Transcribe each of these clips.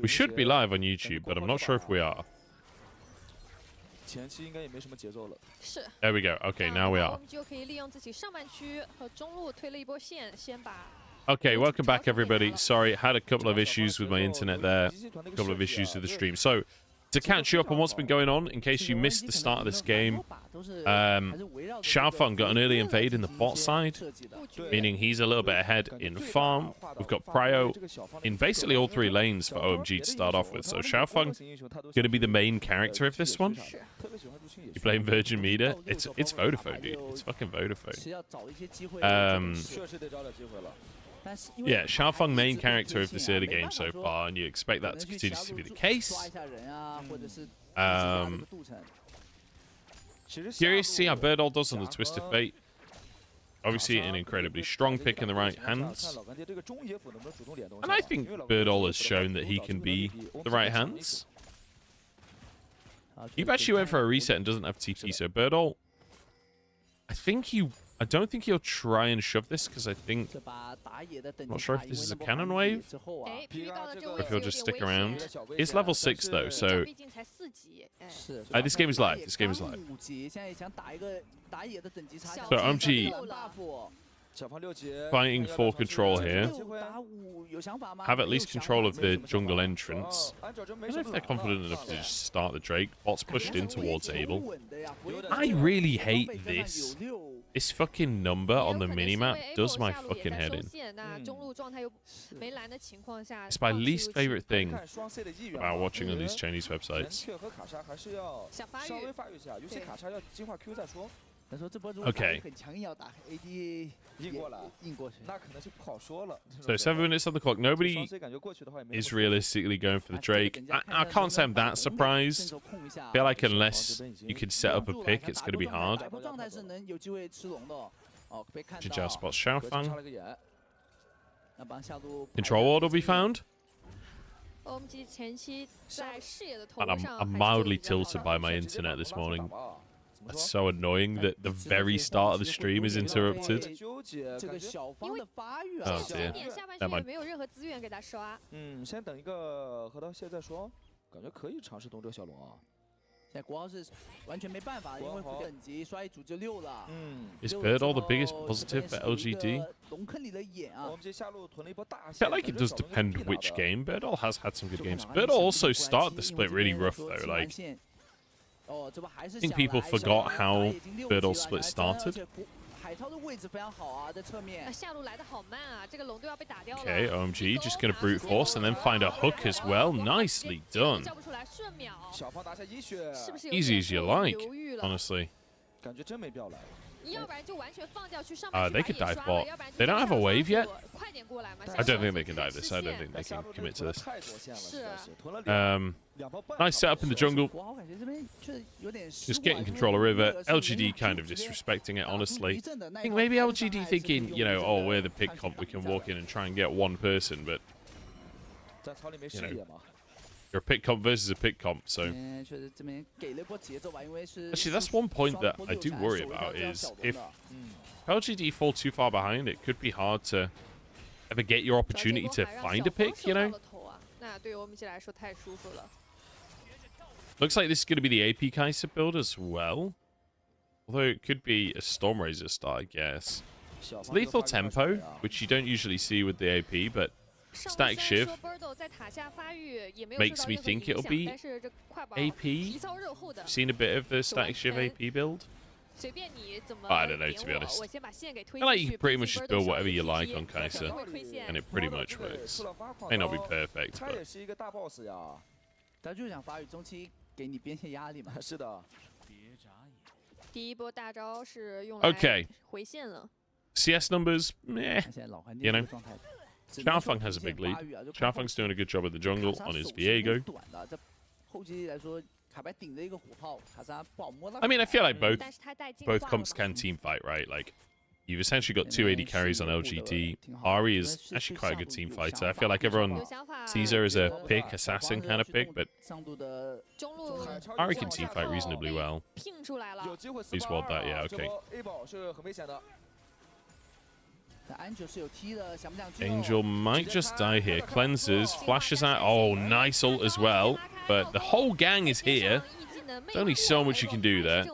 We should be live on YouTube, but I'm not sure if we are. There we go. Okay, now we are. Okay, welcome back, everybody. Sorry, had a couple of issues with my internet there. A couple of issues with the stream. So, to catch you up on what's been going on, in case you missed the start of this game, Xiaofeng got an early invade in the bot side, meaning he's a little bit ahead in farm. We've got Prio in basically all three lanes for OMG to start off with. So Xiaofeng going to be the main character of this one. You playing Virgin Media? It's Vodafone, dude. It's fucking Vodafone. Yeah, Xiaofeng main character of this early game so far, and you expect that to continue to be the case. Curious to see how Birdall does on the Twist of Fate. Obviously, an incredibly strong pick in the right hands. And I think Birdall has shown that he can be the right hands. You've actually went for a reset and doesn't have TP, so Birdall, I don't think he'll try and shove this because I'm not sure if this is a cannon wave or if he'll just stick around. It's level 6 though, so this game is live. This game is live. So OMG fighting for control here. Have at least control of the jungle entrance. I don't know if they're confident enough to just start the Drake. Bot's pushed in towards Abel. I really hate this. This fucking number on the minimap does my fucking head in. It's my least favorite thing about watching on these Chinese websites. Okay. So 7 minutes on the clock. Nobody is realistically going for the Drake. I can't say I'm that surprised. I feel like unless you can set up a pick, it's going to be hard. Jijao spots Xiaofeng. Control ward will be found. And I'm mildly tilted by my internet this morning. It's so annoying that the very start of the stream is interrupted. Oh dear. Never mind. Is Birdall the biggest positive for LGD? I feel like it does depend which game. Birdall has had some good games. Birdall also started the split really rough though. Like, I think people forgot how Birdall's split started. Okay, OMG, just going to brute force and then find a hook as well. Nicely done. Easy as you like, honestly. They could dive bot. They don't have a wave yet. I don't think they can dive this. I don't think they can commit to this. Nice setup in the jungle. Just getting control of river. LGD kind of disrespecting it, honestly. I think maybe LGD thinking, you know, oh, we're the pick comp. We can walk in and try and get one person, but, you know, you're a pick comp versus a pick comp, so... Actually, that's one point that I do worry about, is if LGD fall too far behind, it could be hard to ever get your opportunity to find a pick, you know? Looks like this is going to be the AP Caster build as well. Although it could be a Stormrazor start, I guess. It's lethal tempo, which you don't usually see with the AP, but... Static Shiv makes me think it'll be AP. Seen a bit of the Static Shiv AP build. I don't know, to be honest. I feel like you can pretty much just build whatever you like on Caster, and it pretty much works. May not be perfect, but... Okay. CS numbers, meh. You know. Xiaofeng has a big lead. Xiaofeng's doing a good job at the jungle on his Viego. I mean, I feel like both comps can team fight, right? Like, you've essentially got 280 carries on LGT. Ari is actually quite a good team fighter. I feel like everyone sees her as a pick, assassin kind of pick, but Ari can team fight reasonably well. Please ward that, yeah, okay. Angel might just die here. Cleanses, flashes out. Oh, nice ult as well. But the whole gang is here. There's only so much you can do there.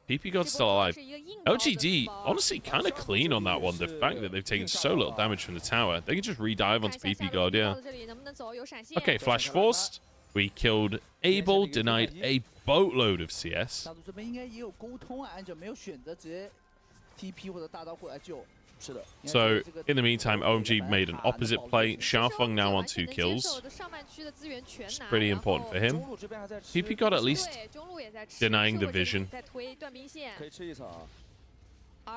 PP God's still alive. LGD, honestly, kind of clean on that one. The fact that they've taken so little damage from the tower. They can just re-dive onto PP God, yeah. Okay, flash forced. We killed Abel, denied a boatload of CS. So, in the meantime, OMG made an opposite play. Xiaofeng now on 2 kills. It's pretty important for him. PP got at least denying the vision.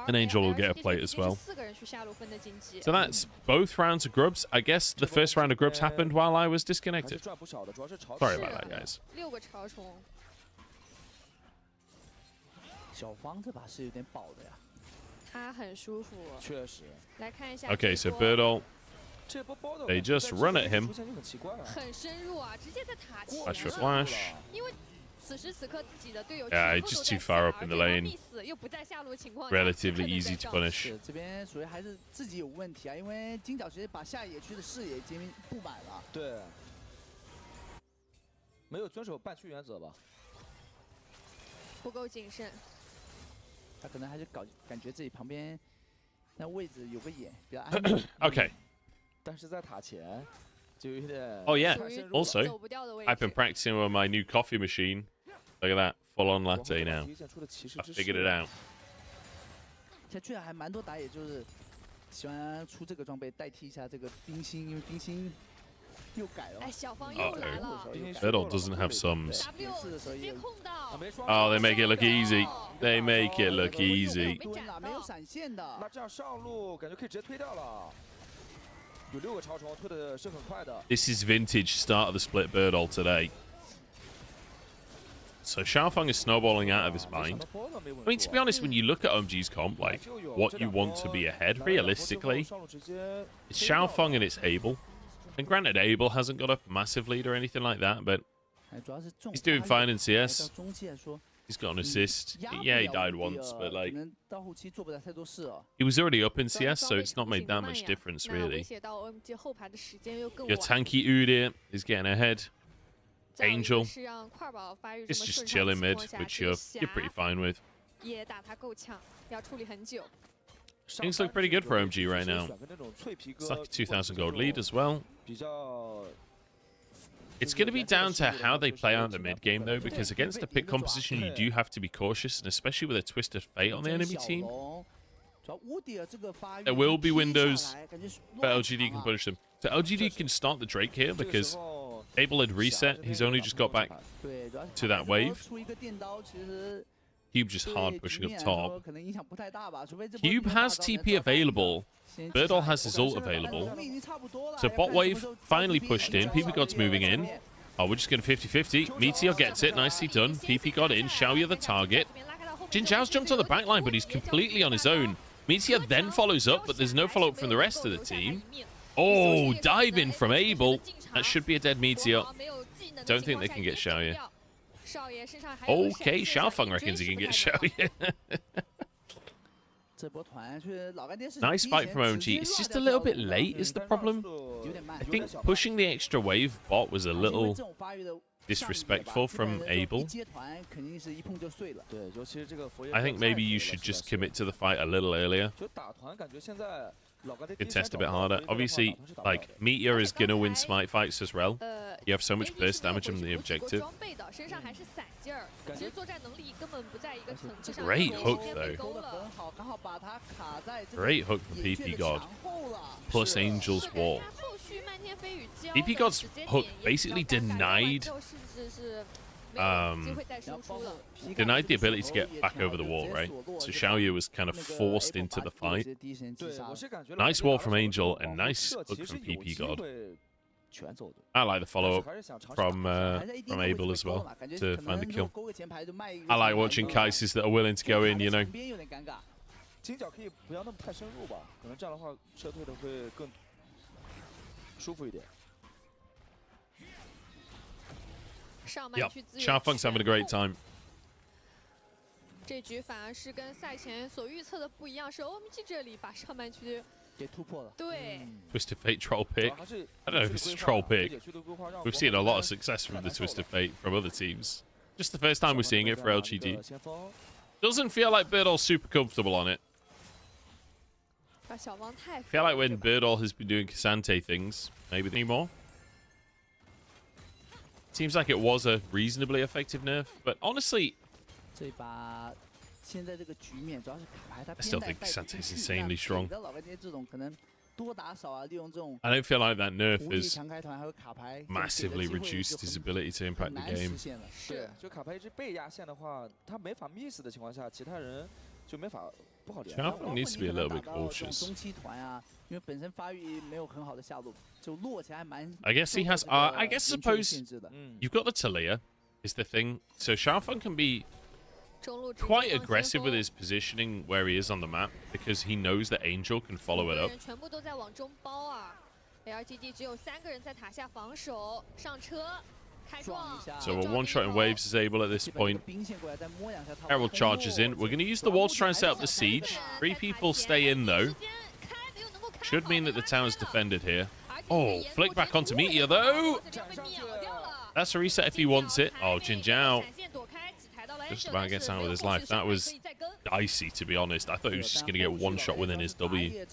And Angel will get a plate as well. So that's both rounds of grubs. I guess the first round of grubs happened while I was disconnected. Sorry about that, guys. Okay, so Birdall, they just run at him. Flash for flash. Yeah, just too far up in the lane. Relatively easy to punish. Okay. Oh yeah, also, I've been practicing with my new coffee machine. Look at that, full-on latte now. I figured it out. Birdall doesn't have sums. Oh, they make it look easy. They make it look easy. This is vintage start of the split Birdall today. So Xiaofeng is snowballing out of his mind. I mean, to be honest, when you look at OMG's comp, like, what you want to be ahead, realistically, it's Xiaofeng and it's Abel. And granted, Abel hasn't got a massive lead or anything like that, but he's doing fine in CS. He's got an assist. Yeah, he died once, but, like, he was already up in CS, so it's not made that much difference, really. Your tanky Udyr is getting ahead. Angel is just chilling mid, which you're pretty fine with. Things look pretty good for OMG right now. It's like a 2,000 gold lead as well. It's going to be down to how they play out the mid game, though, because against the pick composition, you do have to be cautious, and especially with a Twisted Fate on the enemy team. There will be windows, but LGD can punish them. So LGD can start the Drake here because Abel had reset. He's only just got back to that wave. Cube just hard pushing up top. Cube has TP available. Birdall has his ult available. So bot wave finally pushed in. PP God's moving in. Oh, we're just going to 50-50. Meteor gets it. Nicely done. PP God in. Xiaoya the target. Jin Zhao's jumped on the backline, but he's completely on his own. Meteor then follows up, but there's no follow-up from the rest of the team. Oh, dive in from Abel. That should be a dead Meteor. Don't think they can get Xiaoya. Okay, Xiaofeng reckons he can get Xiaoya. Nice fight from OMG. It's just a little bit late is the problem. I think pushing the extra wave bot was a little disrespectful from Abel. I think maybe you should just commit to the fight a little earlier. Contest a bit harder. Obviously, like, Meteor is gonna win smite fights as well. You have so much burst damage on the objective. Great hook, though. Great hook from PP God. Plus Angel's wall. PP God's hook basically denied denied the ability to get back over the wall, right? So Xiaoya was kind of forced into the fight. Nice wall from Angel and nice hook from PP God. I like the follow-up from Abel as well to find the kill. I like watching Kai'Sis that are willing to go in, you know. Yeah, Xiaofeng's having a great time. 这局反而是跟赛前所预测的不一样，是OMG这里把上半区 Twisted Fate troll pick. I don't know if it's a troll pick. We've seen a lot of success from the Twisted Fate from other teams. Just the first time we're seeing it for LGD. Doesn't feel like Birdall's super comfortable on it. I feel like when Birdall has been doing Cassante things, maybe anymore. Seems like it was a reasonably effective nerf, but honestly, I still think Cassante is insanely strong. I don't feel like that nerf has massively reduced his ability to impact the game. Xiaofeng needs to be a little bit cautious. I guess he has... I suppose you've got the Talia, is the thing. So Xiaofeng can be quite aggressive with his positioning where he is on the map because he knows that Angel can follow it up. So we're one-shotting waves is able at this point. Herald charges in. We're going to use the wall to try and set up the siege. 3 people stay in, though. Should mean that the tower's defended here. Oh, flick back onto Meteor, though. That's a reset if he wants it. Oh, Jin Zhao just about gets out with his life. That was dicey, to be honest. I thought he was just going to get one shot within his W.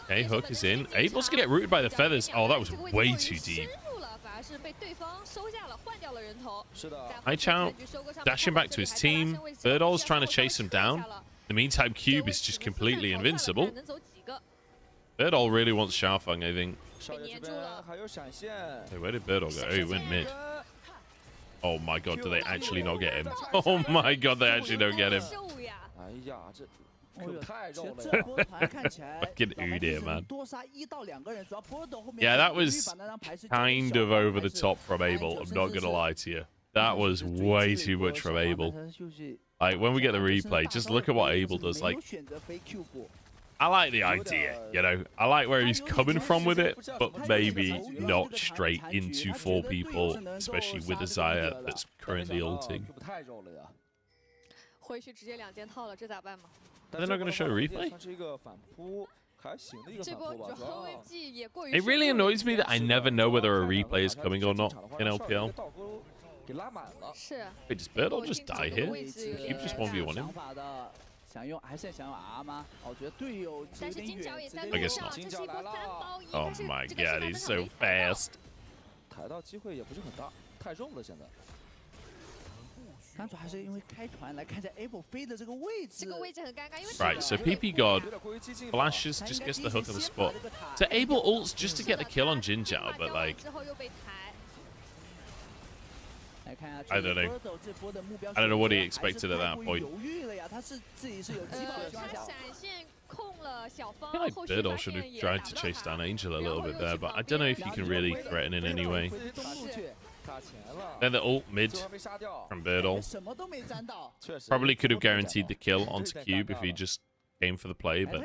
Okay, Hook is in. Abel's going to get rooted by the feathers. Oh, that was way too deep. Haichao dashing back to his team. Birdall's trying to chase him down. In the meantime, Cube is just completely invincible. Birdall really wants Xiaofeng, I think. Hey, where did Birdall go? Oh, he went mid. Oh my god, do they actually not get him? Oh my god, they actually don't get him. Fucking Udyr, man. Yeah, that was kind of over the top from Abel. I'm not gonna lie to you. That was way too much from Abel. Like, when we get the replay, just look at what Abel does. Like, I like the idea, you know. I like where he's coming from with it, but maybe not straight into 4 people, especially with a Xayah that's currently ulting. They're not going to show a replay? It really annoys me that I never know whether a replay is coming or not in LPL. Wait, does Birdall just die here? Cube just 1v1 him? I guess not. Oh my god, he's so fast. Right, so PP God flashes, just gets the hook on the spot. So Abel ults just to get the kill on Jin Zhao, but like, I don't know. I don't know what he expected at that point. I feel like Birdall should have tried to chase down Angel a little bit there, but I don't know if you can really threaten in any way. Then the ult mid from Birdall. Probably could have guaranteed the kill onto Cube if he just came for the play, but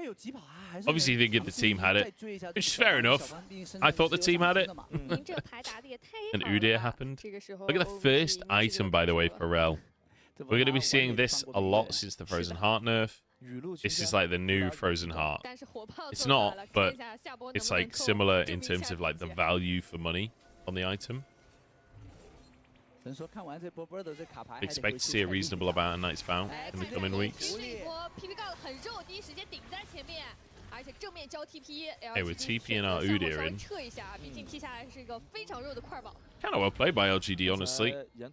obviously they think the team had it, which is fair enough. I thought the team had it. And Udyr happened. Look at the first item, by the way, for Rel. We're going to be seeing this a lot since the Frozen Heart nerf. This is like the new Frozen Heart. It's not, but it's like similar in terms of like the value for money on the item. Expect to see a reasonable amount of Knight's Vow in the coming weeks. Hey, we're TPing our Udyr in. Kind of well played by LGD, honestly. You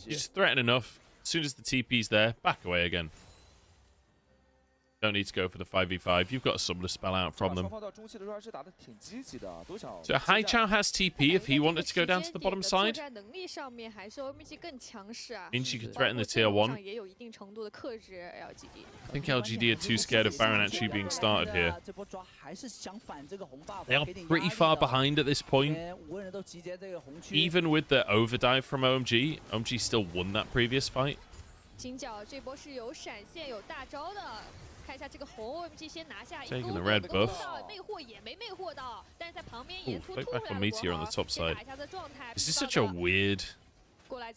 just threaten enough. As soon as the TP's there, back away again. Don't need to go for the 5v5. You've got a summoner spell out from them. So Haichao has TP if he wanted to go down to the bottom side. Means you can threaten the tier 1. I think LGD are too scared of Baron actually being started here. They are pretty far behind at this point. Even with the overdive from OMG, OMG still won that previous fight. Taking the red buff. Ooh, flick back on Meteor on the top side. This is such a weird play.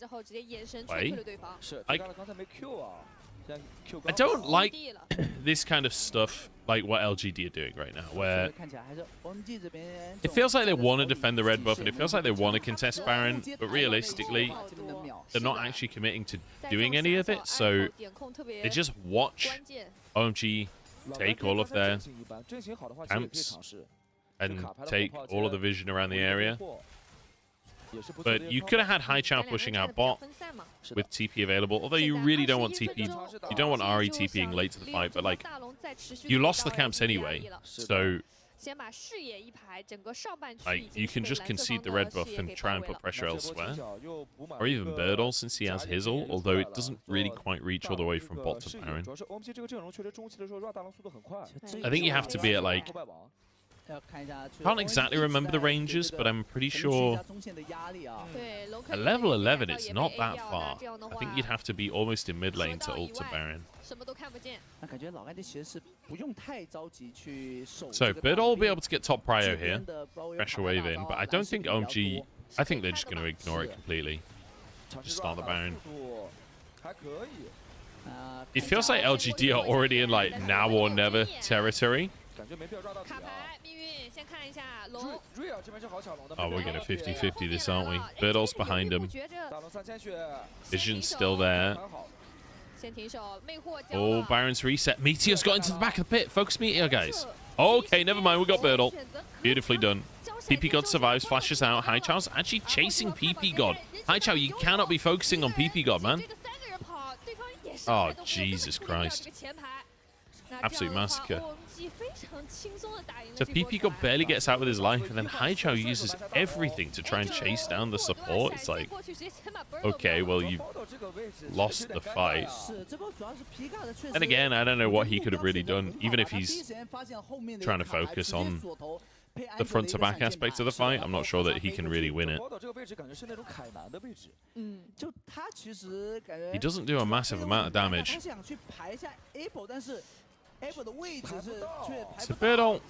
I don't like this kind of stuff, like what LGD are doing right now, where it feels like they want to defend the red buff, and it feels like they want to contest Baron, but realistically, they're not actually committing to doing any of it, so they just watch OMG take all of their camps and take all of the vision around the area. But you could have had High Chow pushing out bot with TP available, although you really don't want TP. You don't want RE TPing late to the fight, but like, you lost the camps anyway, so like, you can just concede the red buff and try and put pressure elsewhere. Or even Birdall, since he has his ult, although it doesn't really quite reach all the way from bot to Baron. I think you have to be at like, I can't exactly remember the ranges, but I'm pretty sure at level 11 it's not that far. I think you'd have to be almost in mid lane to ult to Baron. So Birdall will be able to get top prio here, pressure wave in, but I don't think OMG, I think they're just going to ignore it completely. Just start the Baron. It feels like LGD are already in like now or never territory. Oh, we're going to 50-50 this, aren't we? Birdall's behind him. Vision's still there. Oh, Baron's reset. Meteor's got into the back of the pit. Focus Meteor, guys. Okay, never mind. We got Birdall. Beautifully done. PP God survives, flashes out. High Chow's actually chasing PP God. High Chow, you cannot be focusing on PP God, man. Oh, Jesus Christ. Absolute massacre. So PP God barely gets out with his life, and then High Chow uses everything to try and chase down the support. It's like, okay, well, you've lost the fight. And again, I don't know what he could have really done, even if he's trying to focus on the front to back aspect of the fight. I'm not sure that he can really win it. He doesn't do a massive amount of damage. So Birdall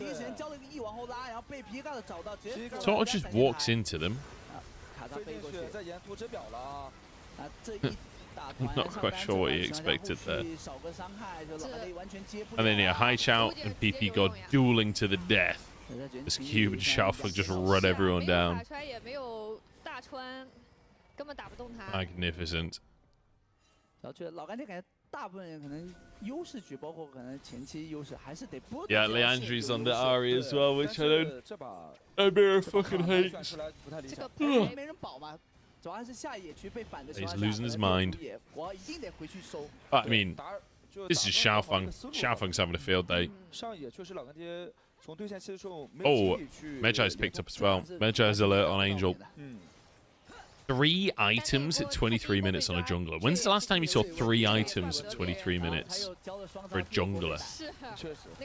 sort of just walks into them. I'm not quite sure what he expected there. And then yeah, High Chow and PP God dueling to the death. This Cube and Xiaofeng just run everyone down. Magnificent. Yeah, Leandri's on the Ari as well, which I don't. Amira fucking hates. He's losing his mind. I mean, this is Xiaofeng. Xiaofeng's having a field day. Oh, Medjai's picked up as well. Medjai's alert on Angel. 3 items at 23 minutes on a jungler. When's the last time you saw 3 items at 23 minutes for a jungler?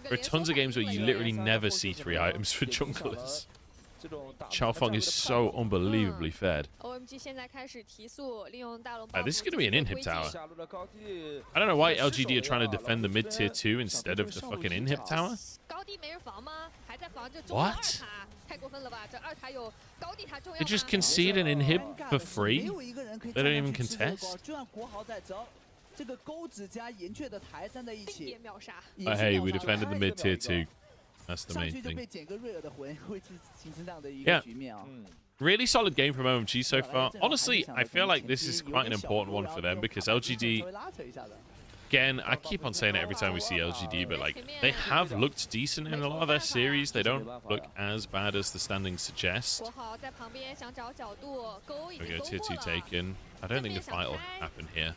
There are tons of games where you literally never see 3 items for junglers. Xiaofeng is so unbelievably fed. This is going to be an inhib tower. I don't know why LGD are trying to defend the mid tier 2 instead of the fucking inhib tower. What? They just concede an inhib for free? They don't even contest? But hey, we defended the mid tier 2. That's the main thing. Yeah. Really solid game from OMG so far. Honestly, I feel like this is quite an important one for them because LGD, again, I keep on saying it every time we see LGD, but like, they have looked decent in a lot of their series. They don't look as bad as the standings suggest. There we go, tier 2 taken. I don't think the fight will happen here.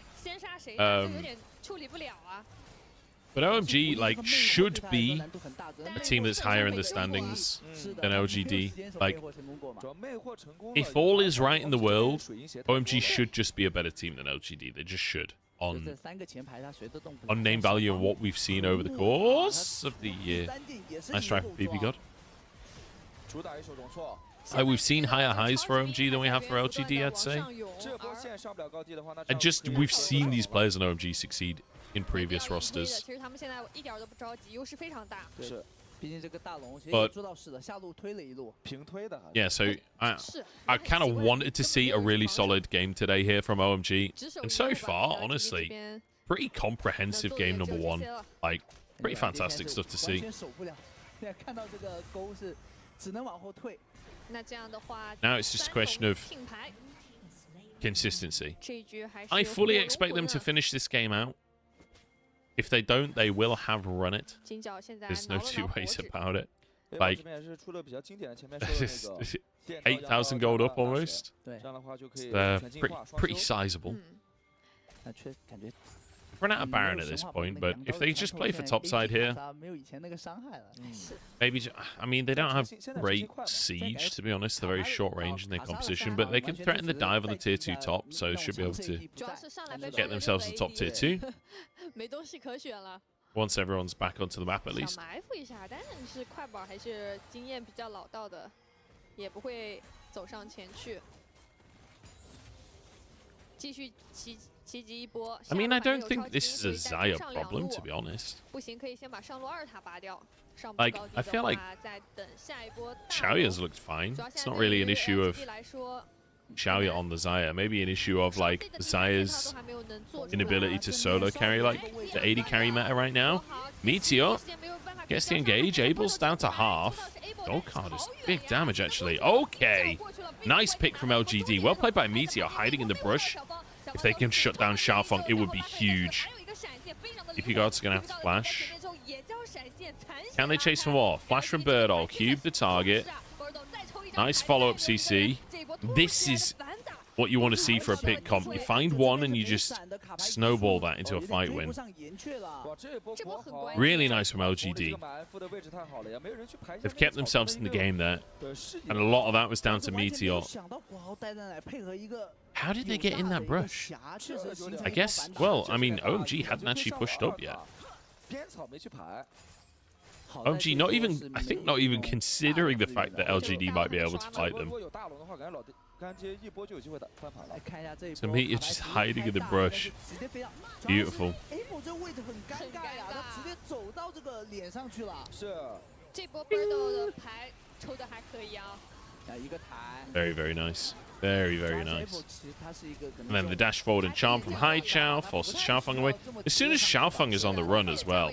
But OMG, like, should be a team that's higher in the standings than LGD. Like, if all is right in the world, OMG should just be a better team than LGD. They just should. On name value and what we've seen over the course of the year. Nice try for PP God. We've seen higher highs for OMG than we have for LGD, I'd say. And just, we've seen these players on OMG succeed in previous rosters. But yeah, so I kind of wanted to see a really solid game today here from OMG. And so far, honestly, pretty comprehensive game number one. Like, pretty fantastic stuff to see. Now it's just a question of consistency. I fully expect them to finish this game out. If they don't, they will have run it. There's no two ways about it. Like, 8,000 gold up almost. Pretty sizable. Run out of Baron at this point, but if they just play for topside here, maybe, I mean, they don't have great siege, to be honest. They're very short range in their composition, but they can threaten the dive on the tier 2 top, so should be able to get themselves the top tier 2. Once everyone's back onto the map, at least. I mean, I don't think this is a Xayah problem, to be honest. Like, I feel like Xiaoya's looked fine. It's not really an issue of Xiaoya on the Xayah. Maybe an issue of, like, Xayah's inability to solo carry, like, the AD carry meta right now. Meteor gets the engage. Abel's down to half. Gold card is big damage, actually. Okay. Nice pick from LGD. Well played by Meteor, hiding in the brush. If they can shut down Xiaofeng, it would be huge. DP God's going to have to flash. Can they chase for more? Flash from Birdall. Cube the target. Nice follow-up CC. This is what you want to see for a pick comp. You find one and you just snowball that into a fight win. Really nice from LGD. They've kept themselves in the game there. And a lot of that was down to Meteor. How did they get in that brush? I guess, well, I mean, OMG hadn't actually pushed up yet. OMG not even, I think not even considering the fact that LGD might be able to fight them. So Meteor just hiding in the brush. Beautiful. Very, very nice. Very, very nice. And then the dash forward and charm from Hai Chao forces Xiaofeng away. As soon as Xiaofeng is on the run as well.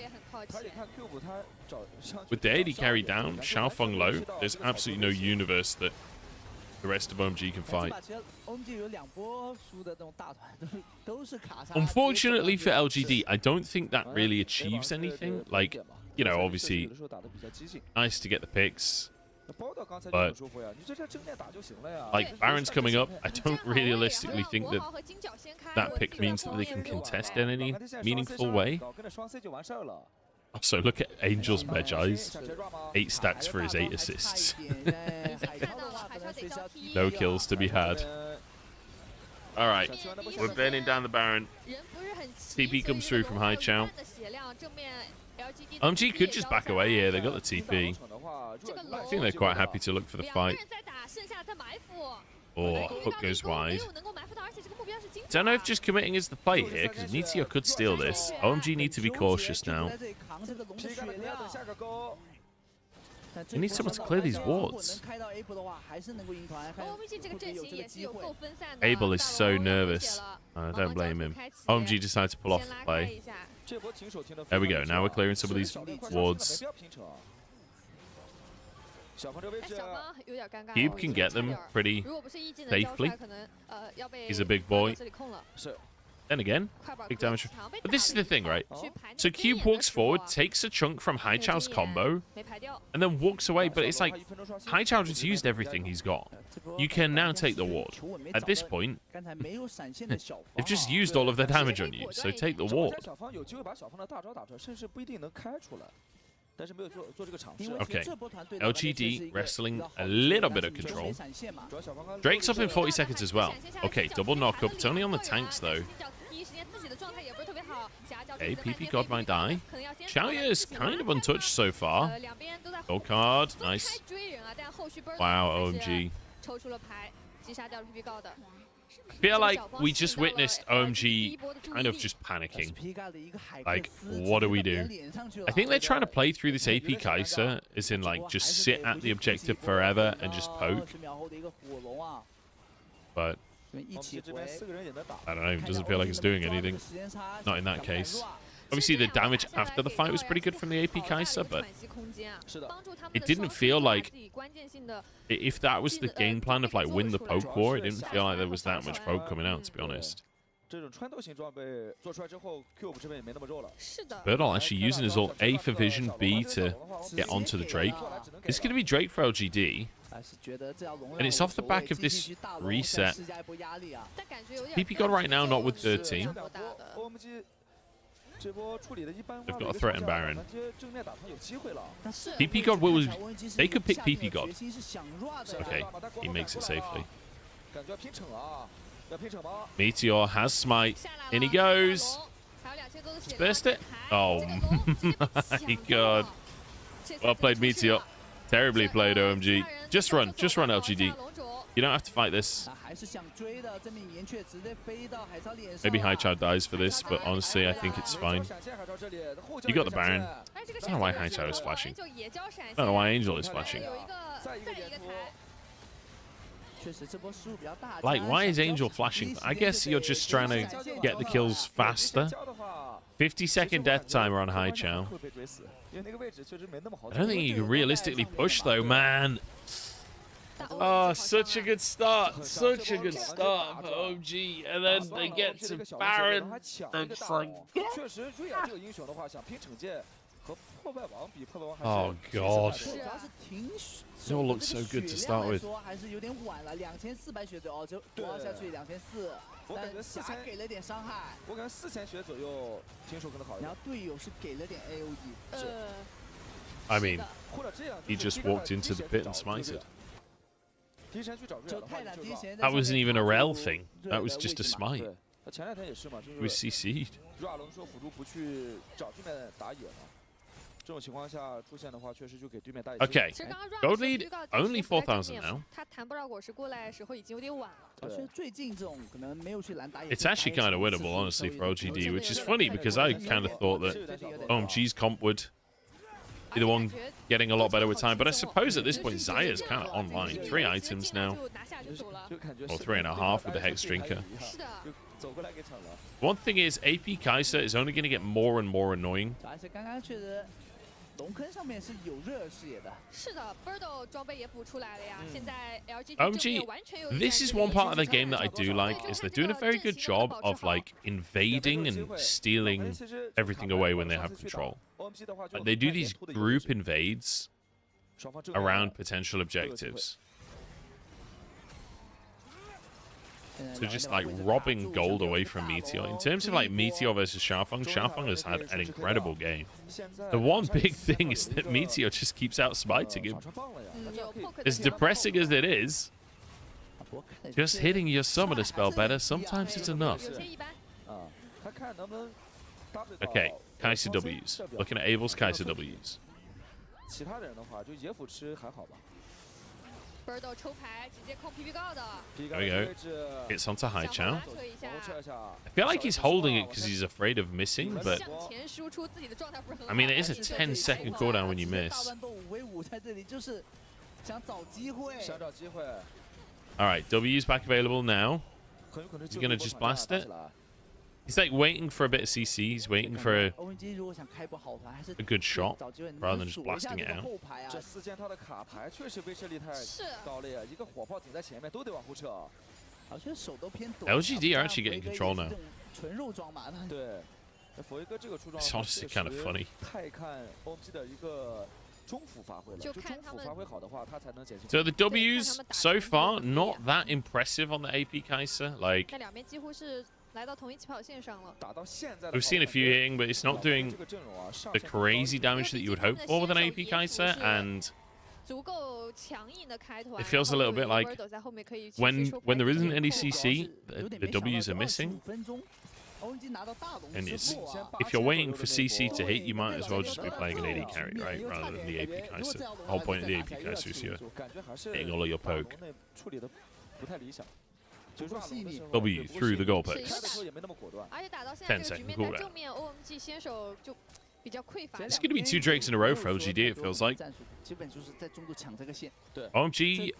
With the AD carry down, Xiaofeng low, there's absolutely no universe that the rest of OMG can fight. Unfortunately for LGD, I don't think that really achieves anything. Like, you know, obviously, nice to get the picks. But, like, Baron's coming up. I don't realistically think that that pick means that they can contest in any meaningful way. Also, look at Angel's Medjai's 8 stacks for his 8 assists. No kills to be had. Alright, we're burning down the Baron. TP comes through from Hai Chao. OMG could just back away here. They got the TP. I think they're quite happy to look for the fight. Or hook goes wide. Don't know if just committing is the play here, because Meteor could steal this. OMG need to be cautious now. They need someone to clear these wards. Abel is so nervous. I don't blame him. OMG decided to pull off the play. There we go. Now we're clearing some of these wards. Cube can get them pretty safely. He's a big boy. Then again, big damage. But this is the thing, right? So Cube walks forward, takes a chunk from Hai Chao's combo, and then walks away. But it's like, Hai Chao just used everything he's got. You can now take the ward. At this point, they've just used all of their damage on you, so take the ward. Okay, LGD wrestling a little bit of control. Drake's up in 40 seconds as well. Okay, double knock up. It's only on the tanks though. Okay, PP God might die. Xiaoya is kind of untouched so far. Gold card, nice. Wow, OMG. I feel like we just witnessed OMG kind of just panicking. Like, what do we do? I think they're trying to play through this AP Kai'Sa, as in, like, just sit at the objective forever and just poke. But I don't know. It doesn't feel like it's doing anything. Not in that case. Obviously, the damage after the fight was pretty good from the AP Kaiser, but it didn't feel like... If that was the game plan of, like, win the poke war, it didn't feel like there was that much poke coming out, to be honest. Birdall actually using his ult A for vision, B to get onto the Drake. It's going to be Drake for LGD. And it's off the back of this reset. PP God right now not with 13. They've got a threat in Baron. PP God will... They could pick PP God. Okay, he makes it safely. Meteor has smite. In he goes. Just burst it. Oh my god. Well played, Meteor. Terribly played, OMG. Just run LGD. You don't have to fight this. Maybe Haichao dies for this, but honestly, I think it's fine. You got the Baron. I don't know why Haichao is flashing. I don't know why Angel is flashing. Like, why is Angel flashing? I guess you're just trying to get the kills faster. 50-second death timer on Haichao. I don't think you can realistically push, though, man. Oh, such a good start. Such a good start for OG. And then they get to Baron. And it's like... Oh, God. It all looks so good to start with. I mean, he just walked into the pit and smited. That wasn't even a rel thing. That was just a smite. It was CC'd. Okay, gold lead only 4,000 now. It's actually kind of winnable, honestly, for LGD, which is funny because I kind of thought that OMG's comp would be the one getting a lot better with time. But I suppose at this point, Zaya's kind of online. 3 items now. Or 3.5 with the Hex Drinker. One thing is, AP Kaiser is only going to get more and more annoying. OMG, this is one part of the game that I do like, is they're doing a very good job of like invading and stealing everything away when they have control. Like, they do these group invades around potential objectives. So just like robbing gold away from Meteor. In terms of like Meteor versus Xiaofeng, Xiaofeng has had an incredible game. The one big thing is that Meteor just keeps out smiting him. As depressing as it is, just hitting your summoner spell better, sometimes it's enough. Okay, Kaiser W's. Looking at Abel's Kaiser W's. There we go. It's onto Haichao. I feel like he's holding it because he's afraid of missing, but... I mean, it is a 10-second cooldown when you miss. Alright, W's back available now. He's going to just blast it. He's like waiting for a bit of CC. He's waiting for a good shot rather than just blasting it out. LGD are actually getting control now. It's honestly kind of funny. So the W's so far not that impressive on the AP Kaiser. Like, we've seen a few hitting, but it's not doing the crazy damage that you would hope for with an AP Kaiser, and it feels a little bit like when there isn't any CC, the W's are missing. And it's, if you're waiting for CC to hit, you might as well just be playing an AD carry, right? Rather than the AP Kaiser. The whole point of the AP Kaiser is you're hitting all of your poke. W through the goalpost. 10-second cooldown. It's going to be 2 Drakes in a row for LGD, it feels like. OMG,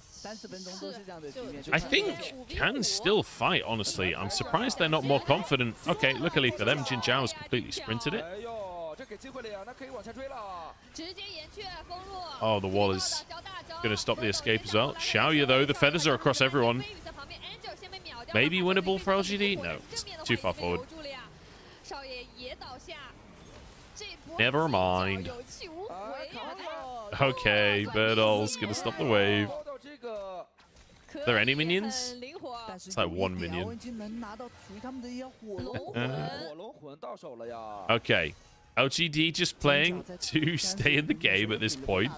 I think, can still fight, honestly. I'm surprised they're not more confident. Okay, luckily for them, Jin Zhao's completely sprinted it. Oh, the wall is going to stop the escape as well. Xiaoya, though, the feathers are across everyone. Maybe winnable for LGD? No, it's too far forward. Never mind. Okay, Birdall's going to stop the wave. Are there any minions? It's like 1 minion. Okay. LGD just playing to stay in the game at this point.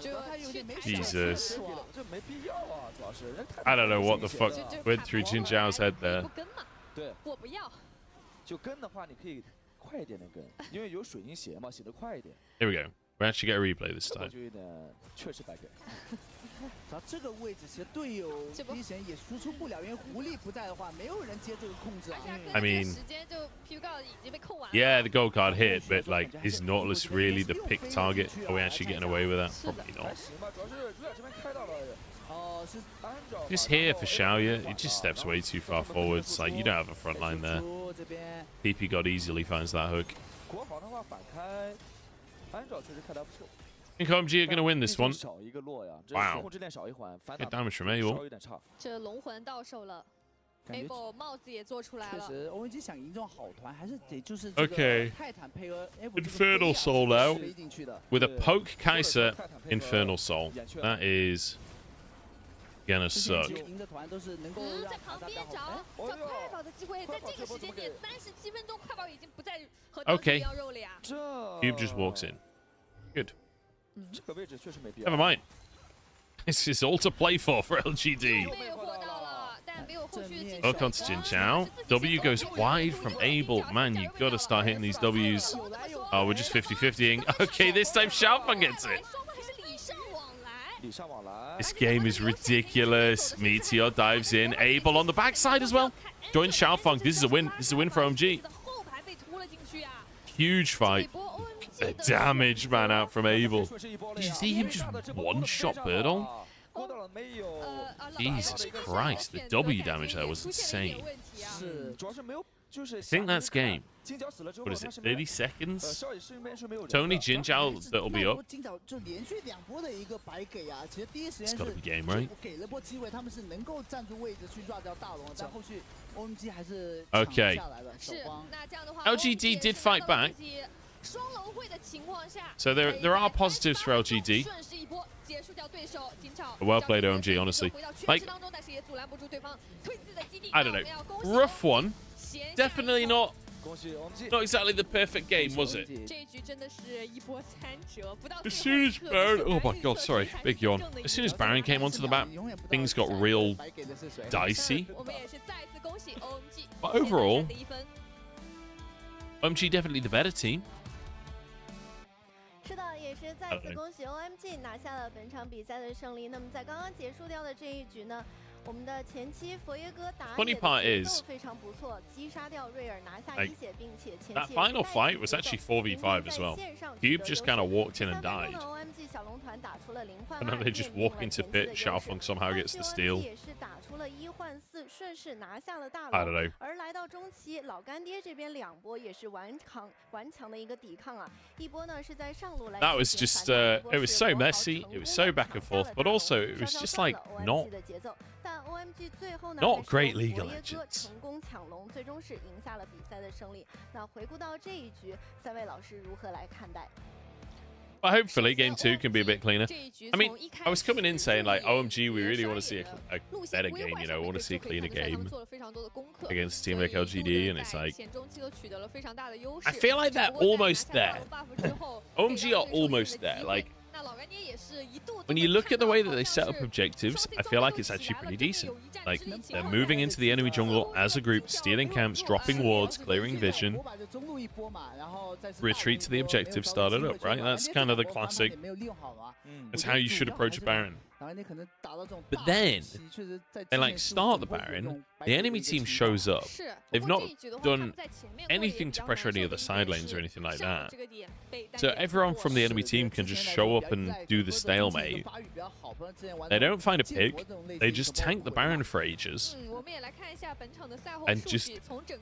Jesus. I don't know what the fuck went through Jin Zhao's head there. Here we go. We actually get a replay this time. I mean, yeah, the gold card hit, but like, is Nautilus really the pick target? Are we actually getting away with that? Probably not. Just here for Xiaoya, it just steps way too far forwards. Like, you don't have a front line there. PP God easily finds that hook. I think OMG are going to win this one. Wow. Good damage from Abel. Okay. Infernal Soul out. With a poke Kaiser, Infernal Soul. That is gonna suck. Okay. Cube just walks in. Good. Never mind. This is all to play for LGD. Welcome to Jin Zhao. W goes wide from Abel. Man, you gotta start hitting these Ws. Oh, we're just 50-50ing. Okay, this time Xiaofeng gets it. This game is ridiculous. Meteor dives in. Abel on the backside as well. Joins Xiaofeng. This is a win. This is a win for OMG. Huge fight. The damage, man, out from Abel. Did you see him just one-shot Birdall? Jesus Christ. The W damage there was insane. I think that's game. What is it, 30 seconds? Tony Jin Zhao that'll be up. It's got to be game, right? Okay. LGD did fight back. So there are positives for LGD. Well played, OMG, honestly. Like, I don't know. Rough one. Definitely not exactly the perfect game, was it? As soon as Baron... Oh my god, sorry. Big yawn. As soon as Baron came onto the map, things got real dicey. But overall, OMG definitely the better team. 是的，也是再次恭喜 OMG 拿下了本场比赛的胜利。那么在刚刚结束掉的这一局呢，我们的前期佛耶哥打野的节奏非常不错，击杀掉瑞尔拿下一血，并且前期 That final fight was actually 4v5 as well. Cube just kind of walked in and died. And then they just walk into pit. Xiaofeng somehow gets the steal. I don't know. 而来到中期，老干爹这边2波也是顽强的一个抵抗啊。一波呢是在上路来。That was just it was so messy. It was so back and forth, but also it was just like not great League of Legends. 成功抢龙，最终是赢下了比赛的胜利。那回顾到这一局，三位老师如何来看待？ But hopefully game 2 can be a bit cleaner. I mean, I was coming in saying like, OMG, we really want to see a better game, you know, we want to see a cleaner game against a team like LGD, and it's like, I feel like they're almost there. OMG are almost there. Like, when you look at the way that they set up objectives, I feel like it's actually pretty decent. Like, they're moving into the enemy jungle as a group, stealing camps, dropping wards, clearing vision, retreat to the objective, start it up, right? That's kind of the classic. That's how you should approach a Baron. But then they like start the Baron, the enemy team shows up. They've not done anything to pressure any of the side lanes or anything like that. So everyone from the enemy team can just show up and do the stalemate. They don't find a pick. They just tank the Baron for ages and just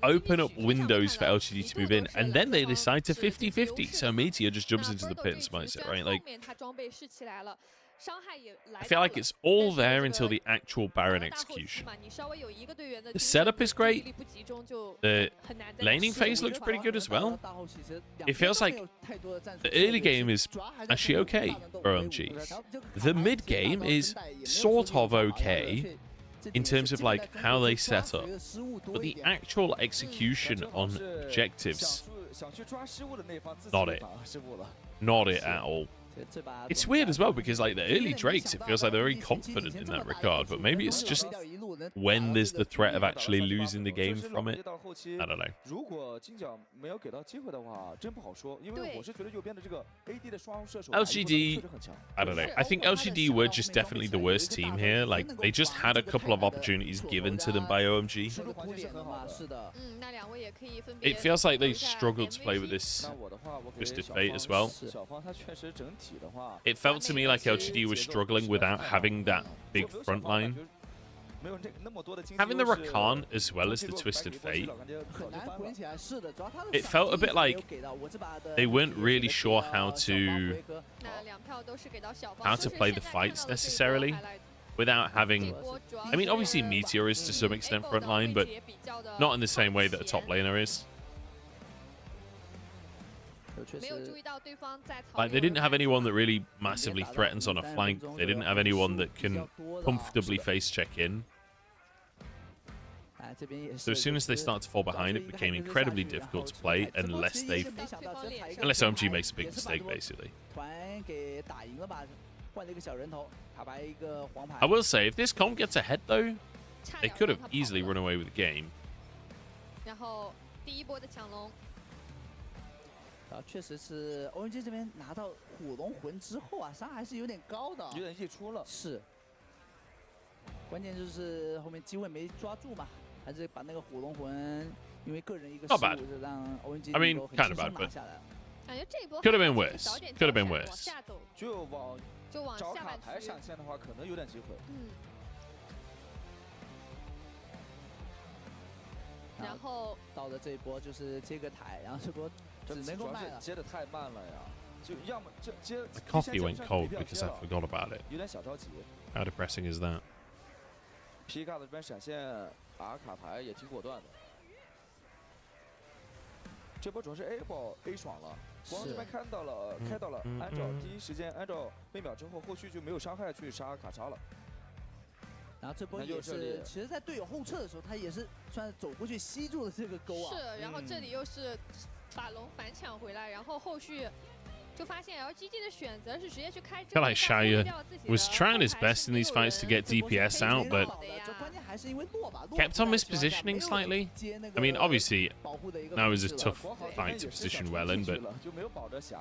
open up windows for LGD to move in. And then they decide to 50-50. So Meteor just jumps into the pit and smites it, right? Like, I feel like it's all there until the actual Baron execution. The setup is great. The laning phase looks pretty good as well. It feels like the early game is actually okay for OMG. The mid game is sort of okay in terms of like how they set up. But the actual execution on objectives, not it. Not it at all. It's weird as well because like the early Drakes, it feels like they're very confident in that regard, but maybe it's just when there's the threat of actually losing the game from it. I don't know. LGD, I don't know. I think LGD were just definitely the worst team here. Like they just had a couple of opportunities given to them by OMG. It feels like they struggled to play with this Twisted Fate as well. It felt to me like LGD was struggling without having that big front line. Having the Rakan as well as the Twisted Fate, it felt a bit like they weren't really sure how to play the fights necessarily without having... I mean, obviously Meteor is to some extent frontline, but not in the same way that a top laner is. Like, they didn't have anyone that really massively threatens on a flank. They didn't have anyone that can comfortably face check in. So as soon as they start to fall behind, it became incredibly difficult to play unless OMG makes a big mistake, basically. I will say, if this comp gets ahead, though, they could have easily run away with the game. 确实是 OMG 这边拿到火龙魂之后啊，伤还是有点高的，有点溢出了。是，关键就是后面机会没抓住嘛，还是把那个火龙魂，因为个人一个失误，让 OMG 能够很轻松拿下来。感觉这一波 could have been worse. Could have been worse. 就往下半区上线的话，可能有点机会。然后到的这一波就是接个台，然后这波只能够卖了。接的太慢了呀，就要么这接。The coffee went cold because I forgot about it. 有点小着急。How depressing is that? PK 的这边闪现打卡牌也挺果断的。这波主要是 A 爆 A 爽了，光这边看到了，开到了，按照第一时间，按照每秒之后，后续就没有伤害去杀卡莎了。 然后这波也是，其实，在队友后撤的时候，他也是算是走过去吸住了这个钩啊。是，然后这里又是把龙反抢回来，然后后续就发现 LGD 的选择是直接去开。I feel like Shaya was trying his best in these fights to get DPS out, but kept on mispositioning slightly. I mean, obviously, that was a tough fight to position well in, but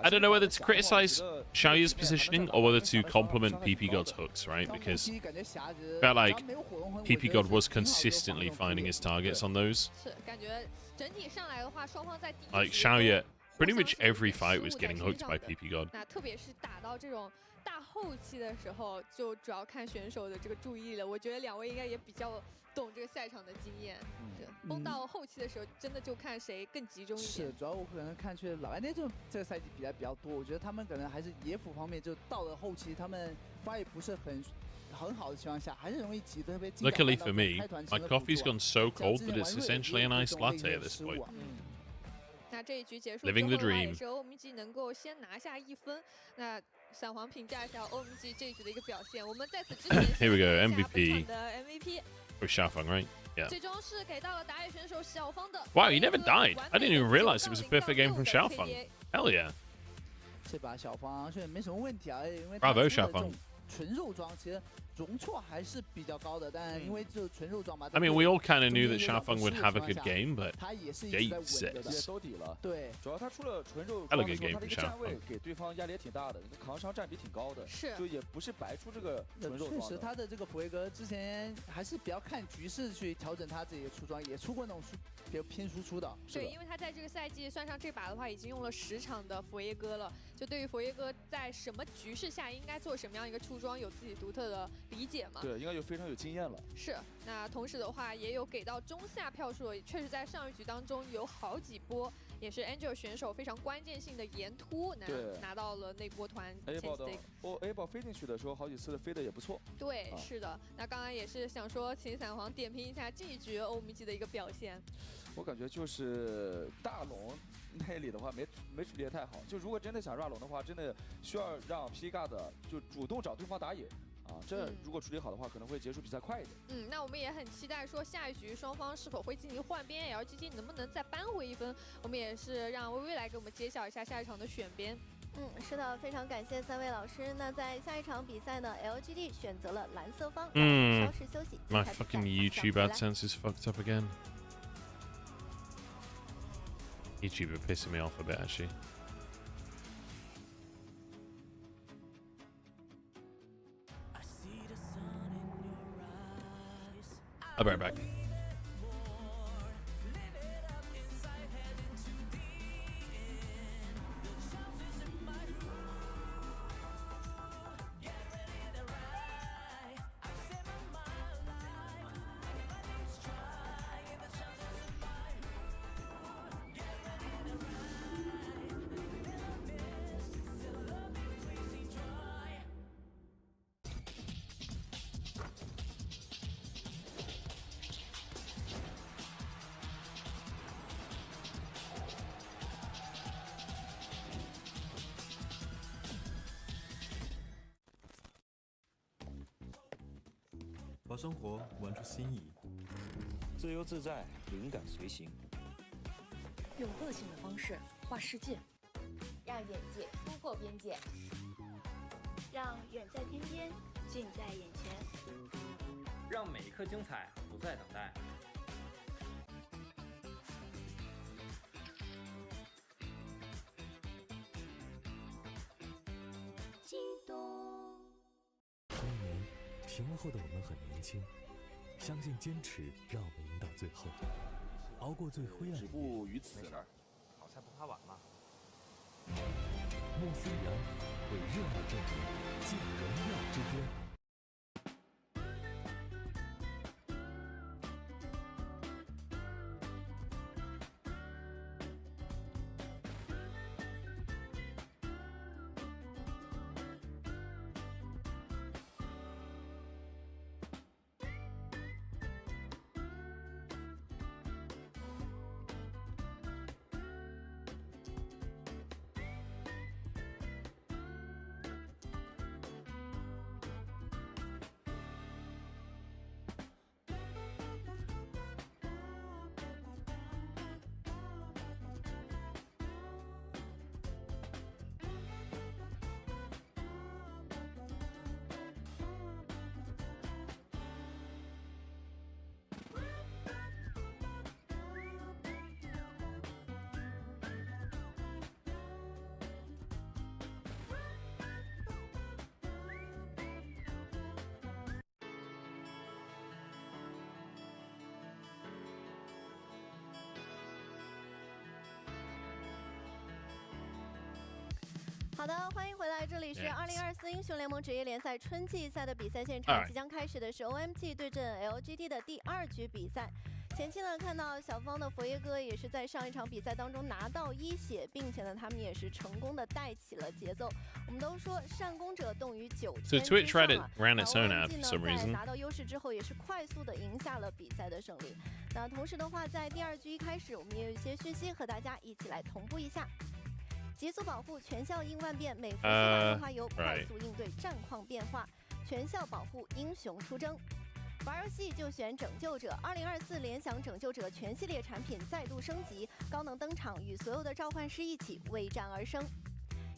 I don't know whether to criticize Shaya's positioning or whether to compliment PP God's hooks, right? Because I felt like PP God was consistently finding his targets on those. Like Shaya, pretty much every fight was getting hooked by PP God. 那特别是打到这种大后期的时候，就主要看选手的这个注意力了。我觉得两位应该也比较懂这个赛场的经验。崩到后期的时候，真的就看谁更集中一点。是，主要我可能看去老白那这个赛季比赛比较多，我觉得他们可能还是野辅方面，就到了后期他们发育不是很好的情况下，还是容易急，特别。Luckily for me, my coffee's gone so cold that it's essentially an iced latte at this point. 那这一局结束 Living the 之后 dream. 也是 OMG 能够先拿下1分。那小黄评价一下 OMG 这一局的一个表现。我们在此之前 Here we go, MVP. 的 MVP For Xiaofeng, right? Yeah. 最终是给到了打野选手小方的。 Wow, he never died. I didn't even realize it was a perfect game from Xiaofeng. Hell yeah. 这把小方虽然没什么问题啊，因为 Bravo, Xiaofeng. 纯肉装其实容错还是比较高的，但因为这纯肉装嘛。I mean, we all kind of knew that Shafeng would have a good game, but 他也是一直在稳着的，Jesus 兜底了。对，主要他出了纯肉装的时候，他的一个站位 Shafeng 给对方压力也挺大的，扛伤占比挺高的，是，就也不是白出这个纯肉装。确实，他的这个佛爷哥之前还是比较看局势去调整他自己的出装，也出过那种比较偏输出的。对，因为他在这个赛季算上这把的话，已经用了10场的佛爷哥了。就对于佛爷哥在什么局势下应该做什么样一个出装，有自己独特的理解嘛？对，应该非常有经验了。是，那同时的话也有给到中下票数，确实在上一局当中有好几波，也是 Angel 选手非常关键性的沿突拿到了那波团前 stick。A 宝飞进去的时候，好几次的飞的也不错。对，是的。那刚刚也是想说，请散黄点评一下这一局欧米 G 的一个表现。我感觉就是大龙那里的话没处理得太好，就如果真的想抓龙的话，真的需要让 P-God 就主动找对方打野。这如果处理好的话，可能会结束比赛快一点。那我们也很期待说下一局双方是否会进行换边 ，LGD 能不能再扳回一分？我们也是让微微来给我们揭晓一下下一场的选边。是的，非常感谢3位老师。那在下一场比赛呢 ，LGD 选择了蓝色方，稍事休息。My fucking YouTube AdSense is fucked up again. YouTube are pissing me off a bit actually. I'll be right back.把生活玩出新意，自由自在，灵感随行，用个性的方式画世界，让眼界突破边界，让远在天边，近在眼前，让每一刻精彩不再等待。激动。那年停了后的我们很年轻，相信坚持让我们赢到最后，熬过最灰暗的夜。止步于此。好菜不怕晚嘛。莫思然为热闹阵营进荣耀之巅。好的，欢迎回来，这里是2024英雄联盟职业联赛春季赛的比赛现场，即将开始的是 OMG 对阵 LGD 的第2局比赛。前期呢，看到小方的佛爷哥也是在上一场比赛当中拿到1血，并且呢，他们也是成功的带起了节奏。我们都说善攻者动于9天 So Twitch Reddit ran its own ad for some reason. 拿到优势之后，也是快速的赢下了比赛的胜利。那同时的话，在第2局一开始，我们也有一些讯息和大家一起来同步一下。急速保护全校应万变，每服4把中华油快速应对战况变化，全校保护英雄出征。玩游戏就选拯救者，2024联想拯救者全系列产品再度升级，高能登场，与所有的召唤师一起为战而生。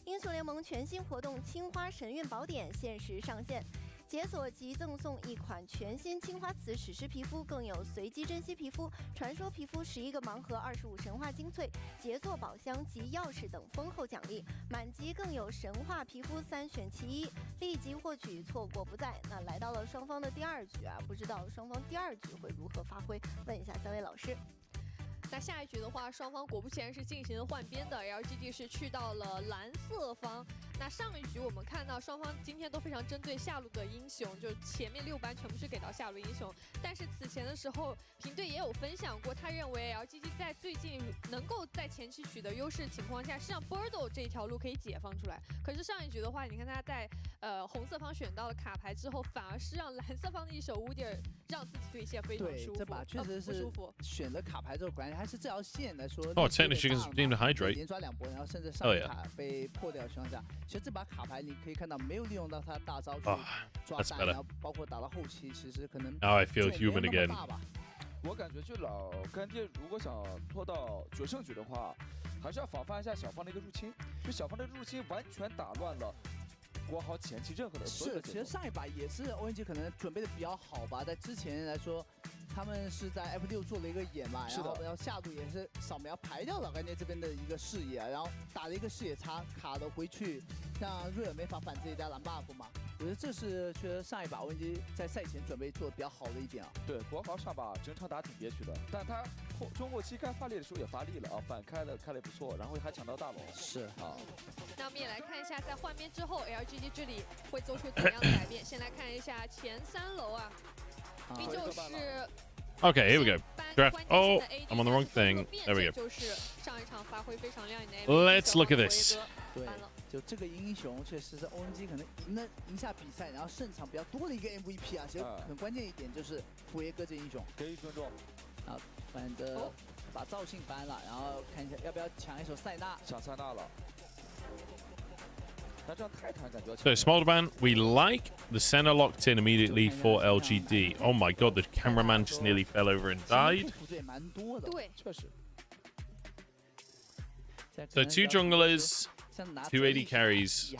英雄联盟全新活动青花神韵宝典限时上线。解锁即赠送一款全新青花瓷史诗皮肤，更有随机珍稀皮肤、传说皮肤11个盲盒、25神话精粹、杰作宝箱及钥匙等丰厚奖励，满级更有神话皮肤3选其一，立即获取，错过不再。那来到了双方的第2局啊，不知道双方第2局会如何发挥？问一下3位老师。那下一局的话，双方果不其然是进行了换边的 ，LGD 是去到了蓝色方。那上一局我们看到双方今天都非常针对下路的英雄，就前面6班全部是给到下路英雄。但是此前的时候，平队也有分享过，他认为 LGD 在最近能够在前期取得优势情况下，是让 Birdo 这一条路可以解放出来。可是上一局的话，你看他在红色方选到了卡牌之后，反而是让蓝色方的一手乌迪尔让自己对线非常舒服。这把确实是选了卡牌之后，果然还是这条线来说。Oh, technically it's deemed to hydrate. 连抓2波，然后甚至上卡被破掉的情况下，其实这把卡牌你可以看到没有利用到他大招去抓单，然后包括打到后期，其实可能 Now I feel human again. 我感觉就老干爹如果想拖到决胜局的话，还是要防范一下小方的一个入侵，就小方的入侵完全打乱了国豪前期任何的所有的节奏。其实上一把也是 ONG 可能准备的比较好吧，在之前来说。他们是在 F6做了一个野嘛，然后下路也是扫描排掉了干爹这边的一个视野，然后打了一个视野差，卡了回去，让瑞尔没法反自己家蓝 buff 嘛。我觉得这是确实上一把 ONG 在赛前准备做的比较好的一点啊。对，国豪上把整场打挺憋屈的，但他中后期该发力的时候也发力了啊，反开了也不错，然后还抢到大龙。是啊。那我们也来看一下，在换边之后 ，LGD 这里会做出怎样的改变？先来看一下前3楼啊。依旧是 Okay, here we go. Draft. Oh, I'm on the wrong thing. There we go. Let's look at this. 对，就这个英雄确实是 ONG 可能赢下比赛，然后胜场比较多的一个 MVP 啊。其实很关键一点就是佛爷哥这英雄。可以尊重。啊，反正把赵信搬了，然后看一下要不要抢一手塞纳。抢塞纳了。 So Smolderman, we like the center locked in immediately for LGD. Oh my god, the cameraman just nearly fell over and died. So 2 junglers, 2 AD carries.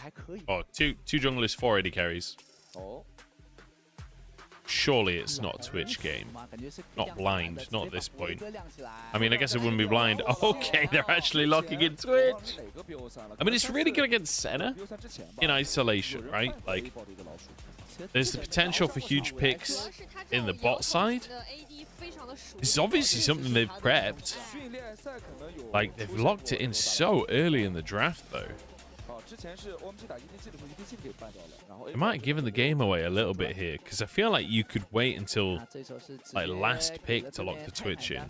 Oh, two junglers, 4 AD carries. Surely it's not a Twitch game. Not blind, not at this point. I mean, I guess it wouldn't be blind. Okay, they're actually locking in Twitch. I mean, it's really good against Senna in isolation, right? Like, there's the potential for huge picks in the bot side. This is obviously something they've prepped. Like, they've locked it in so early in the draft, though. It might have given the game away a little bit here, because I feel like you could wait until like last pick to lock the Twitch in.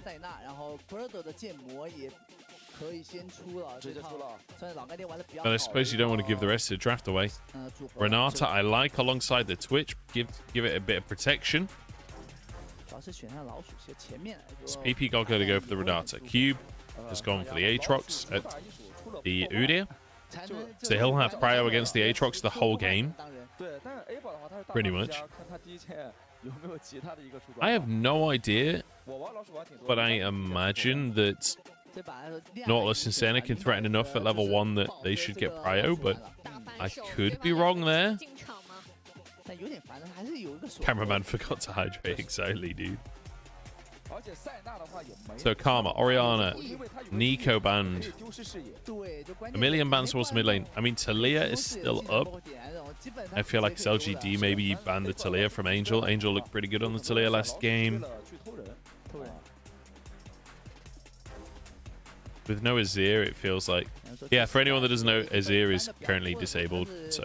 But I suppose you don't want to give the rest of the draft away. Renata, I like alongside the Twitch. Give it a bit of protection. It's PP got to go for the Renata. Cube has gone for the Aatrox at the Udyr. So he'll have prio against the Aatrox the whole game. Pretty much. I have no idea, but I imagine that Nautilus and Senna can threaten enough at level 1 that they should get prio, but I could be wrong there. Cameraman forgot to hydrate, exactly, dude. So Karma, Orianna, Nico banned. A million bans towards the mid lane. I mean, Talia is still up. I feel like it's LGD. Maybe you banned the Talia from Angel. Angel looked pretty good on the Talia last game. With no Azir, it feels like... Yeah, for anyone that doesn't know, Azir is currently disabled, so...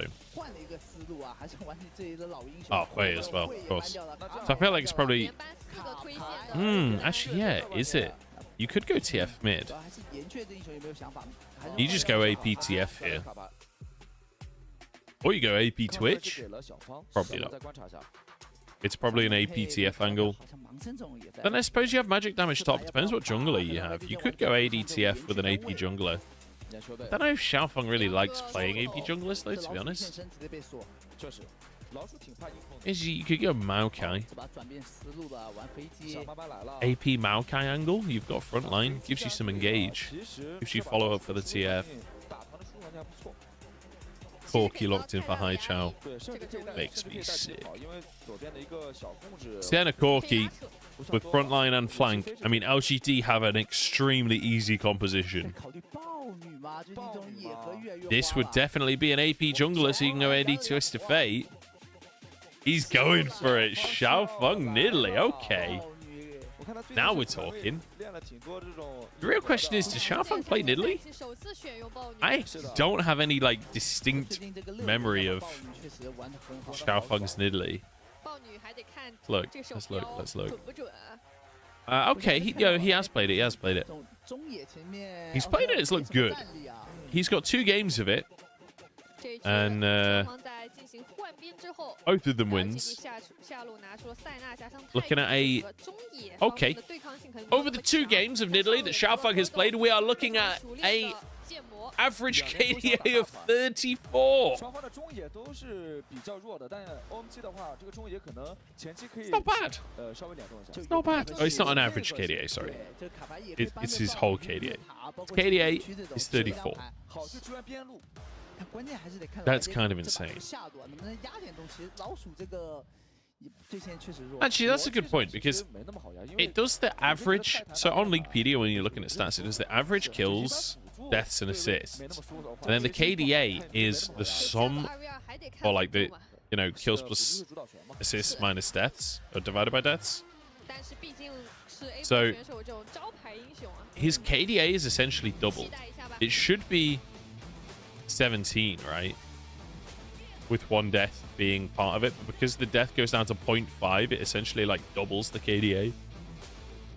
Oh, wait, as well, of course. So I feel like it's probably... actually, yeah, is it? You could go TF mid. You just go AP TF here. Or you go AP Twitch. Probably not. It's probably an AP TF angle. Then I suppose you have magic damage top. Depends what jungler you have. You could go AD TF with an AP jungler. I don't know if Xiaofeng really likes playing AP junglers, though, to be honest. You could go Maokai. AP Maokai angle. You've got front line. Gives you some engage. Gives you follow up for the TF. Corky locked in for high chow. Makes me sick. Sienna Corky with front line and flank. I mean, LGD have an extremely easy composition. This would definitely be an AP jungler, so you can go AD Twist of Fate. He's going for it. Xiaofeng Nidalee. Okay. Now we're talking. The real question is, does Xiaofeng play Nidalee? I don't have any, like, distinct memory of Xiaofeng's Nidalee. Look, let's look. Okay, he has played it. He has played it. He's played it. It's looked good. He's got 2 games of it. And both of them wins. Looking at a... Okay. Over the 2 games of Nidalee that Xiaofeng has played, we are looking at a average KDA of 34. It's not bad. It's not bad. Oh, it's not an average KDA, sorry. It's his whole KDA. His KDA is 34. That's kind of insane. Actually, that's a good point, because it does the average... So on Leaguepedia, when you're looking at stats, it does the average kills, deaths, and assists. And then the KDA is the sum, or like the, you know, kills plus assists minus deaths, or divided by deaths. So his KDA is essentially doubled. It should be 17, right? With 1 death being part of it, but because the death goes down to 0.5, it essentially like doubles the KDA,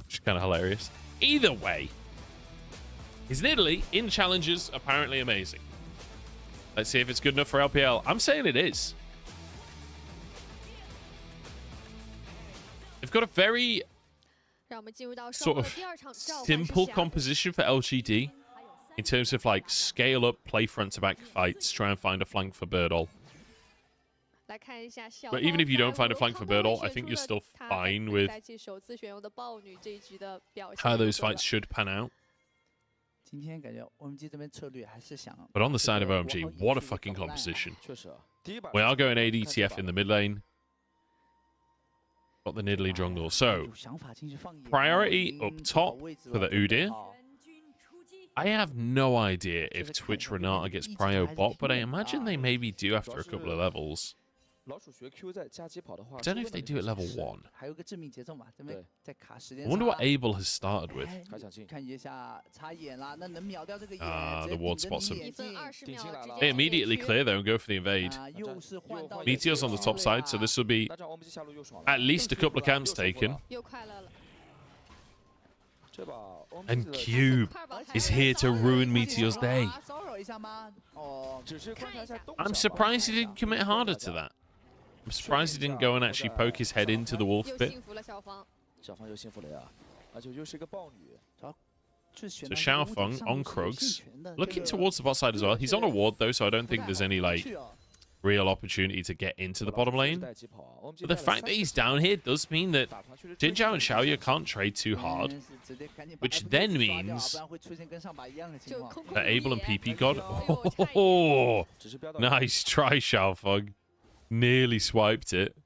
which is kind of hilarious. Either way, his Nidalee in challenges apparently amazing. Let's see if it's good enough for LPL. I'm saying it is. They've got a very sort of simple composition for LGD in terms of like scale up, play front to back fights, try and find a flank for Birdall. But even if you don't find a flank for Birdall, I think you're still fine with how those fights should pan out. But on the side of OMG, what a fucking composition. We are going ADTF in the mid lane. Got the Nidalee jungle. So, priority up top for the Udyr. I have no idea if Twitch Renata gets prio bot, but I imagine they maybe do after a couple of levels. I don't know if they do at level 1. I wonder what Abel has started with. The ward spots him. They immediately clear though and go for the invade. Meteor's on the top side, so this will be at least a couple of camps taken. And Cube is here to ruin Meteor's day. I'm surprised he didn't commit harder to that. I'm surprised he didn't go and actually poke his head into the wolf pit. So Xiaofeng on Krugs, looking towards the bot side as well. He's on a ward though, so I don't think there's any like real opportunity to get into the bottom lane. But the fact that he's down here does mean that Jin Zhao and Xiaoya can't trade too hard, which then means that Abel and PP God. Oh, nice try, Xiaofeng. Nearly swiped it.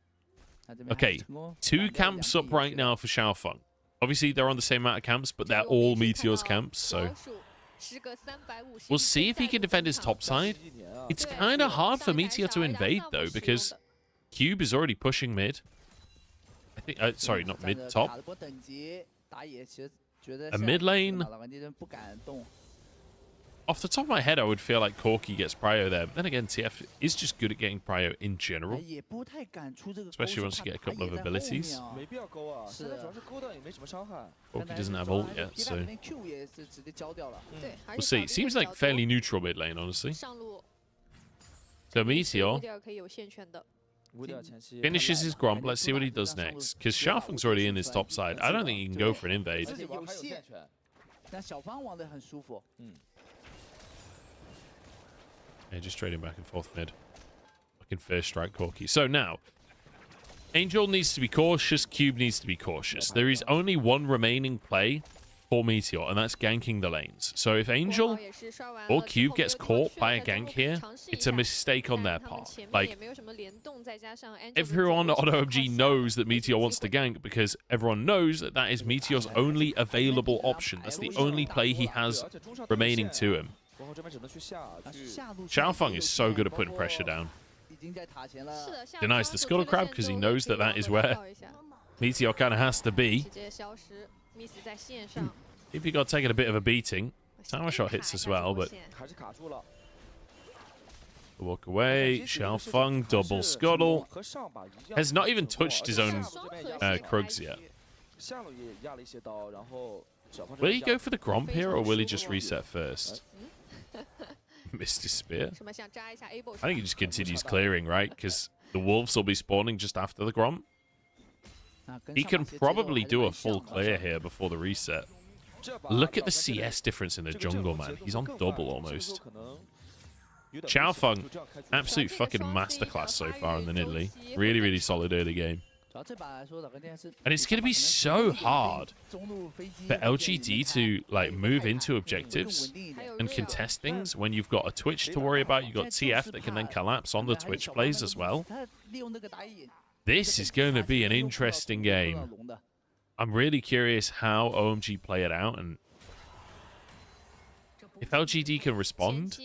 Okay, 2 camps up right now for Xiaofeng. Obviously, they're on the same amount of camps, but they're all Meteor's camps, so we'll see if he can defend his top side. It's kind of hard for Meteor to invade, though, because Cube is already pushing mid. I think, sorry, not mid, top. A mid lane. Off the top of my head, I would feel like Corky gets prio there. But then again, TF is just good at getting prio in general. Especially once you get a couple of abilities. Corky doesn't have ult yet, so we'll see. It seems like fairly neutral mid lane, honestly. So Meteor finishes his Gromp. Let's see what he does next. Because Xiaofeng's already in his top side. I don't think he can go for an invade. Yeah, just trading back and forth mid. Fucking first strike Corky. So now, Angel needs to be cautious. Cube needs to be cautious. There is only one remaining play for Meteor, and that's ganking the lanes. So if Angel or Cube gets caught by a gank here, it's a mistake on their part. Like, everyone on OMG knows that Meteor wants to gank because everyone knows that that is Meteor's only available option. That's the only play he has remaining to him. Xiaofeng is so good at putting pressure down. Denies the Scuttle Crab because he knows that that is where Meteor kind of has to be. If he got taken a bit of a beating, Tower Shot hits as well, but walk away. Xiaofeng double Scuttle. Has not even touched his own Krugs yet. Will he go for the Gromp here, or will he just reset first? Missed his spear. I think he just continues clearing, right? Because the Wolves will be spawning just after the Gromp. He can probably do a full clear here before the reset. Look at the CS difference in the jungle, man. He's on double almost. Xiaofeng, absolute fucking masterclass so far in the Nidalee. Really, really solid early game. And it's going to be so hard for LGD to like move into objectives and contest things when you've got a Twitch to worry about. You've got TF that can then collapse on the Twitch plays as well. This is going to be an interesting game. I'm really curious how OMG play it out and if LGD can respond.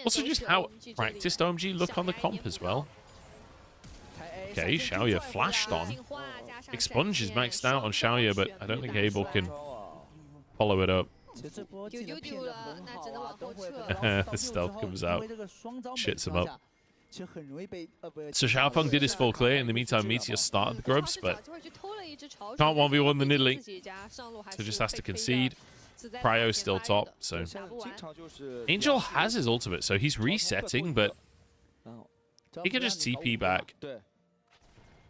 Also just how practiced OMG look on the comp as well. Okay, Xiaoya flashed on. Expunge is maxed out on Xiaoya, but I don't think Abel can follow it up. The stealth comes out. Shits him up. So Xiaofeng did his full clear. In the meantime, Meteor started the grubs, but can't 1v1 the Nidalee. So just has to concede. Cryo still top, so Angel has his ultimate, so he's resetting, but he can just TP back.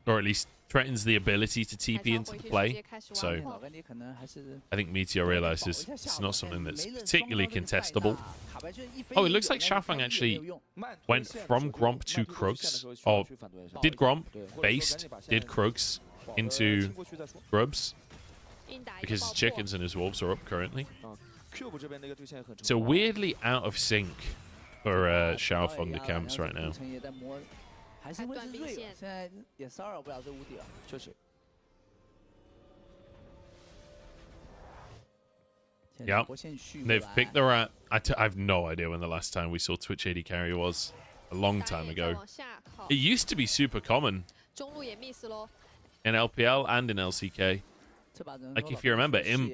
Or at least threatens the ability to TP into the play. So I think Meteor realizes it's not something that's particularly contestable. Oh, it looks like Xiaofeng actually went from Gromp to Krugs. Or did Gromp, based, did Krugs into Grubs. Because his chickens and his wolves are up currently. So weirdly out of sync for Xiaofeng the camps right now. Yeah, they've picked the rat. I have no idea when the last time we saw Twitch AD carry was. A long time ago. It used to be super common in LPL and in LCK. Like if you remember him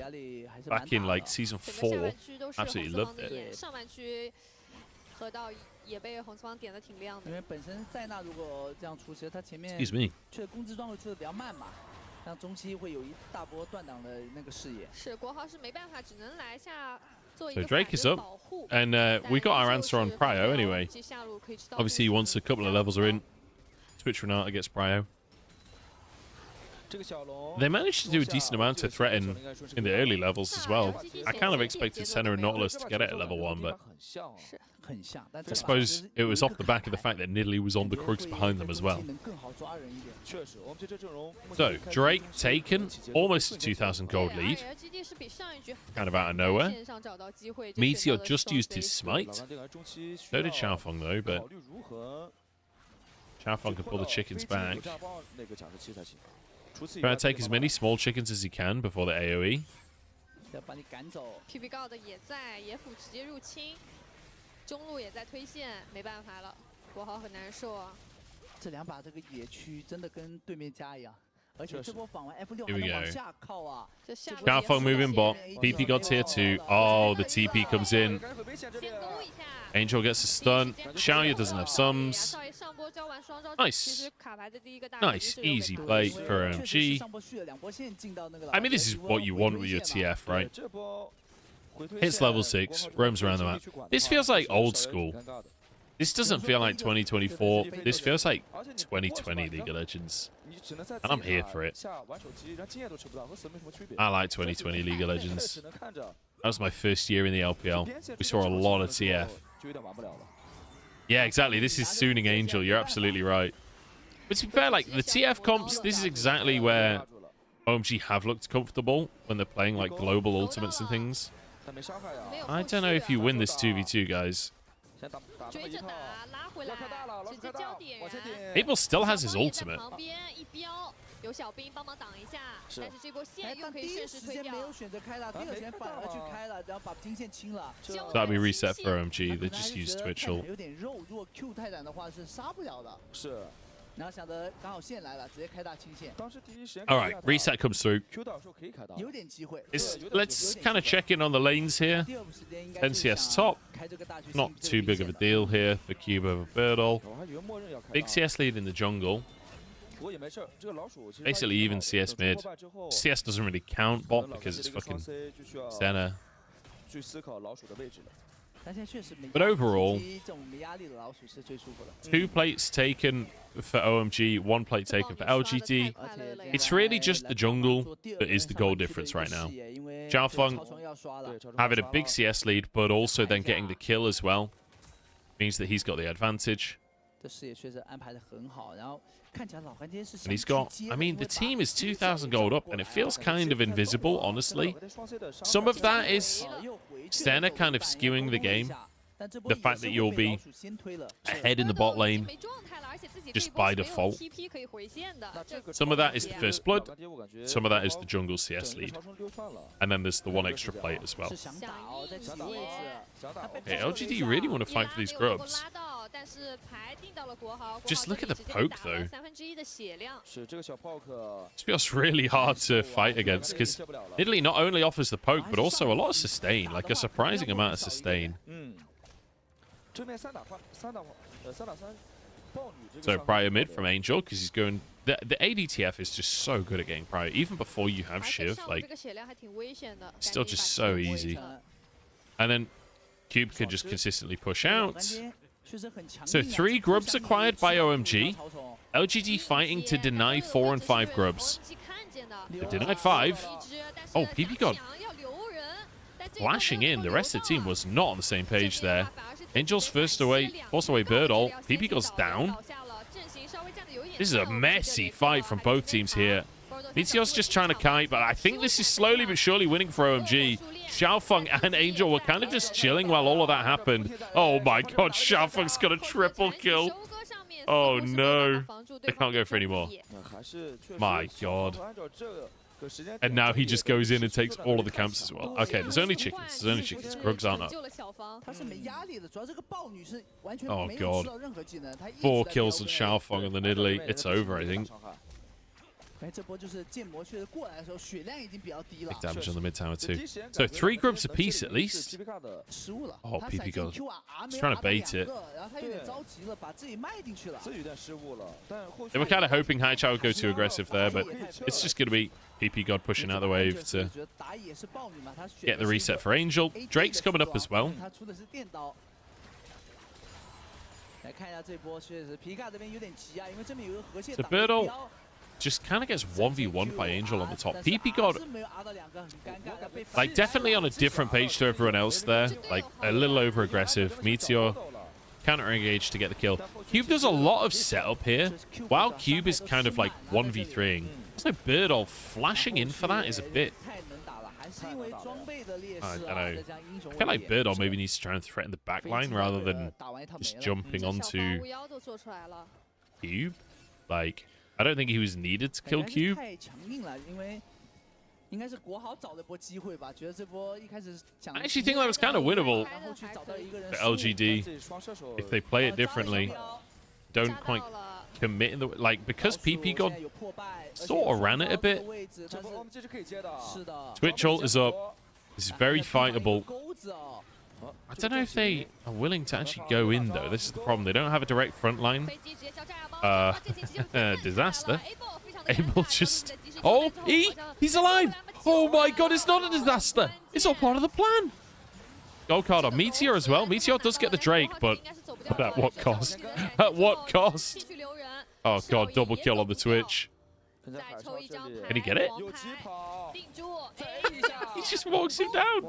back in like season 4, absolutely loved it. Excuse me. So Drake is up, and we got our answer on Prio anyway. Obviously, once a couple of levels are in, Twitch Renata gets Prio. They managed to do a decent amount to threaten in the early levels as well. I kind of expected Senna and Nautilus to get it at level 1, but I suppose it was off the back of the fact that Nidalee was on the Krugs behind them as well. So, Drake taken, almost a 2,000 gold lead. Kind of out of nowhere. Meteor just used his smite. So did Xiaofeng though, but Xiaofeng can pull the chickens back. Trying to take as many small chickens as he can before the AoE. Here we go. Xiaofeng moving bot. PP got tier 2. Oh, the TP comes in. Angel gets a stun. Xiaoya doesn't have sums. Nice. Nice. Easy play for OMG. I mean, this is what you want with your TF, right? Hits level 6. Roams around the map. This feels like old school. This doesn't feel like 2024. This feels like 2020 League of Legends. And I'm here for it. I like 2020 League of Legends. That was my first year in the LPL. We saw a lot of TF. Yeah, exactly. This is Sooning Angel. You're absolutely right. But to be fair, like, the TF comps, this is exactly where OMG have looked comfortable when they're playing like global ultimates and things. I don't know if you win this 2v2, guys. Abel still has his ultimate. 有小兵帮忙挡一下，但是这波线又可以顺势推掉。没有选择开了，第二拳反而去开了，然后把兵线清了。That'll be reset for OMG. They just used Twitchell. 有点肉，如果 Q 泰坦的话是杀不了的。是。然后想着刚好线来了，直接开大清线。 All right, reset comes through. 有点机会。Let's kind of check in on the lanes here. NCS top. Not too big of a deal here for Cube over Birdle. Big CS lead in the jungle. Basically even CS mid. CS doesn't really count bot because it's fucking Senna. But overall, 2 plates taken for OMG, 1 plate taken for LGD. It's really just the jungle that is the goal difference right now. Xiaofeng having a big CS lead, but also then getting the kill as well. Means that he's got the advantage. And he's got, I mean, the team is 2,000 gold up, and it feels kind of invisible, honestly. Some of that is Senna kind of skewing the game. The fact that you'll be ahead in the bot lane just by default. Some of that is the first blood. Some of that is the jungle CS lead. And then there's the 1 extra plate as well. Okay, LGD really want to fight for these grubs. Just look at the poke, though. This feels really hard to fight against, because Italy not only offers the poke, but also a lot of sustain, like a surprising amount of sustain. So Prior mid from Angel, because he's going... The ADTF is just so good at getting Prior. Even before you have Shiv, like, still just so easy. And then Cube can just consistently push out. So 3 grubs acquired by OMG. LGD fighting to deny 4 and 5 grubs. They denied 5. Oh, PP God flashing in. The rest of the team was not on the same page there. Angel's forced away Birdle. PP goes down. This is a messy fight from both teams here. Meteor's just trying to kite, but I think this is slowly but surely winning for OMG. Xiaofeng and Angel were kind of just chilling while all of that happened. Oh my god, Xiaofeng's got a triple kill. Oh no. They can't go for any more. My god. And now he just goes in and takes all of the camps as well. Okay, there's only chickens. There's only chickens. Grugs aren't up. Oh god. 4 kills on Xiaofeng and then Italy. It's over, I think. Big damage on the mid tower too. So 3 grubs apiece at least. Oh, PP God. He's trying to bait it. They were kind of hoping Haichao would go too aggressive there, but it's just going to be PP God pushing out the wave to get the reset for Angel. Drake's coming up as well. So Birdle just kind of gets 1v1 by Angel on the top. PP God, like, definitely on a different page to everyone else there. Like, a little over-aggressive. Meteor counter-engage to get the kill. Cube does a lot of setup here, while Cube is kind of, like, 1v3ing. So Birdle flashing in for that is a bit... I don't know. I feel like Birdle maybe needs to try and threaten the backline rather than just jumping onto Cube. Like... I don't think he was needed to kill Cube. I actually think that was kind of winnable for LGD if they play it differently. Don't quite commit in the... Like, because PP God sort of ran it a bit. Twitch ult is up. This is very fightable. I don't know if they are willing to actually go in, though. This is the problem. They don't have a direct front line. Disaster. Abel just... Oh, he's alive! Oh my god, it's not a disaster! It's all part of the plan! Gold card on Meteor as well. Meteor does get the Drake, but at what cost? At what cost? Oh god, double kill on the Twitch. Can he get it? He just walks him down.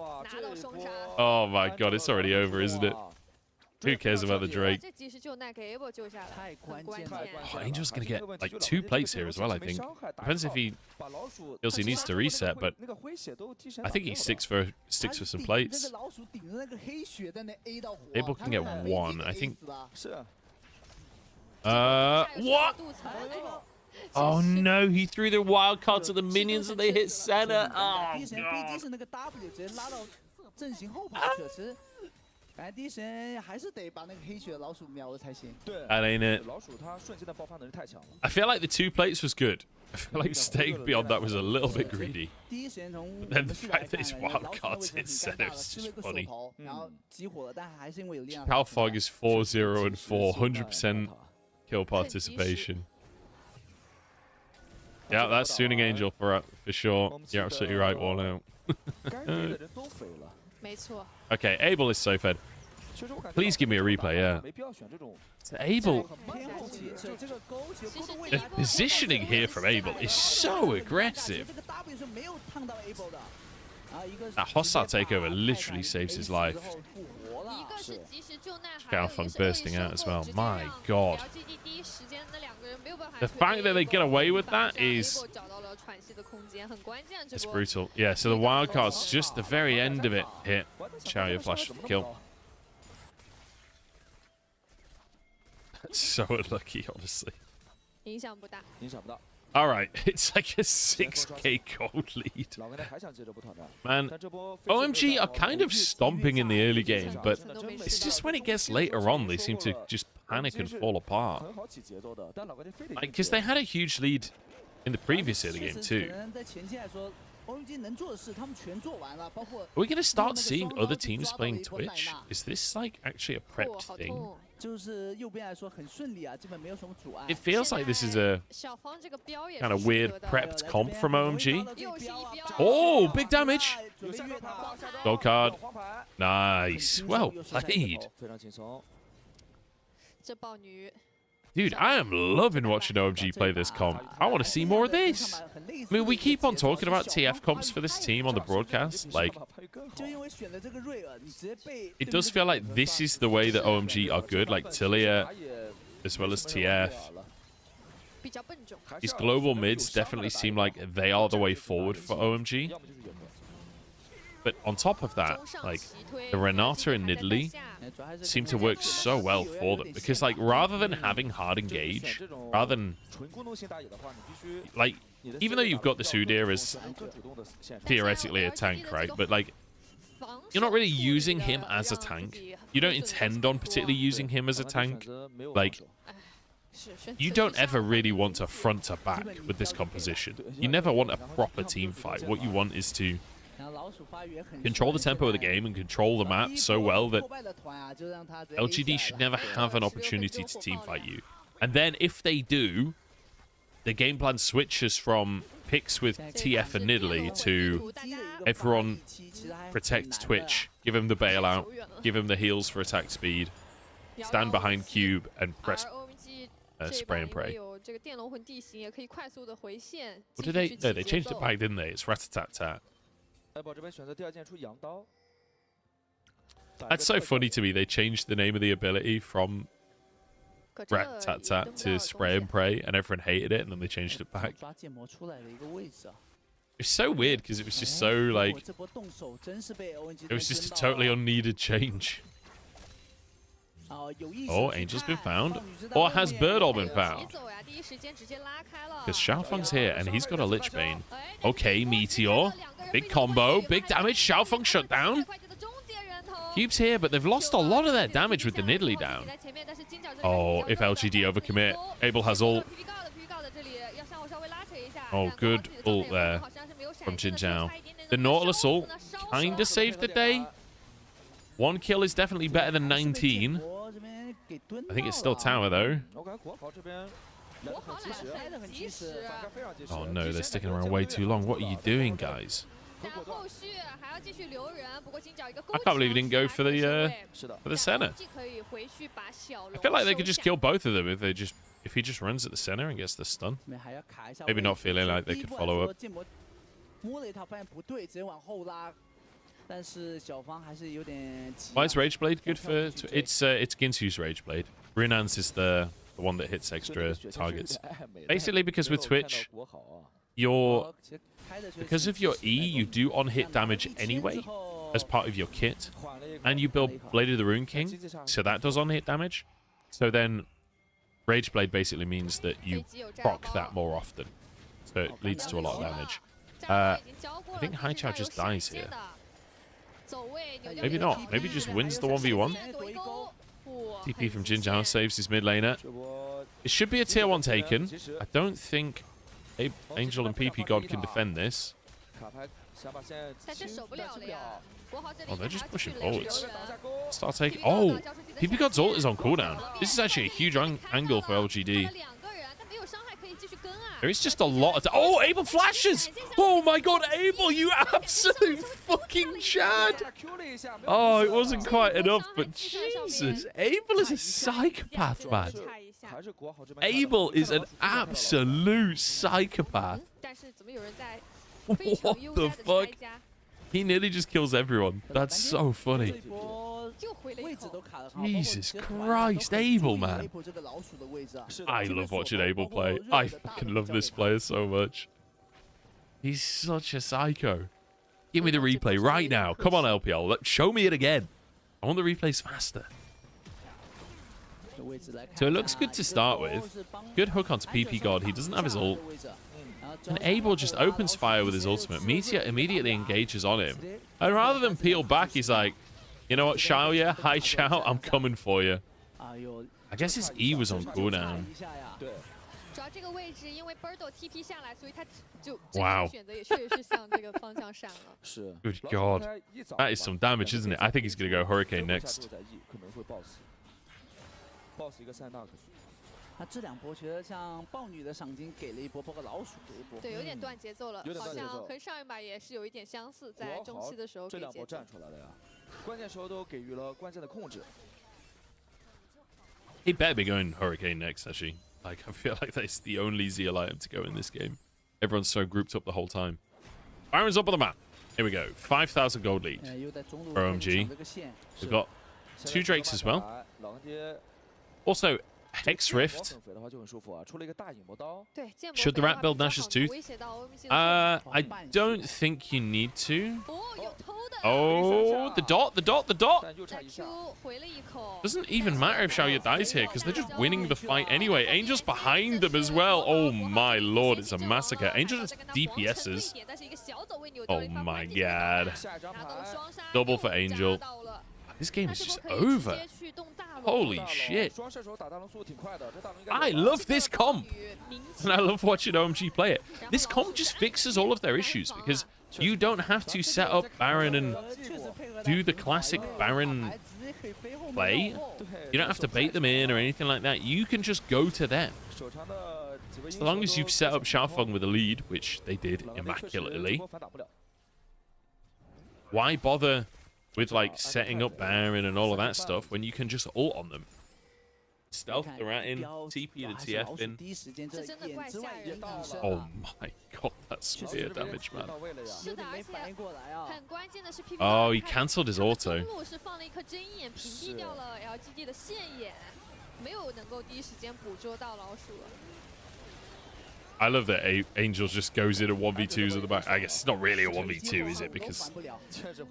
Oh my god, it's already over, isn't it? Who cares about the Drake? 这及时救难给 Able 救下来，太关键很了。Oh, Angel's gonna get like 2 plates here as well, I think. Depends if he feels he needs to reset, but I think he sticks for some plates. 那个老鼠顶着那个黑血在那 A 到火 Able can get 1. I think. 是。 What? Oh no, he threw the wild card to the minions and they hit center. Oh 第一时间飞机是那个 W 直接拉到阵型后排去了，其实感觉第一时间还是得把那个黑血老鼠秒了才行。对 That ain't it. 老鼠它瞬间的爆发能力太强了。 I feel like the 2 plates was good. I feel like staying beyond that was a little bit greedy. 第一时间从 Then the fact that his wild cards hit center is just funny. 然后激活了，但还是因为有力量。Cal Fog is 4-0 and 4, 100% kill participation. Yeah, that's Tuning Angel for sure. You're absolutely right, Warnow. 该飞的人都飞了。没错。 Okay, Abel is so fed. Please give me a replay, yeah. 没必要选这种。 Abel, 偏后期是这个勾起勾的位 the 置。 positioning here from Abel is so aggressive. 这个 W 是没有烫到 Able 的。 That hostile takeover literally saves his life. 一个是及时救难， Cal Fog bursting out as well. My God. The fact that they get away with that is... It's brutal. Yeah, so the wildcard's just the very end of it hit. Xiaoyu flash for the kill. So unlucky, honestly. 影响不大。 All right, it's like a 6k gold lead. Man, OMG are kind of stomping in the early game, but it's just when it gets later on, they seem to just panic and fall apart. Like, because they had a huge lead in the previous early game too. Are we going to start seeing other teams playing Twitch? Is this like actually a prepped thing? It feels like this is a kind of weird prepped comp from OMG. Oh, big damage! Gold card. Nice. Well played. Dude, I am loving watching OMG play this comp. I want to see more of this. I mean, we keep on talking about TF comps for this team on the broadcast. Like, it does feel like this is the way that OMG are good. Like, Tilia, as well as TF. These global mids definitely seem like they are the way forward for OMG. But on top of that, like, the Renata and Nidalee seem to work so well for them. Because, like, rather than having hard engage, rather than, like, even though you've got the Sudir as theoretically a tank, right? But, like, you're not really using him as a tank. You don't intend on particularly using him as a tank. Like, you don't ever really want to front to back with this composition. You never want a proper team fight. What you want is to control the tempo of the game and control the map so well that LGD should never have an opportunity to teamfight you. And then if they do, the game plan switches from picks with TF and Nidalee to everyone protect Twitch, give him the bailout, give him the heals for attack speed, stand behind Cube and press spray and pray. What did they? No, they changed it back, didn't they? it's rat-a-tat-tat. That's so funny to me. They changed the name of the ability from rat-tat-tat to spray and pray, and everyone hated it, and then they changed it back. It's so weird because it was just so, like, it was just a totally unneeded change. Oh, Angel's been found. Or has Birdall been found? Because Xiaofeng's here, and he's got a Lich Bane. Okay, Meteor. Big combo. Big damage. Xiaofeng shut down. Cube's here, but they've lost a lot of their damage with the Nidalee down. Oh, if LGD overcommit. Abel has ult. Oh, good ult there from Jin Zhao. The Nautilus ult kind of saved the day. 1 kill is definitely better than 19. I think it's still tower, though. Oh, no, they're sticking around way too long. What are you doing, guys? I can't believe he didn't go for the center. I feel like they could just kill both of them if he just runs at the center and gets the stun. Maybe not feeling like they could follow up. Why is Rage Blade good for? It's Ginsu's Rage Blade. Runan's is the one that hits extra targets. Basically, because with Twitch, because of your E, you do on-hit damage anyway as part of your kit, and you build Blade of the Rune King, so that does on-hit damage. So then, Rage Blade basically means that you proc that more often, so it leads to a lot of damage. I think Haichao just dies here. Maybe not. Maybe just wins the 1v1. TP from Jinjiao saves his mid laner. It should be a tier 1 taken. I don't think Angel and PP God can defend this. Oh, they're just pushing forwards. Start taking. Oh, PP God's ult is on cooldown. This is actually a huge angle for LGD. There is just a lot of... Oh, Abel flashes! Oh my god, Abel, you absolute fucking Chad! Oh, it wasn't quite enough, but Jesus, Abel is a psychopath, man. Abel is an absolute psychopath. What the fuck? He nearly just kills everyone. That's so funny. Jesus Christ, Abel, man. I love watching Abel play. I fucking love this player so much. He's such a psycho. Give me the replay right now. Come on, LPL. Show me it again. I want the replays faster. So it looks good to start with. Good hook onto PP God. He doesn't have his ult. And Abel just opens fire with his ultimate. Meteor immediately engages on him. And rather than peel back, he's like, you know what, Xiaoya? Hi, Xiao. I'm coming for you. I guess his E was on cooldown. Wow. Good God. That is some damage, isn't it? I think he's going to go Hurricane next. 他这两波觉得像豹女的赏金给了一波，包括老鼠给一波，对，有点断节奏了，好像跟上一把也是有一点相似，在中期的时候给节奏。这两波站出来了呀，关键时候都给予了关键的控制。He better be going Hurricane next, actually. Like, I feel like that's the only ZL item to go in this game. Everyone's so grouped up the whole time. Byron's up on the map. Here we go. 5,000 gold lead for OMG. We've got 2 Drakes as well. Also, Hex Rift. Should the rat build Nash's Tooth? I don't think you need to. Oh, the dot. Doesn't even matter if Xiaoya dies here, because they're just winning the fight anyway. Angel's behind them as well. Oh my lord, it's a massacre. Angel just DPSs. Oh my god. Double for Angel. This game is just over. Holy shit. I love this comp. And I love watching OMG play it. This comp just fixes all of their issues because you don't have to set up Baron and do the classic Baron play. You don't have to bait them in or anything like that. You can just go to them. As long as you've set up Xiaofeng with a lead, which they did immaculately. Why bother with like setting up Baron and all of that stuff when you can just ult on them? Stealth the rat in, TP the TF in. Oh my god, that's spear damage, man. Oh, he cancelled his auto. I love that Angel just goes in a 1v2s at the back. I guess it's not really a 1v2, is it? Because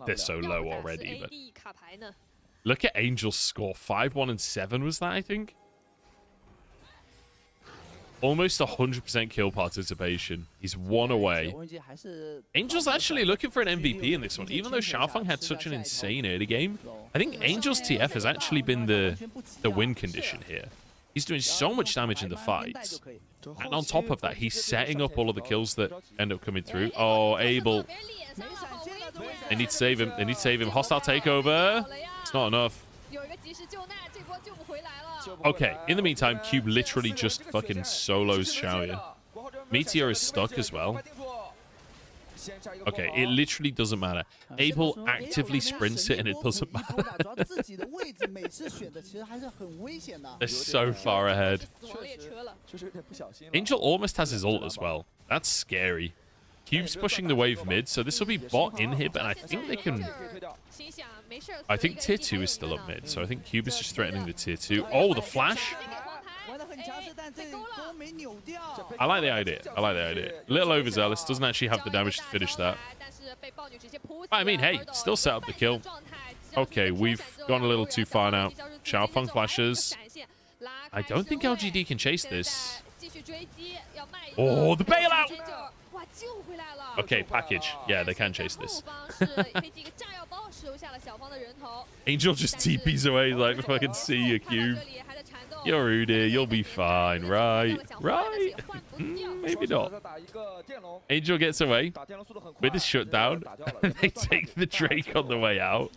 they're so low already. But look at Angel's score. 5-1 and 7 was that, I think? Almost 100% kill participation. He's 1 away. Angel's actually looking for an MVP in this one. Even though Xiaofeng had such an insane early game, I think Angel's TF has actually been the win condition here. He's doing so much damage in the fights. And on top of that, he's setting up all of the kills that end up coming through. Oh, Abel. They need to save him. They need to save him. Hostile takeover. It's not enough. Okay, in the meantime, Cube literally just fucking solos Xiaoya. Meteor is stuck as well. Okay, it literally doesn't matter. Abel actively sprints it and it doesn't matter. They're so far ahead. Angel almost has his ult as well. That's scary. Cube's pushing the wave mid, so this will be bot inhib, and I think they can... I think tier 2 is still up mid, so I think Cube is just threatening the tier 2. Oh, the flash! I like the idea. I like the idea. A little overzealous. Doesn't actually have the damage to finish that. I mean, hey, still set up the kill. Okay, we've gone a little too far now. Xiaofeng flashes. I don't think LGD can chase this. Oh, the bailout! Okay, package. Yeah, they can chase this. Angel just TPs away like, fucking see you, Cube. You're Rudy, you'll be fine, right? Right? Maybe not. Angel gets away with his shutdown. They take the Drake on the way out.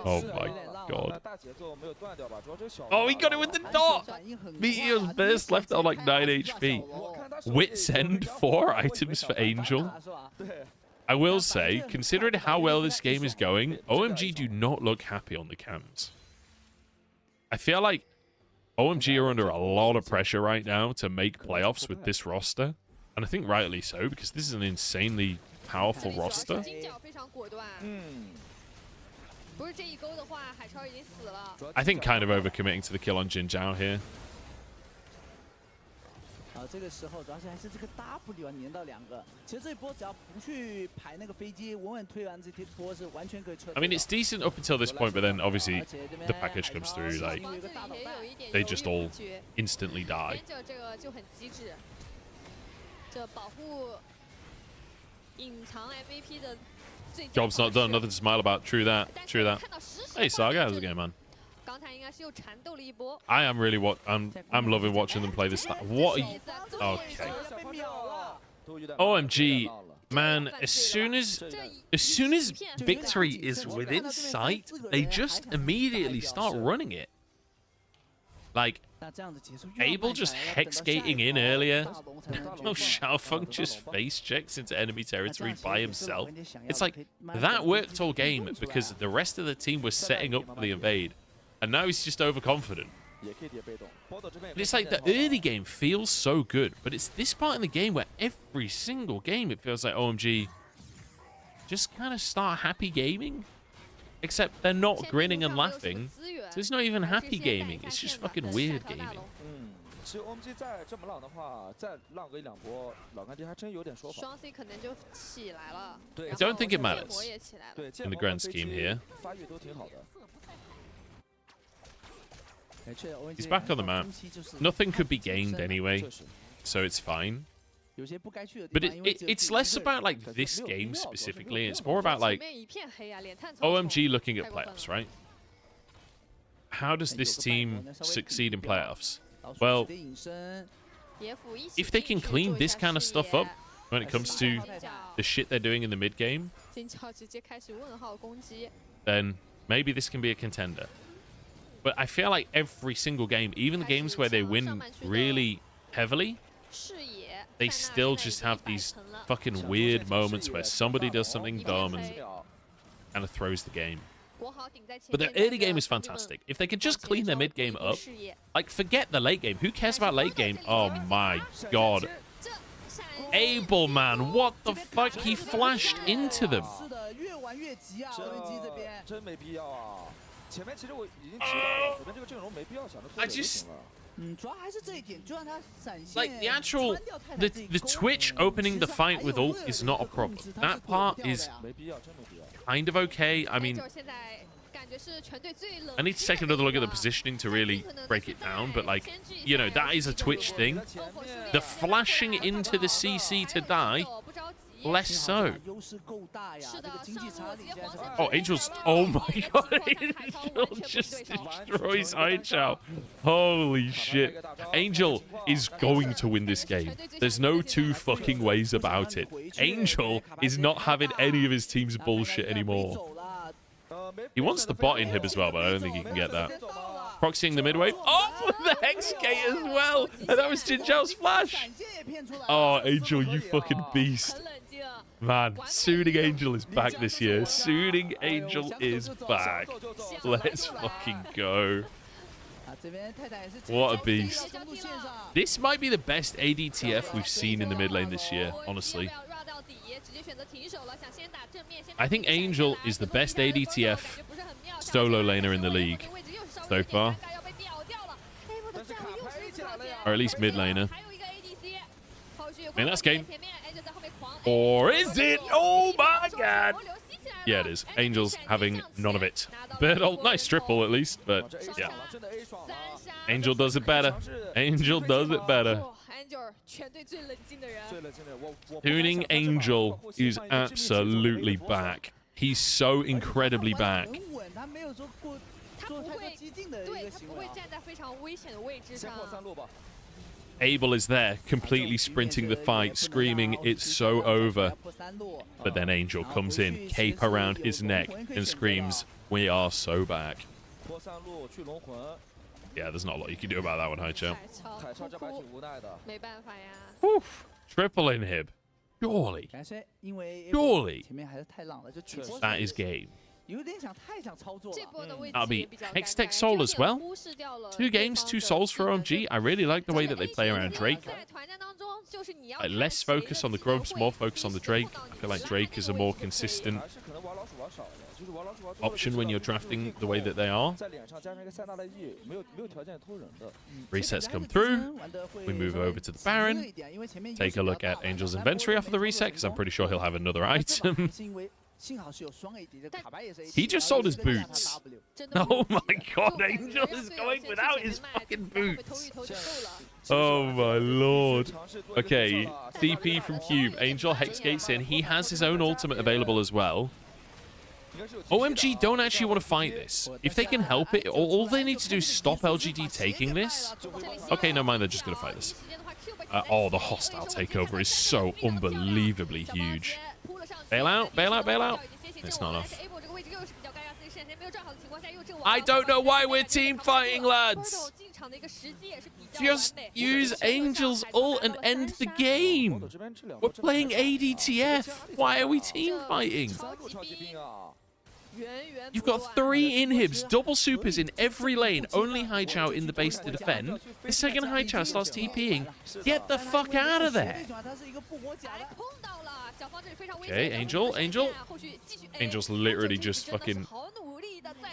Oh my god. Oh, he got it with the dot! Meteor's burst left on like 9 HP. Wits End 4 items for Angel. I will say, considering how well this game is going, OMG do not look happy on the cams. I feel like OMG are under a lot of pressure right now to make playoffs with this roster. And I think rightly so, because this is an insanely powerful roster. I think kind of overcommitting to the kill on Jin Zhao here. I mean, it's decent up until this point, but then obviously the package comes through, like, they just all instantly die. Job's not done, nothing to smile about. True that, true that. Hey, Saga, how's it going, man? I am really I'm loving watching them play this. What? Are you, okay. OMG, man! As soon as victory is within sight, they just immediately start running it. Like, Abel just hex gating in earlier. No, Xiaofeng just face checks into enemy territory by himself. It's like that worked all game because the rest of the team was setting up for the invade. And now he's just overconfident. It's like the early game feels so good, but it's this part in the game where every single game it feels like OMG just kind of start happy gaming. Except they're not grinning and laughing. So it's not even happy gaming. It's just fucking weird gaming. I don't think it matters in the grand scheme here. He's back on the map. Nothing could be gained anyway, so it's fine. But it's less about like this game specifically. It's more about like OMG looking at playoffs, right? How does this team succeed in playoffs? Well, if they can clean this kind of stuff up when it comes to the shit they're doing in the mid game, then maybe this can be a contender. But I feel like every single game, even the games where they win really heavily, they still just have these fucking weird moments where somebody does something dumb and kind of throws the game. But their early game is fantastic. If they could just clean their mid game up, like, forget the late game. Who cares about late game? Oh my god. Abel, man, what the fuck? He flashed into them. I just... Like, the actual... The Twitch opening the fight with ult is not a problem. That part is kind of okay. I mean... I need to take another look at the positioning to really break it down, but, like, you know, that is a Twitch thing. The flashing into the CC to die... less so. Oh, Angel's... Oh my god, Angel just destroys Aichao. Holy shit. Angel is going to win this game. There's no two fucking ways about it. Angel is not having any of his team's bullshit anymore. He wants the bot inhib as well, but I don't think he can get that. Proxying the mid wave. Oh, the Hexgate as well! And that was Jin Zhao's flash! Oh, Angel, you fucking beast. Man, Sooning Angel is back this year. Sooning Angel is back. Let's fucking go. What a beast. This might be the best ADTF we've seen in the mid lane this year, honestly. I think Angel is the best ADTF solo laner in the league so far. Or at least mid laner. I mean, that's game. Or is it? Oh my god. Yeah, it is. Angel's having none of it. But nice triple at least, but yeah. Angel does it better. Angel does it better. Tuning Angel is absolutely back. He's so incredibly back. Abel is there, completely sprinting the fight, screaming, "It's so over." But then Angel comes in, cape around his neck, and screams, "We are so back." Yeah, there's not a lot you can do about that one, Haichao. Oof. Triple inhib. Surely. Surely. That is game. That'll be Hextech Soul as well. 2 games, 2 souls for OMG. I really like the way that they play around Drake. Less focus on the Grubs, more focus on the Drake. I feel like Drake is a more consistent option when you're drafting the way that they are. Resets come through. We move over to the Baron. Take a look at Angel's inventory after the reset, because I'm pretty sure he'll have another item. He just sold his boots. Oh my god, Angel is going without his fucking boots. Oh my lord. Okay, TP from Cube. Angel Hex Gates in. He has his own ultimate available as well. OMG don't actually want to fight this. If they can help it, all they need to do is stop LGD taking this. Okay, no mind, they're just going to fight this. Oh, the hostile takeover is so unbelievably huge. Bail out, bail out, bail out. It's not enough. I don't know why we're team fighting, lads. Just use Angel's ult and end the game. We're playing ADTF. Why are we team fighting? You've got 3 inhibs, double supers in every lane, only Haichao in the base to defend. The second Haichao starts TPing. Get the fuck out of there. Okay, Angel. Angel's literally just fucking...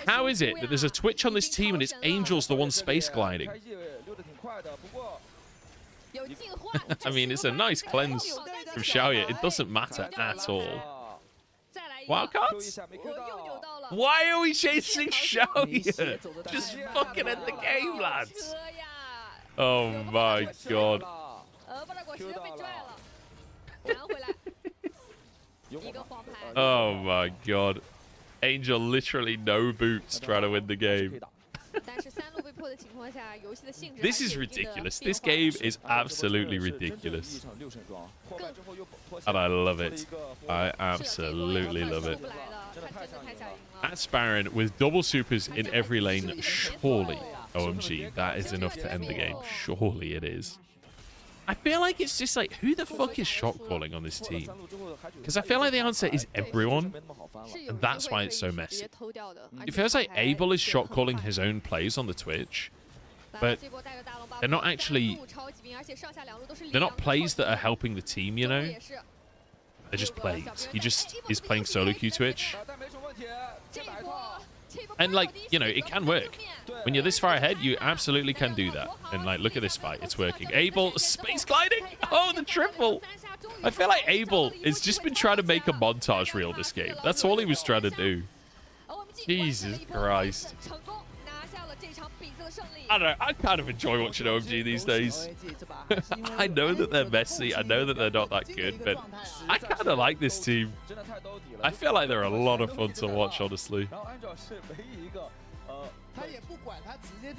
How is it that there's a Twitch on this team and it's Angel's the one space gliding? I mean, it's a nice cleanse from Xiaoye. It doesn't matter at all. Wildcards? Why are we chasing Xiaoye? Just fucking end the game, lads. Oh my god. Oh my god. Angel literally no boots trying to win the game. This is ridiculous. This game is absolutely ridiculous. And I love it. I absolutely love it. That's Baron with double supers in every lane. Surely, OMG, that is enough to end the game. Surely it is. I feel like it's just like, who the fuck is shot calling on this team? Because I feel like the answer is everyone, and that's why it's so messy. It feels like Abel is shot calling his own plays on the Twitch, but they're not actually, they're not plays that are helping the team, you know? They're just plays. He just is playing solo queue Twitch. And like, you know, it can work. When you're this far ahead, you absolutely can do that. And like, look at this fight. It's working. Abel, space gliding. Oh, the triple. I feel like Abel has just been trying to make a montage reel this game. That's all he was trying to do. Jesus Christ. I don't know. I kind of enjoy watching OMG these days. I know that they're messy. I know that they're not that good, but I kind of like this team. I feel like they're a lot of fun to watch, honestly.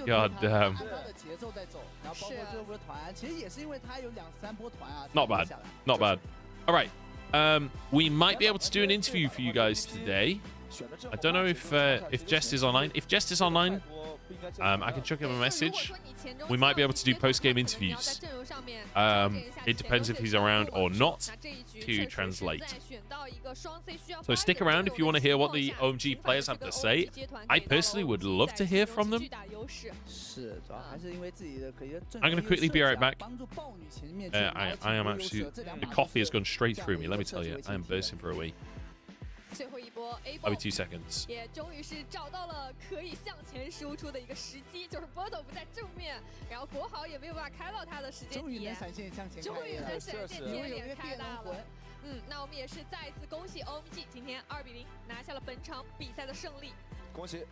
God damn. Not bad. Not bad. All right. We might be able to do an interview for you guys today. I don't know if Jest is online. If Jest is online, I can chuck him a message. We might be able to do post-game interviews. It depends if he's around or not to translate. So stick around if you want to hear what the OMG players have to say. I personally would love to hear from them. I'm going to quickly be right back. I am actually... The coffee has gone straight through me, let me tell you. I am bursting for a wee. 最后一波 I'll be 2 seconds. 也终于是找到了可以向前输出的一个时机，就是波斗不在正面，然后国豪也没有办法开到他的时间点，终于能闪现向前开了，终于能闪现接连开大了。那我们也是再一次恭喜 OMG 今天2-0拿下了本场比赛的胜利，恭喜！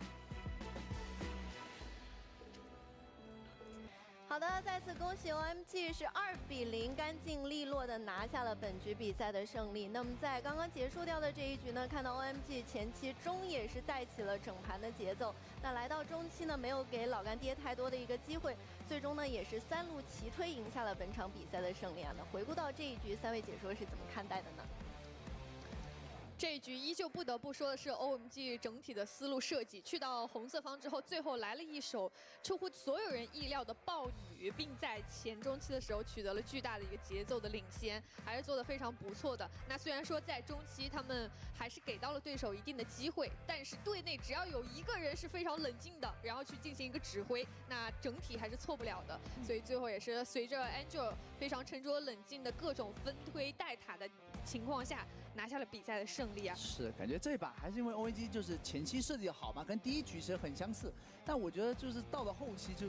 好的，再次恭喜 OMG 是2-0干净利落的拿下了本局比赛的胜利。那么在刚刚结束掉的这一局呢，看到 OMG 前期中野是带起了整盘的节奏，那来到中期呢，没有给老干爹太多的一个机会，最终呢也是3路齐推赢下了本场比赛的胜利啊。那回顾到这一局，3位解说是怎么看待的呢？ 这一局依旧不得不说的是 OMG 整体的思路设计，去到红色方之后，最后来了一手出乎所有人意料的暴雨，并在前中期的时候取得了巨大的一个节奏的领先，还是做得非常不错的。那虽然说在中期他们还是给到了对手一定的机会，但是队内只要有一个人是非常冷静的，然后去进行一个指挥，那整体还是错不了的。所以最后也是随着 Angel 非常沉着冷静的各种分推带塔的情况下，拿下了比赛的胜利啊！是，感觉这一把还是因为 OMG 就是前期设计的好嘛，跟第一局其实很相似。但我觉得就是到了后期，就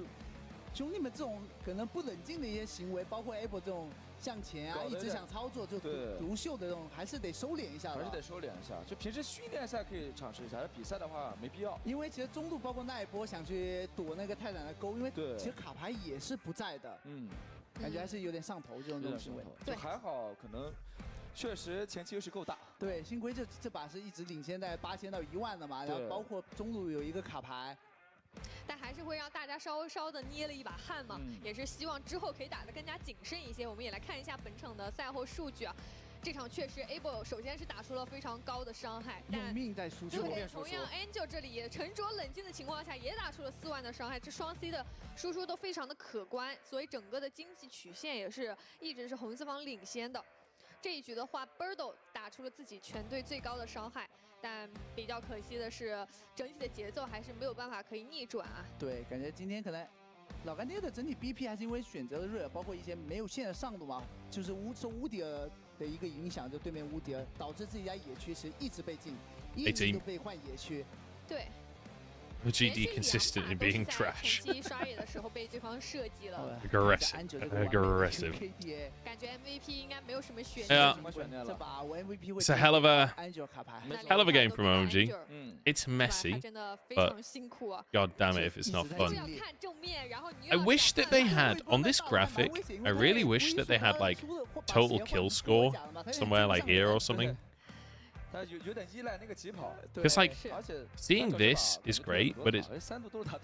兄弟们这种可能不冷静的一些行为，包括 Able 这种向前啊，一直想操作就独秀的这种，还是得收敛一下的。还是得收敛一下。就平时训练赛可以尝试一下，比赛的话没必要。因为其实中路包括那一波想去躲那个泰坦的钩，因为其实卡牌也是不在的。感觉还是有点上头这种行为。就还好，可能。 确实前期优势够大，对，幸亏这把是一直领先在8000到1万的嘛，然后包括中路有一个卡牌，但还是会让大家稍稍的捏了一把汗嘛，也是希望之后可以打得更加谨慎一些。我们也来看一下本场的赛后数据啊，这场确实 Able 首先是打出了非常高的伤害，用命在输出。对，同样 Angel 这里也沉着冷静的情况下也打出了4万的伤害，这双 C 的输出都非常的可观，所以整个的经济曲线也是一直是红色方领先的。 这一局的话 ，Birdo 打出了自己全队最高的伤害，但比较可惜的是，整体的节奏还是没有办法可以逆转啊。对，感觉今天可能老干爹的整体 BP 还是因为选择了瑞尔，包括一些没有线的上路嘛，就是受乌迪尔的一个影响，就对面乌迪尔导致自己家野区其实一一直被禁，一直都被换野区。对。 GD consistent in being trash. 前期刷野的时候被对方射击了 aggressive. 感觉 MVP 应该没有什么悬念。这把我 MVP 会 It's a hell of a game from OMG. It's messy, but god damn it if it's not fun. I wish that they had on this graphic. I really wish that they had like total kill score somewhere like here or something. Because like seeing this is great, but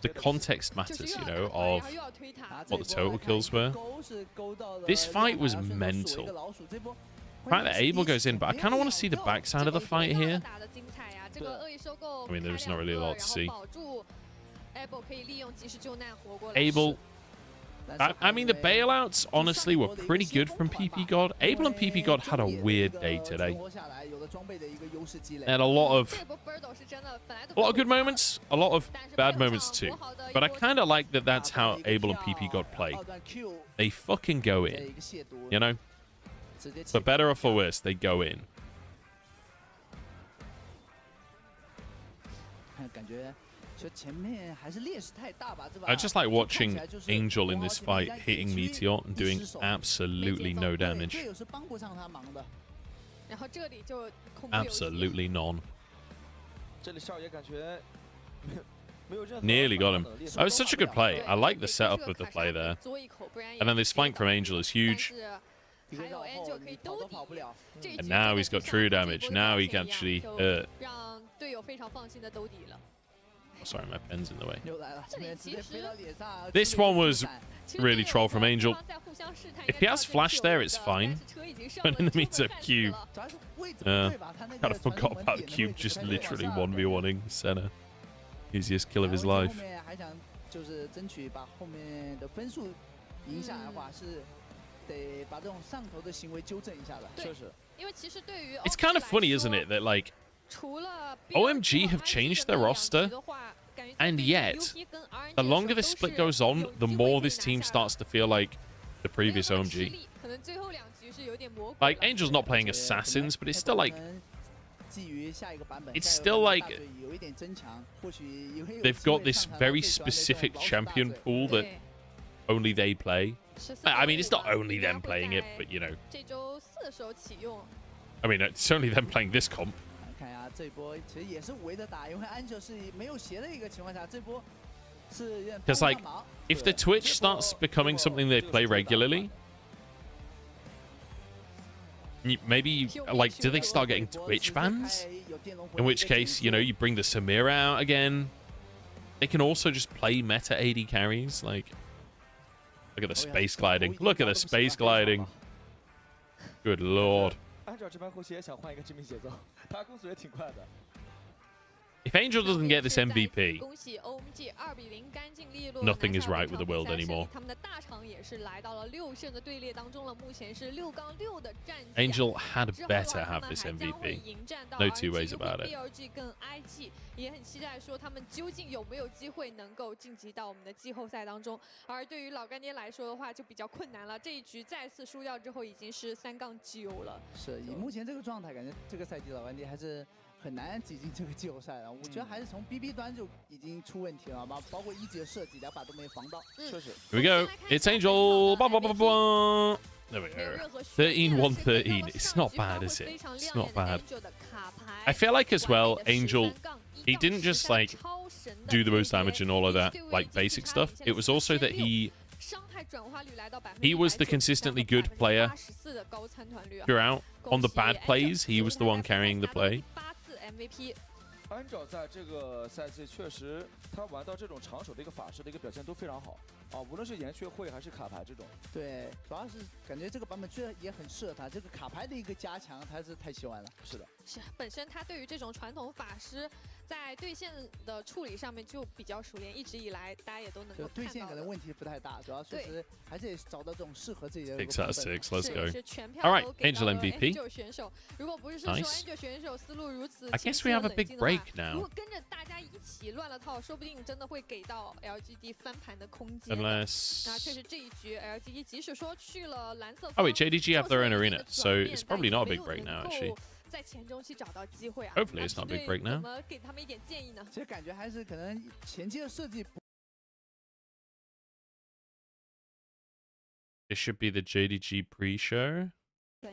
the context matters, you know, of what the total kills were. This fight was mental. The fact that Abel goes in, but I kind of want to see the backside of the fight here. I mean, there's not really a lot to see. Abel. I mean, the bailouts, honestly, were pretty good from PP God. Abel and PP God had a weird day today. They had a lot of good moments, a lot of bad moments too. But I kind of like that that's how Abel and PP God play. They fucking go in, you know? For better or for worse, they go in. I just like watching Angel in this fight hitting Meteor and doing absolutely no damage. Absolutely none. Nearly got him. That was such a good play. I like the setup of the play there. And then this flank from Angel is huge. And now he's got true damage. Now he can actually hurt. Oh, sorry, my pen's in the way. This one was really troll from Angel. If he has flash there, it's fine. But enemies are cube. Kind of forgot about cube just literally 1v1ing Senna. Easiest kill of his life. It's kind of funny, isn't it, that like OMG have changed their roster, and yet the longer this split goes on, the more this team starts to feel like the previous OMG. Like Angel's not playing assassins, but it's still like they've got this very specific champion pool that only they play. I mean, it's not only them playing it, but you know. I mean, it's only them playing this comp. Because like, if the Twitch starts becoming something they play regularly, maybe like, do they start getting Twitch bans? In which case, you know, you bring the Samira out again. They can also just play meta AD carries. Like, look at the space gliding. Look at the space gliding. Good lord. If Angel doesn't get this MVP, nothing is right with the world anymore. Angel had better have this MVP. No two ways about it. 也很期待说他们究竟有没有机会能够晋级到我们的季后赛当中。而对于老干爹来说的话，就比较困难了。这一局再次输掉之后，已经是3-9了。是以目前这个状态，感觉这个赛季老干爹还是很难挤进这个季后赛了。我觉得还是从 BB 端就已经出问题了吧，包括一级的设计，2把都没防到。确实。Here we go. It's Angel. There we go. 13-1-13. It's not bad, is it? It's not bad. I feel like as well, Angel, he didn't just like do the most damage and all of that like basic stuff. It was also that he was the consistently good player throughout. On the bad plays, he was the one carrying the play. 安照在这个赛季确实，他玩到这种长手的一个法师的一个表现都非常好啊，无论是岩雀会还是卡牌这种。对，主要是感觉这个版本确实也很适合他，这个卡牌的一个加强，他是太喜欢了。是的，是本身他对于这种传统法师在对线的处理上面就比较熟练，一直以来大家也都能够看到。对线可能问题不太大，主要确实还是得找到这种适合自己的。6 out of 6, let's go. 是全票 All right, 都给到 Angel MVP. Angel 选手，如果不是说 Angel 选手思路如此 I guess we have a big break now. 如果跟着大家一起乱了套，说不定真的会给到 LGD 翻盘的空间。Unless... 那确实这一局 LGD 即使说去了蓝色。Oh wait, JDG have their own arena, so it's probably not a big break now actually. 在前中期找到机会啊。 Hopefully it's not a big break now. 怎么给他们一点建议呢？其实感觉还是可能前期的设计。This should be the JDG pre-show.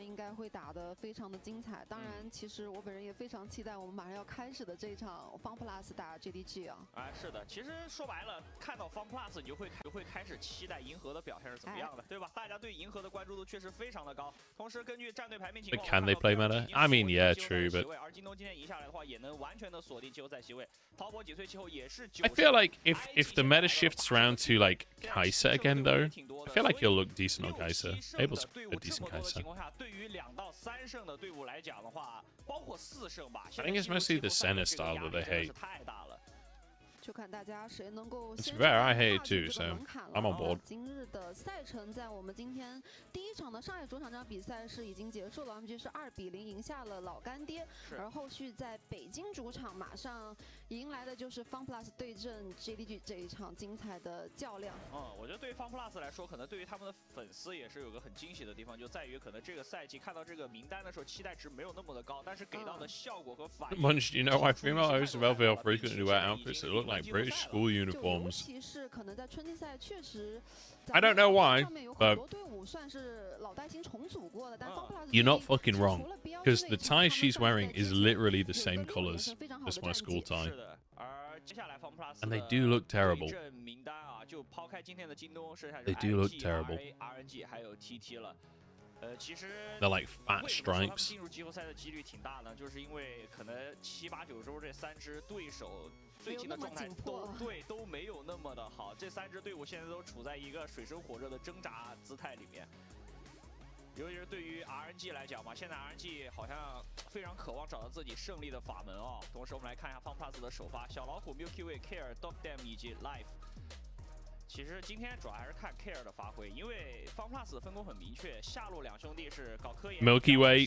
应该会打得非常的精彩。当然，其实我本人也非常期待我们马上要开始的这一场 FunPlus 打 JDG 啊。哎，是的，其实说白了，看到 FunPlus 你就会开始期待银河的表现是怎么样的，对吧？大家对银河的关注度确实非常的高。同时，根据战队排名情况 But can they play meta? I mean, yeah, true, but 而京东今天赢下来的话，也能完全的锁定季后赛席位。陶博几岁气候也是。I feel like if the meta shifts around to like Kai'Sa again though, I feel like he'll look decent on Kai'Sa. Abel's a decent Kai'Sa. 对于2到3胜的队伍来讲的话，包括4胜吧。 I think it's mostly the Senna style that they hate. 太大了。 就看大家谁能够 It's fair, I hate it too, so I'm on board. 今日的赛程在我们今天第一场的上海主场这场比赛是已经结束了，我们就是2比0赢下了老干爹，而后续在北京主场马上迎来的就是 FunPlus 对阵 JDG 这一场精彩的较量。我觉得对于 FunPlus 来说，可能对于他们的粉丝也是有个很惊喜的地方，就在于可能这个赛季看到这个名单的时候，期待值没有那么的高，但是给到的效果和反应。Munch, you know why female hosts of LPL frequently wear outfits that look like British school uniforms? I don't know why, but you're not fucking wrong, because the tie she's wearing is literally the same colors as my school tie. And they do look terrible. They do look terrible. They're like fat stripes. 进入季后赛的几率挺大的，就是因为可能7、8、9周这3支对手最近的状态都没有那么的好。这3支队伍现在都处在一个水深火热的挣扎姿态里面。尤其是对于 RNG 来讲嘛，现在 RNG 好像非常渴望找到自己胜利的法门哦。同时我们来看一下 FunPlus 的首发，小老虎、Milky Way、Care、Dagda 以及 Life。其实今天主要还是看 Care 的发挥，因为 FunPlus 的分工很明确，下路2兄弟是搞科研 Milky Way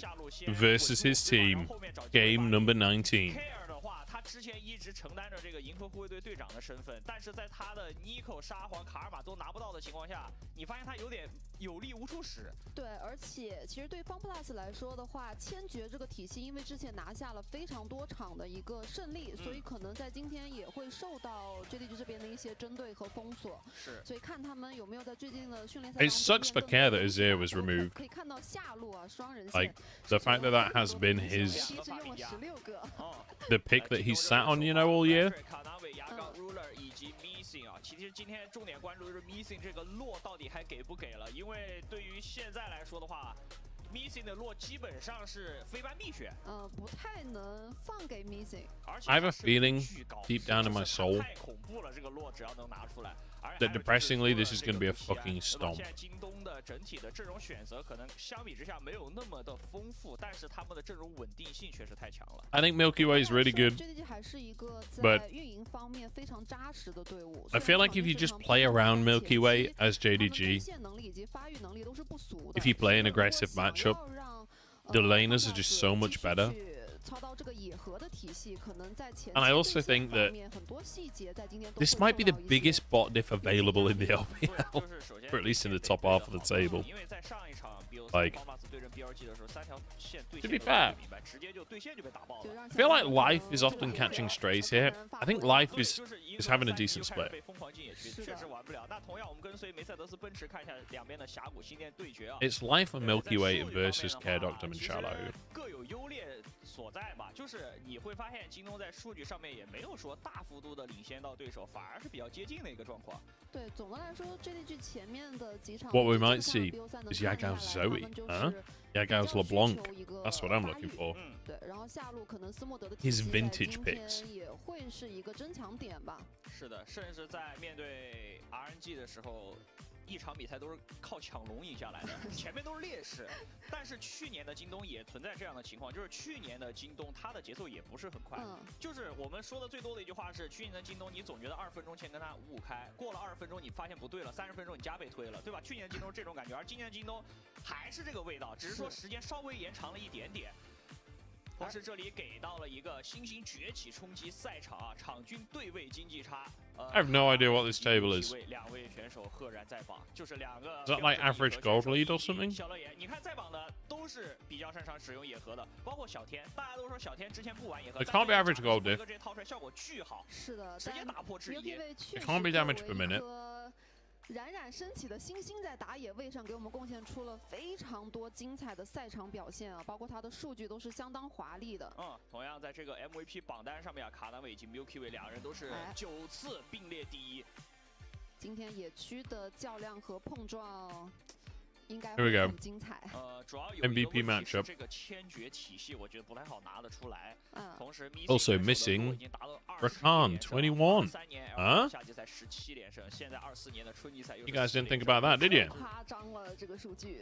versus his team. Game number 19. Care 的话，他之前一直承担着这个银河护卫队队长的身份，但是在他的 Nico、沙皇、卡尔玛都拿不到的情况下，你发现他有点有力无处使。对，而且其实对 FunPlus 来说的话，千珏这个体系，因为之前拿下了非常多场的一个胜利，所以可能在今天也会受到 JDG 这边的一些针对和封锁。是，所以看他们有没有在最近的训练赛。It sucks for Care that Azir was removed. 可以看到下路啊，双人线。Like the fact that that has been his the pick that he's sat on, you know, all year. 其实今天重点关注的是 Missing 这个落到底还给不给了，因为对于现在来说的话 ，Missing 的落基本上是非班必选，不太能放给 Missing。I have a feeling deep down in my soul 太恐怖了，这个落只要能拿出来。that depressingly this is going to be a fucking stomp. 现在京东的整体的阵容选择可能相比之下没有那么的丰富，但是他们的阵容稳定性确实太强了。I think Milky Way is really good, but I feel like if you just play around Milky Way as JDG, if you play an aggressive matchup, the laners are just so much better. And I also think that this might be the biggest bot diff available in the LPL, or at least in the top half of the table. Like, to be fair, I feel like Life is often catching strays here. I think Life is having a decent split. It's Life and Milky Way versus Care Doctor Munchables. 所在吧，就是你会发现京东在数据上面也没有说大幅度的领先到对手，反而是比较接近的一个状况。对，总的来说 ，JDG 前面的几场 What we might see is Yagao's Zoe, huh? Yagao's LeBlanc. That's what I'm looking for. 对，然后下路可能斯莫德的 his vintage picks 也会是一个争抢点吧。是的，甚至在面对 RNG 的时候。一场比赛都是靠抢龙赢下来的，前面都是劣势。但是去年的京东也存在这样的情况，就是去年的京东它的节奏也不是很快。就是我们说的最多的一句话是，去年的京东你总觉得2分钟前跟他5-5开，过了2分钟你发现不对了，30分钟你加倍推了，对吧？去年的京东是这种感觉，而今年的京东还是这个味道，只是说时间稍微延长了一点点。同时，这里给到了一个新兴崛起冲击赛场啊，场均对位经济差。I have no idea what this table is. 2位选手赫然在榜，就是2个。Is that like average gold lead or something? 小乐野，你看在榜的都是比较擅长使用野核的，包括小天，大家都说小天之前不玩野核。It can't be average gold, dude. 直接掏出来效果巨好。是的，直接打破质疑。It can't be damage per minute. 冉冉升起的新星在打野位上给我们贡献出了非常多精彩的赛场表现啊，包括他的数据都是相当华丽的。同样在这个 MVP 榜单上面啊，卡南伟以及 Milky Way 2人都是9次并列第一。今天野区的较量和碰撞。应该会很精彩。主要有 MVP matchup. 这个千珏体系，我觉得不太好拿得出来。同时 ，also missing Rakan 21. Huh? 夏季赛17连胜，现在24年的春季赛又。You guys didn't think about that, did you? 夸张了这个数据。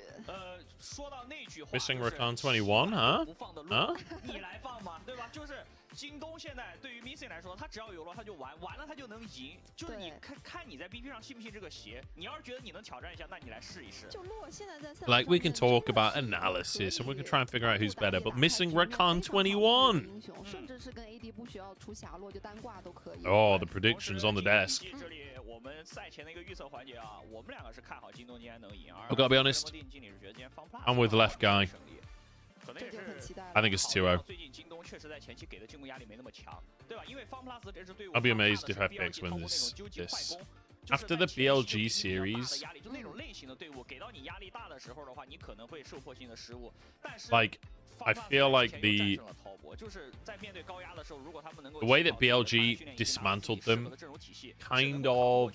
说到那句话 ，Missing Rakan 21, huh? 不放的路，你来放嘛，对吧？就是京东现在对于 Missing 来说，他只要有了他就玩，完了他就能赢。就是你看你在 BP 上信不信这个邪？你要是觉得你能挑战一下，那你来试一试。就落现在在 Like we can talk about analysis and we can try and figure out who's better, but missing Rakan 21. 甚至是跟 AD 不需要出霞落就单挂都可以。Oh, the predictions on the desk. 这里我们赛前的一个预测环节啊，我们2个是看好京东今天能赢。I gotta be honest. I'm with the left guy. I think it's 2-0. 最近京东确实在前期给的进攻压力没那么强，对吧？因为 FunPlus 这支队伍 I'll be amazed if FPX wins this. After the BLG series, like, I feel like the way that BLG dismantled them kind of.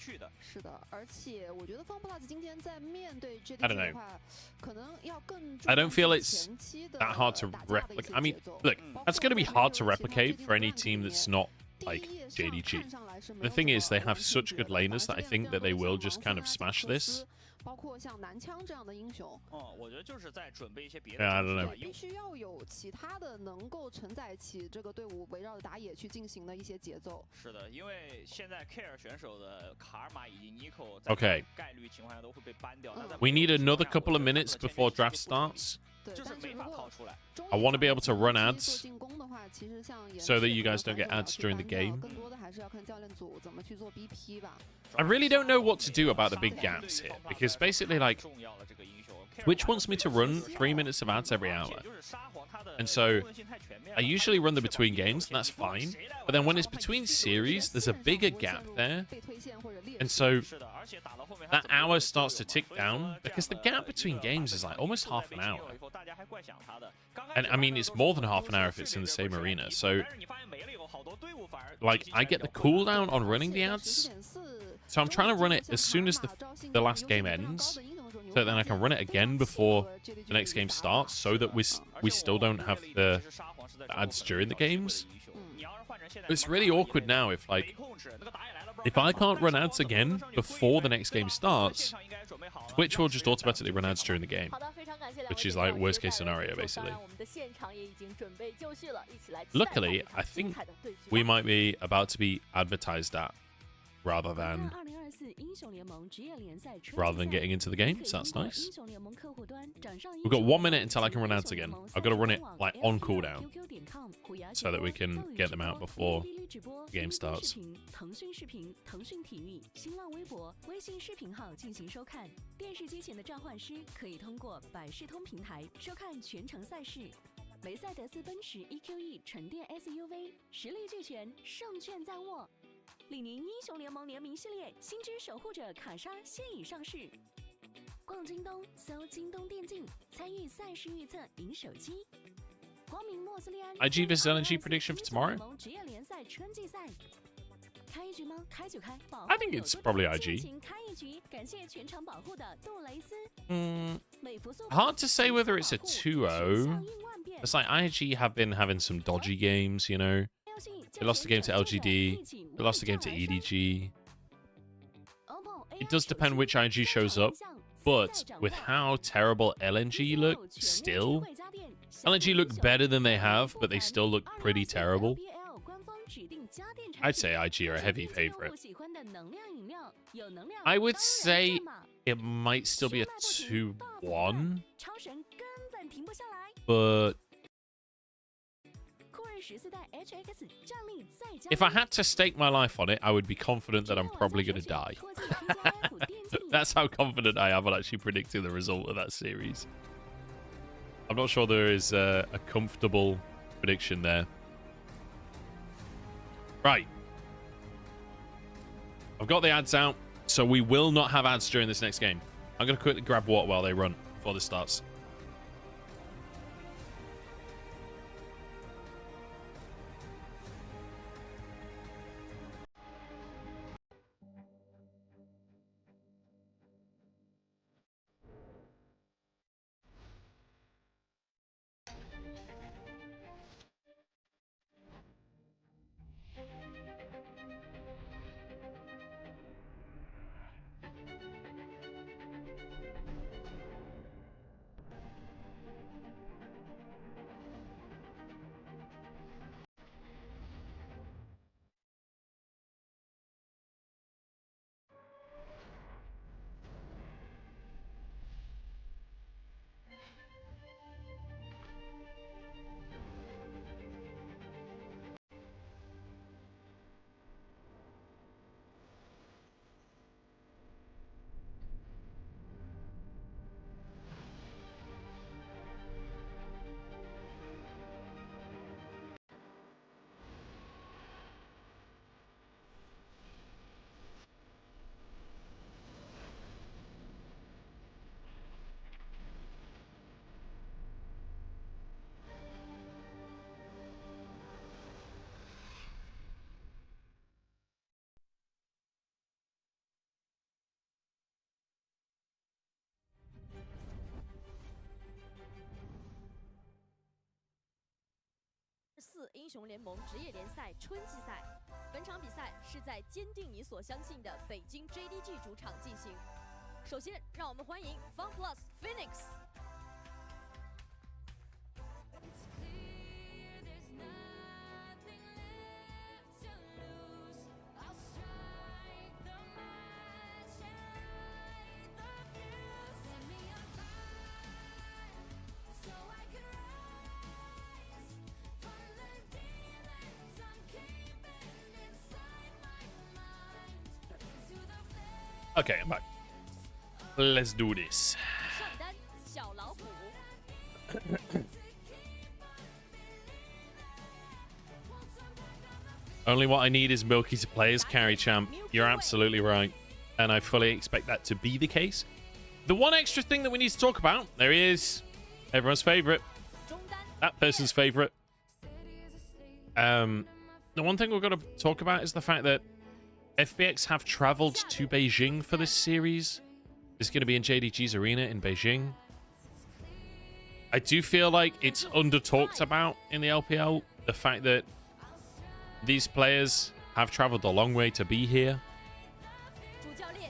I don't know. I don't feel it's that hard to replicate. I mean, look, that's going to be hard to replicate for any team that's not like JDG. The thing is, they have such good laners that I think that they will just kind of smash this. 包括像南枪这样的英雄，我觉得就是在准备一些别的。I don't know. 必须要有其他的能够承载起这个队伍围绕着打野去进行的一些节奏。是的，因为现在 Care 选手的卡尔玛以及 Nico 在概率情况下都会被 ban 掉。We need another couple of minutes before draft starts. 就是没法套出来。I want to be able to run ads so that you guys don't get ads during the game. 更多的还是要看教练组怎么去做 BP 吧。 I really don't know what to do about the big gaps here, because basically, like, Twitch wants me to run 3 minutes of ads every hour. And so I usually run the between games, and that's fine. But then when it's between series, there's a bigger gap there. And so that hour starts to tick down, because the gap between games is like almost half an hour. And I mean, it's more than half an hour if it's in the same arena. So, like, I get the cooldown on running the ads. So I'm trying to run it as soon as the last game ends, so then I can run it again before the next game starts, so that we still don't have the ads during the games. It's really awkward now if I can't run ads again before the next game starts, Twitch will just automatically run ads during the game, which is like worst case scenario basically. Luckily, I think we might be about to be advertised at rather than getting into the game, so that's nice. We've got 1 minute until I can run ads again. I've got to run it like on cooldown so that we can get them out before the game starts. SUV 实力俱全，胜券在握。李宁英雄联盟联名系列星之守护者卡莎现已上市。逛京东，搜京东电竞，参与赛事预测，赢手机。光明莫斯利安 IG vs LNG prediction for tomorrow? 职业联赛春季赛。开一局吗？开就开。 I think it's probably IG. 开一局，感谢全场保护的杜蕾斯。Hard to say whether it's a 2-0. It's like IG have been having some dodgy games, you know. They lost the game to LGD. They lost the game to EDG. It does depend which IG shows up, but with how terrible LNG look, still, LNG look better than they have, but they still look pretty terrible. I'd say IG are a heavy favorite. I would say it might still be a 2-1, but if I had to stake my life on it, I would be confident that I'm probably going to die. That's how confident I am on actually predicting the result of that series. I'm not sure there is a comfortable prediction there. Right. I've got the ads out, so we will not have ads during this next game. I'm going to quickly grab water while they run before this starts. 次英雄联盟职业联赛春季赛。本场比赛是在坚定你所相信的北京 JDG 主场进行。首先，让我们欢迎 FunPlus Phoenix。 Okay, I'm back. Let's do this. Only what I need is Milky to play as carry champ. You're absolutely right. And I fully expect that to be the case. The one extra thing that we need to talk about, there he is. Everyone's favorite. That person's favorite. The one thing we've got to talk about is the fact that FPX have traveled to Beijing for this series. It's going to be in JDG's arena in Beijing. I do feel like it's under-talked about in the LPL. The fact that these players have traveled a long way to be here.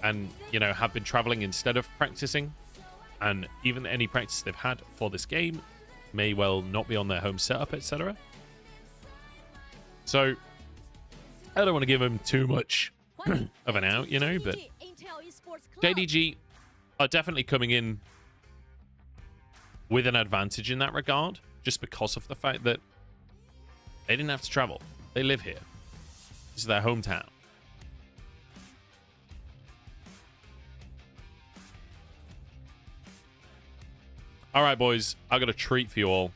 And, you know, have been traveling instead of practicing. And even any practice they've had for this game may well not be on their home setup, etc. So, I don't want to give them too much of an out, you know, but JDG are definitely coming in with an advantage in that regard, just because of the fact that they didn't have to travel. They live here. This is their hometown. All right, boys, I got a treat for you all.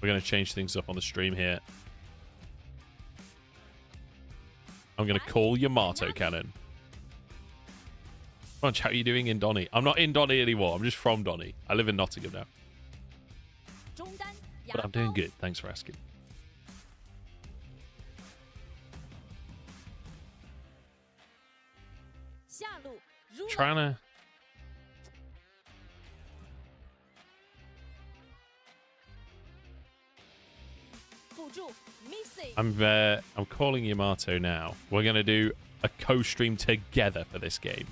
We're going to change things up on the stream here. I'm going to call YamatoCannon. Come on, chat, how are you doing in Donny? I'm not in Donny anymore. I'm just from Donny. I live in Nottingham now. But I'm doing good. Thanks for asking. Trying to... I'm calling Yamato now. We're gonna do a co-stream together for this game.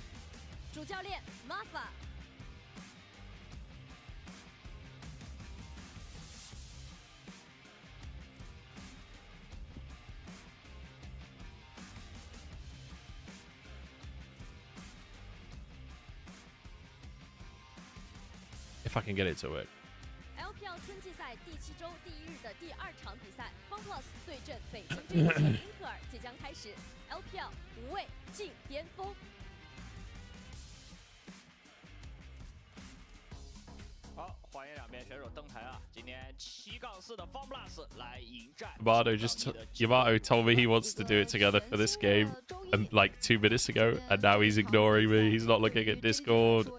If I can get it to work. LPL 春季赛第7周第1日的第2场比赛 ，FunPlus 对阵北京队的英特尔即将开始。LPL 无畏进巅峰。好，欢迎两边选手登台啊！今天7-4的 FunPlus 来迎战。Yamato told me he wants to do it together for this game, and like 2 minutes ago, and now he's ignoring me. He's not looking at Discord.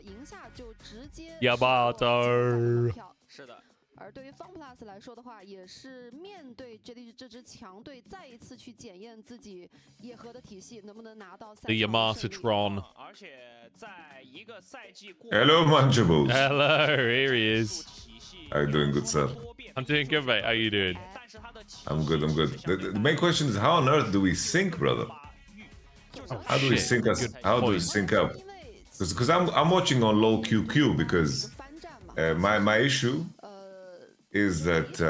Yamato. 是的。而对于 FunPlus 来说的话，也是面对 JDG 这支强队，再一次去检验自己野核的体系能不能拿到赛 The YamatoTron. 而且在一个赛季过 Hello, Munchables. Hello, here he is. How you doing, good sir? I'm doing good, mate. How you doing? I'm good, I'm good. The main question is, how on earth do we sync, brother? How do we sync us? How do we sync up? Because I'm watching on low QQ because my issue is that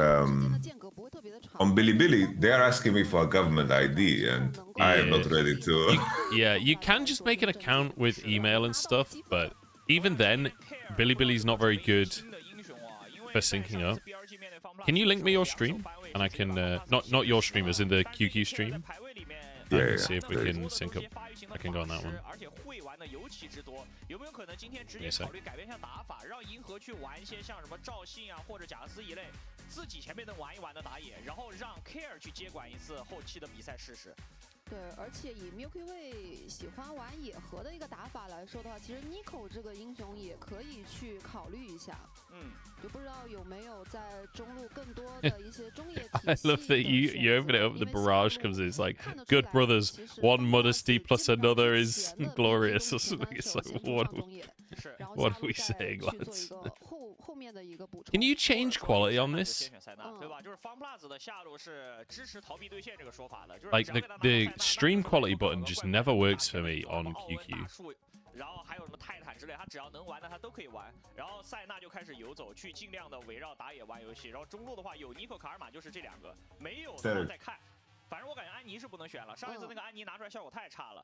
on Bilibili they're asking me for a government ID and I am not ready to. Yeah, you can just make an account with email and stuff, but even then, Bilibili's not very good for syncing up. Can you link me your stream? And I can not your stream, as in the QQ stream. Yeah, see if we can sync up. I can go on that one. 尤其之多，有没有可能今天直接考虑改变一下打法，让银河去玩一些像什么赵信啊或者贾斯一类自己前面能玩一玩的打野，然后让 Care 去接管一次后期的比赛试试。对，而且以 Milky Way 喜欢玩野核的一个打法来说的话，其实 Nico 这个英雄也可以去考虑一下。就不知道有没有在中路更多的一些中野体系。I love that you open it up, the barrage comes in. It's like, good brothers, one modesty plus another is glorious. It's like, what are we saying, lads? Can you change quality on this? Like the stream quality button just never works for me on QQ. 然后还有什么泰坦之类，他只要能玩的他都可以玩。然后塞纳就开始游走，去尽量的围绕打野玩游戏。然后中路的话有尼克卡尔玛，就是这两个，没有的话再看。反正我感觉安妮是不能选了，上一次那个安妮拿出来效果太差了。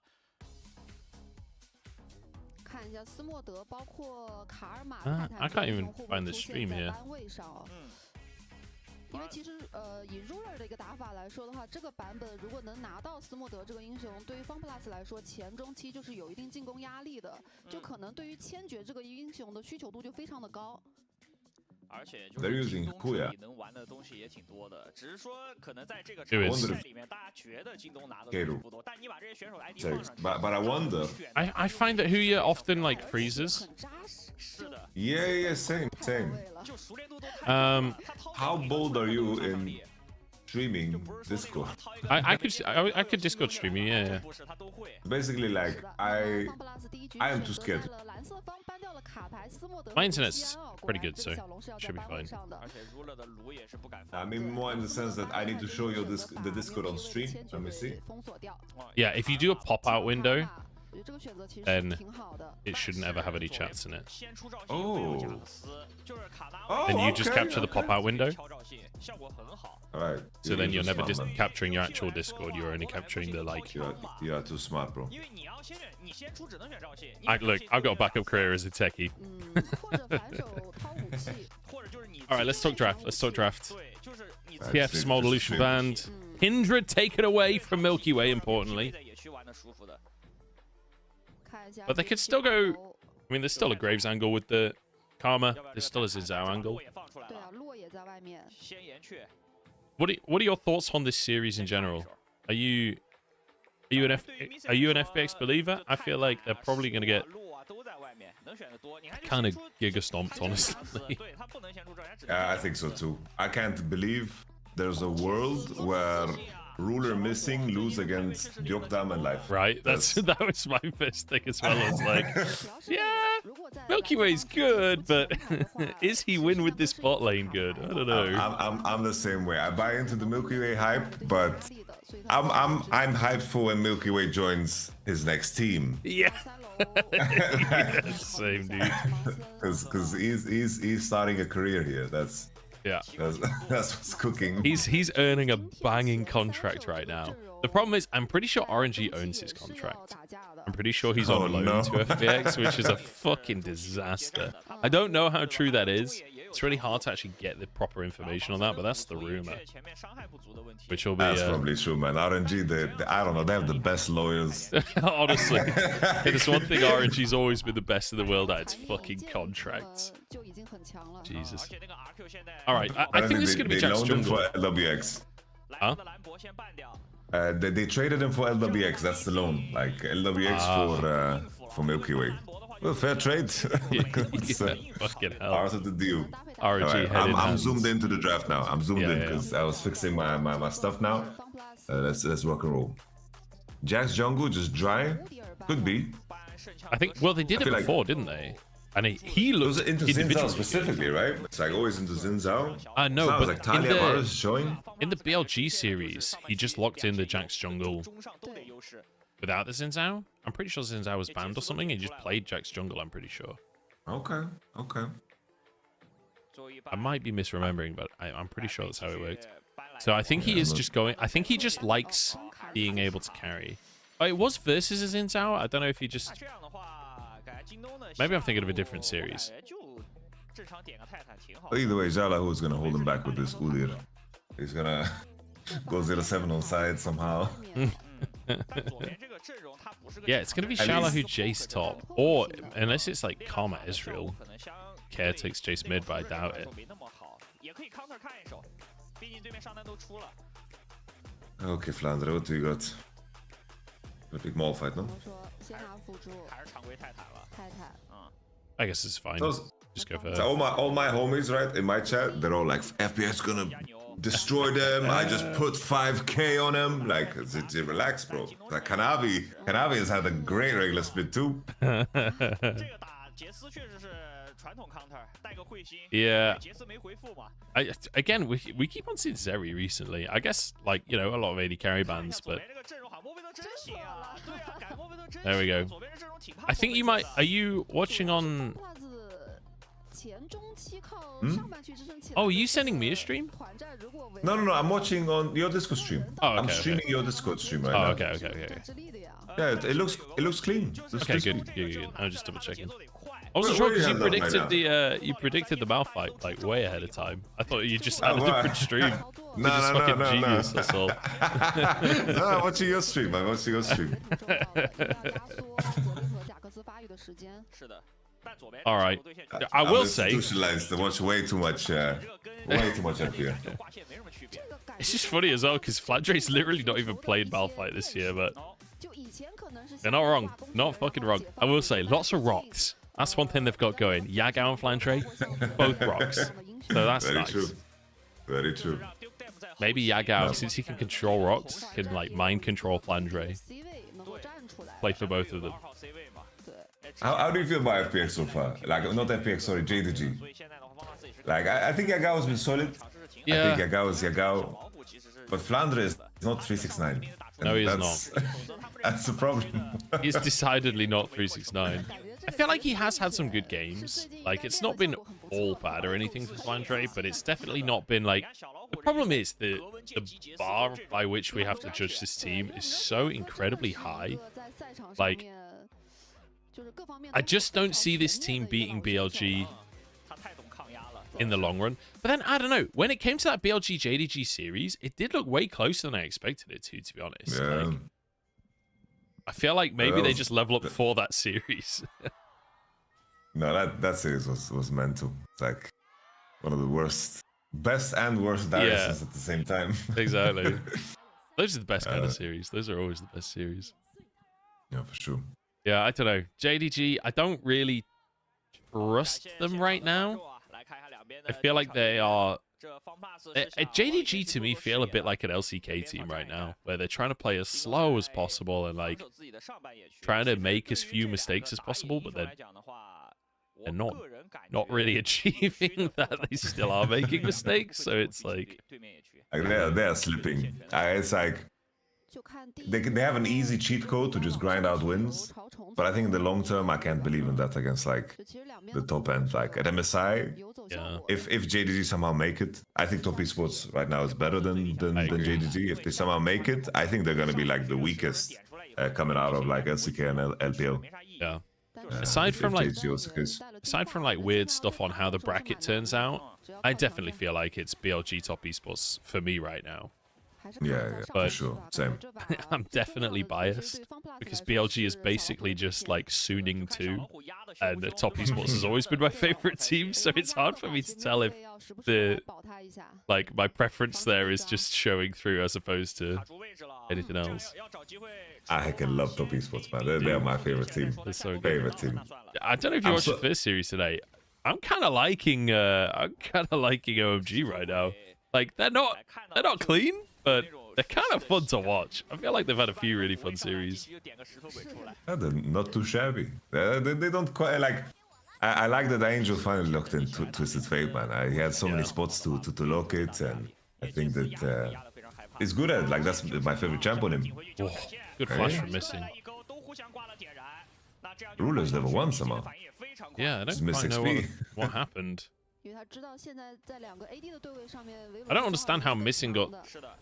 看一下斯莫德，包括卡尔玛、I can't even find the stream here. 因为其实以 ruler 的一个打法来说的话，这个版本如果能拿到斯莫德这个英雄，对于 FunPlus 来说前中期就是有一定进攻压力的，就可能对于千珏这个英雄的需求度就非常的高。而且就是京东这里能玩的东西也挺多的，只是说可能在这个场赛里面，大家觉得京东拿的东西不多，但你把这些选手 ID 放上去 But I wonder. I find that Huya often like freezes. Yeah, same. How bold are you in streaming Discord? I could Discord streaming, yeah. Basically, like I am too scared. My internet's pretty good, so should be fine. I mean more in the sense that I need to show you the Discord on stream. Let me see. Yeah, if you do a pop-out window, then it shouldn't ever have any chats in it. Oh. Then you just capture the pop-out window. Alright. So then you're never just capturing your actual Discord, you're only capturing the like... You are too smart, bro. Look, I've got a backup career as a techie. Alright, let's talk draft. PF Small Delusion banned. Kindred taken away from Milky Way, importantly. But they could still go... I mean, there's still a Graves angle with the Karma. There's still a Zinzao angle. What are your thoughts on this series in general? Are you an FPX believer? I feel like they're probably going to get kind of giga stomped, honestly. I think so too. I can't believe there's a world where ruler missing lose against Dagda and life. Right, that was my first thing as well. I was like, yeah, Milky Way's good, but is he win with this bot lane good? I don't know. I'm the same way. I buy into the Milky Way hype, but I'm hyped for when Milky Way joins his next team. Yeah. Yeah, same dude. Because he's starting a career here. That's what's cooking. He's earning a banging contract right now. The problem is, I'm pretty sure RNG owns his contract. I'm pretty sure he's on loan to FPX, which is a fucking disaster. I don't know how true that is. It's really hard to actually get the proper information on that, but that's the rumor. Which will be... That's probably true, man. RNG, I don't know, they have the best lawyers. Honestly. There's one thing RNG's always been the best in the world at, it's fucking contracts. Jesus. Alright, I think this is going to be Jack's jungle. For LWX. Huh? They traded him for LWX, that's the loan. Like, LWX for Milky Way. Well, fair trade. Fucking hell. Part of the deal. RNG right, I'm zoomed into the draft now. I'm zoomed in because I was fixing my stuff now. Let's rock and roll. Jack's jungle just dry? Could be. I think, well, they did it before, didn't they? And he looks into Zinzao specifically, right? It's like always into Zinzao. No, but like Talia is showing. In the BLG series, he just locked in the Jack's jungle without the Zinzao. I'm pretty sure Zinzao was banned or something. He just played Jack's jungle, I'm pretty sure. Okay. I might be misremembering, but I'm pretty sure that's how it worked. So I think he is just going... I think he just likes being able to carry. Oh, it was versus a Zinzao? I don't know if he just... Maybe I'm thinking of a different series. Either way, Jala who's gonna hold him back with this Udyr. He's gonna go 0-7 on side somehow. Yeah, it's gonna be Shallahu Jace top. Or, unless it's like Karma Israel. Care takes Jace mid, but I doubt it. Okay, Flandre, what do you got? A big mall fight, no? I guess it's fine. Just go for it. So all my homies, right, in my chat, they're all like, FPX gonna destroy them. I just put 5k on them. Like, relax, bro. Like, Kanavi has had a great regular split too. Yeah. Again, we keep on seeing Zeri recently. I guess, like, you know, a lot of AD carry bans, but there we go. I think you might. Are you watching on? Oh, are you sending me a stream? No. I'm watching on your Discord stream. Oh, okay, I'm streaming your Discord stream right now. Okay. Yeah, it looks clean. Okay, good. I was just double checking. I wasn't sure because you predicted the Mal fight like way ahead of time. I thought you just had a different stream. No. Genius, that's all. No, I'm watching your stream. All right. I will say, I watch way too much LPL. It's just funny as well because Flandre's literally not even played Malphite this year, but they're not wrong. Not fucking wrong. I will say, lots of rocks. That's one thing they've got going. Yagao and Flandre, both rocks. So that's very nice. True. Very true. Maybe Yagao, since he can control rocks, can like mind control Flandre. Play for both of them. How do you feel about FPX so far? Like, not FPX, sorry, JDG. Like, I think Yagao has been solid. Yeah. I think Yagao is Yagao. But Flandre is not 369. No, he is not. That's the problem. He's decidedly not 369. I feel like he has had some good games. Like, it's not been all bad or anything for Flandre, but it's definitely not been like... The problem is the bar by which we have to judge this team is so incredibly high. Like, I just don't see this team beating BLG in the long run. But then, I don't know. When it came to that BLG JDG series, it did look way closer than I expected it to be honest. Yeah. Like, I feel like maybe they just level up for that series. No, that series was mental. It's like one of the worst, best and worst Dariuses at the same time. Exactly. Those are the best kind of series. Those are always the best series. Yeah, for sure. Yeah, I don't know. JDG, I don't really trust them right now. I feel like they are... JDG to me feel a bit like an LCK team right now, where they're trying to play as slow as possible and like trying to make as few mistakes as possible, but they're not really achieving that. They still are making mistakes, so it's like they're slipping. It's like they have an easy cheat code to just grind out wins, but I think in the long term I can't believe in that against like the top end. Like at MSI, if JDG somehow make it, I think top esports right now is better than JDG. If they somehow make it, I think they're gonna be like the weakest coming out of like LCK and LPL. Yeah. Aside from like weird stuff on how the bracket turns out, I definitely feel like it's BLG top esports for me right now. Yeah, but for sure. Same. I'm definitely biased because BLG is basically just like Suning 2, and the top esports has always been my favorite team, so it's hard for me to tell if my preference there is just showing through as opposed to anything else. I can love top esports, man. They're my favorite team. So favorite team. I don't know if you watched the first series today. I'm kind of liking OMG right now. Like they're not clean, but they're kind of fun to watch. I feel like they've had a few really fun series. Yeah, they're not too shabby. They don't quite like. I like that Angel finally locked in Twisted Fate, man. He had so many spots to lock it, and I think that he's good at it. Like that's my favorite champ on him. Oh, good flash from Missing. Ruler's level 1 somehow. Yeah, I don't quite know what happened. I don't understand how Missing got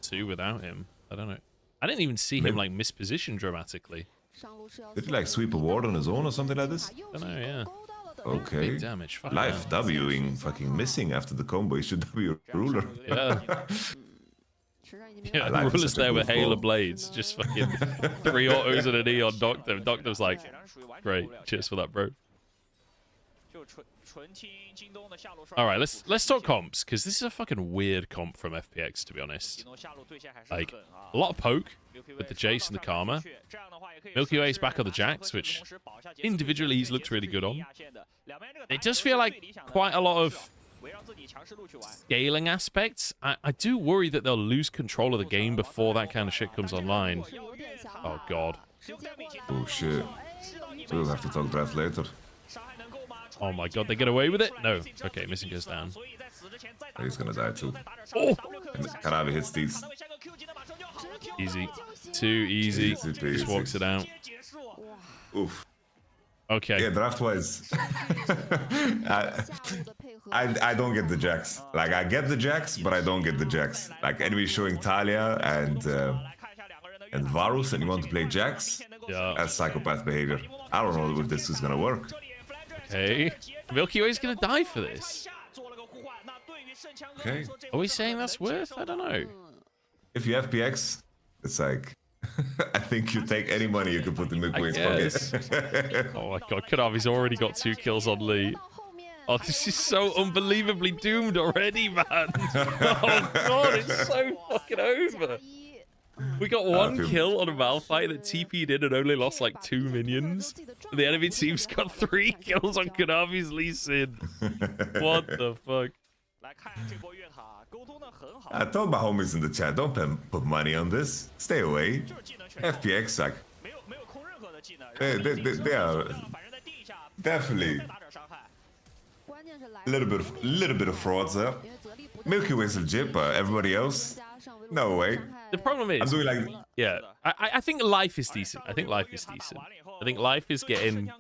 2 without him. I don't know. I didn't even see him like misposition dramatically. Did he like sweep a ward on his own or something like this? I don't know, yeah. Okay. Big damage. Life Wing fucking Missing after the combo. He should W Ruler. Yeah. Yeah, Ruler's there with Halo Blades. Just fucking 3 autos and an E on Doctor. Doctor's like, great. Cheers for that, bro. All right, let's talk comps, because this is a fucking weird comp from FPX, to be honest. Like, a lot of poke with the Jace and the Karma. Milky Way's back on the Jax, which individually he's looked really good on. It does feel like quite a lot of scaling aspects. I do worry that they'll lose control of the game before that kind of shit comes online. Oh, God. Oh, shit. We'll have to talk draft later. Oh my god, they get away with it? No. Okay, missing goes down. He's gonna die too. Oh! And Kanavi hits these. Easy. Too easy. Just walks it out. Oof. Okay. Yeah, draft-wise, I don't get the jacks. Like, I get the jacks, but I don't get the jacks. Like, enemy showing Talia and Varus, and you want to play jacks? Yeah. That's psychopath behavior. I don't know if this is gonna work. Okay. Milky Way's gonna die for this. Okay. Are we saying that's worth? I don't know. If you FPX, it's like... I think you take any money you can put in Milky Way's pocket. Oh my god, Kanavi's already got 2 kills on Lee. Oh, this is so unbelievably doomed already, man. Oh god, it's so fucking over. We got 1 kill on a Malphite that TP'd in and only lost like 2 minions. The enemy team's got 3 kills on Kanavi's Lee Sin. What the fuck? I told my homies in the chat, don't put money on this. Stay away. FPX, like, they are definitely a little bit of frauds there. Milky Way's legit, but everybody else, no way. The problem is, I'm doing like, yeah, I think life is decent. I think life is decent. I think life is getting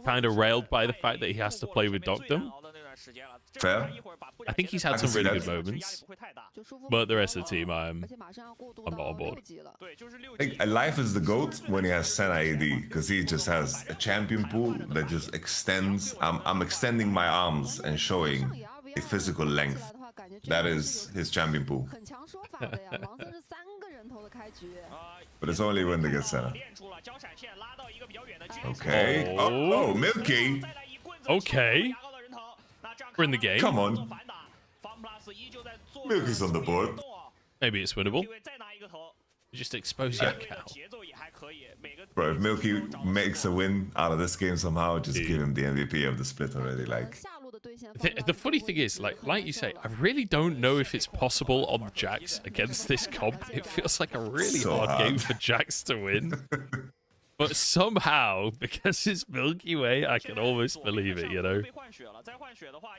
kind of railed by the fact that he has to play with Dagda. Fair. I think he's had some really good moments, but the rest of the team, I'm not on board. I think life is the GOAT when he has Senna AD, because he just has a champion pool that just extends. I'm extending my arms and showing a physical length. That is his champion pool. But it's only when they get Senna. Okay. Oh, Milky. Okay. We're in the game. Come on. Milky's on the board. Maybe it's winnable. Just expose your cow. Bro, if Milky makes a win out of this game somehow, just give him the MVP of the split already. Like, the funny thing is, like you say, I really don't know if it's possible on Jax against this comp. It feels like a really hard game for Jax to win. But somehow, because it's Milky Way, I can almost believe it, you know?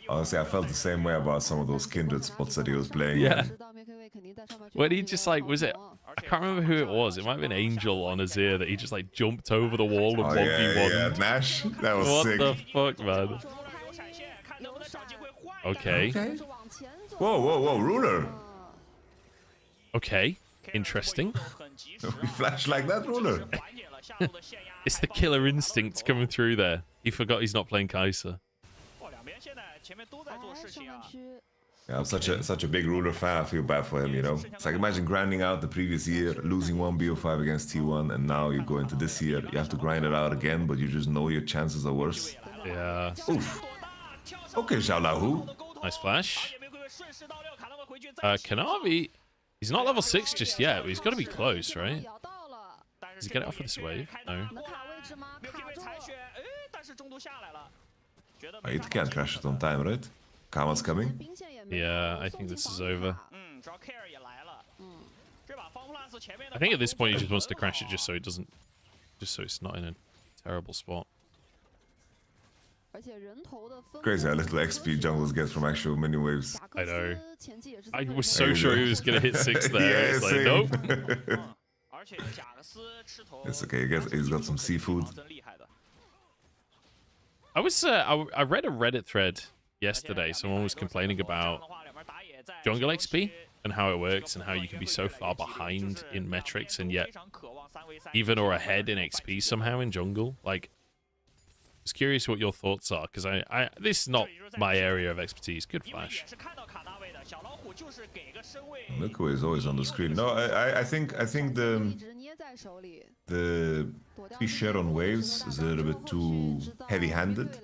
Honestly, I felt the same way about some of those Kindred spots that he was playing. Yeah. When he just, like, was it... I can't remember who it was. It might have been Angel on Azir that he just, like, jumped over the wall and 1v1. Yeah, Nash. That was sick. What the fuck, man? Okay. Whoa, Ruler. Okay. Interesting. We flash like that, Ruler. It's the killer instinct coming through there. He forgot he's not playing Kai'Sa. Yeah, I'm such a big Ruler fan. I feel bad for him, you know. It's like, imagine grinding out the previous year, losing 1 BO5 against T1, and now you go into this year. You have to grind it out again, but you just know your chances are worse. Yeah. Oof. Okay, Xiaolahu. Nice flash. Kanavi, he's not level 6 just yet, but he's got to be close, right? Does he get it off of this wave? No. You can't crash it on time, right? Kama's coming. Yeah, I think this is over. I think at this point he just wants to crash it just so it doesn't... Just so it's not in a terrible spot. Crazy how little XP junglers get from actual mini waves. I know. I was so sure he was going to hit 6 there. Yeah, it's like, nope. It's okay, he's got some seafood. I read a Reddit thread yesterday. Someone was complaining about jungle XP and how it works and how you can be so far behind in metrics and yet even or ahead in XP somehow in jungle. Like, I was curious what your thoughts are, because this is not my area of expertise. Good flash. Milky Way is always on the screen. No, I think the share on waves is a little bit too heavy-handed.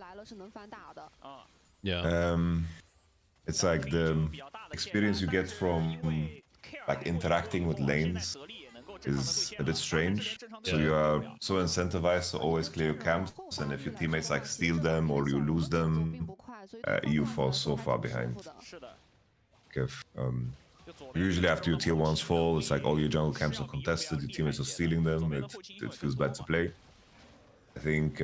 Yeah. It's like the experience you get from like interacting with lanes is a bit strange. So you are so incentivized to always clear your camps, and if your teammates like steal them or you lose them, you fall so far behind. Usually after your tier 1s fall, it's like all your jungle camps are contested, your teammates are stealing them, it feels bad to play. I think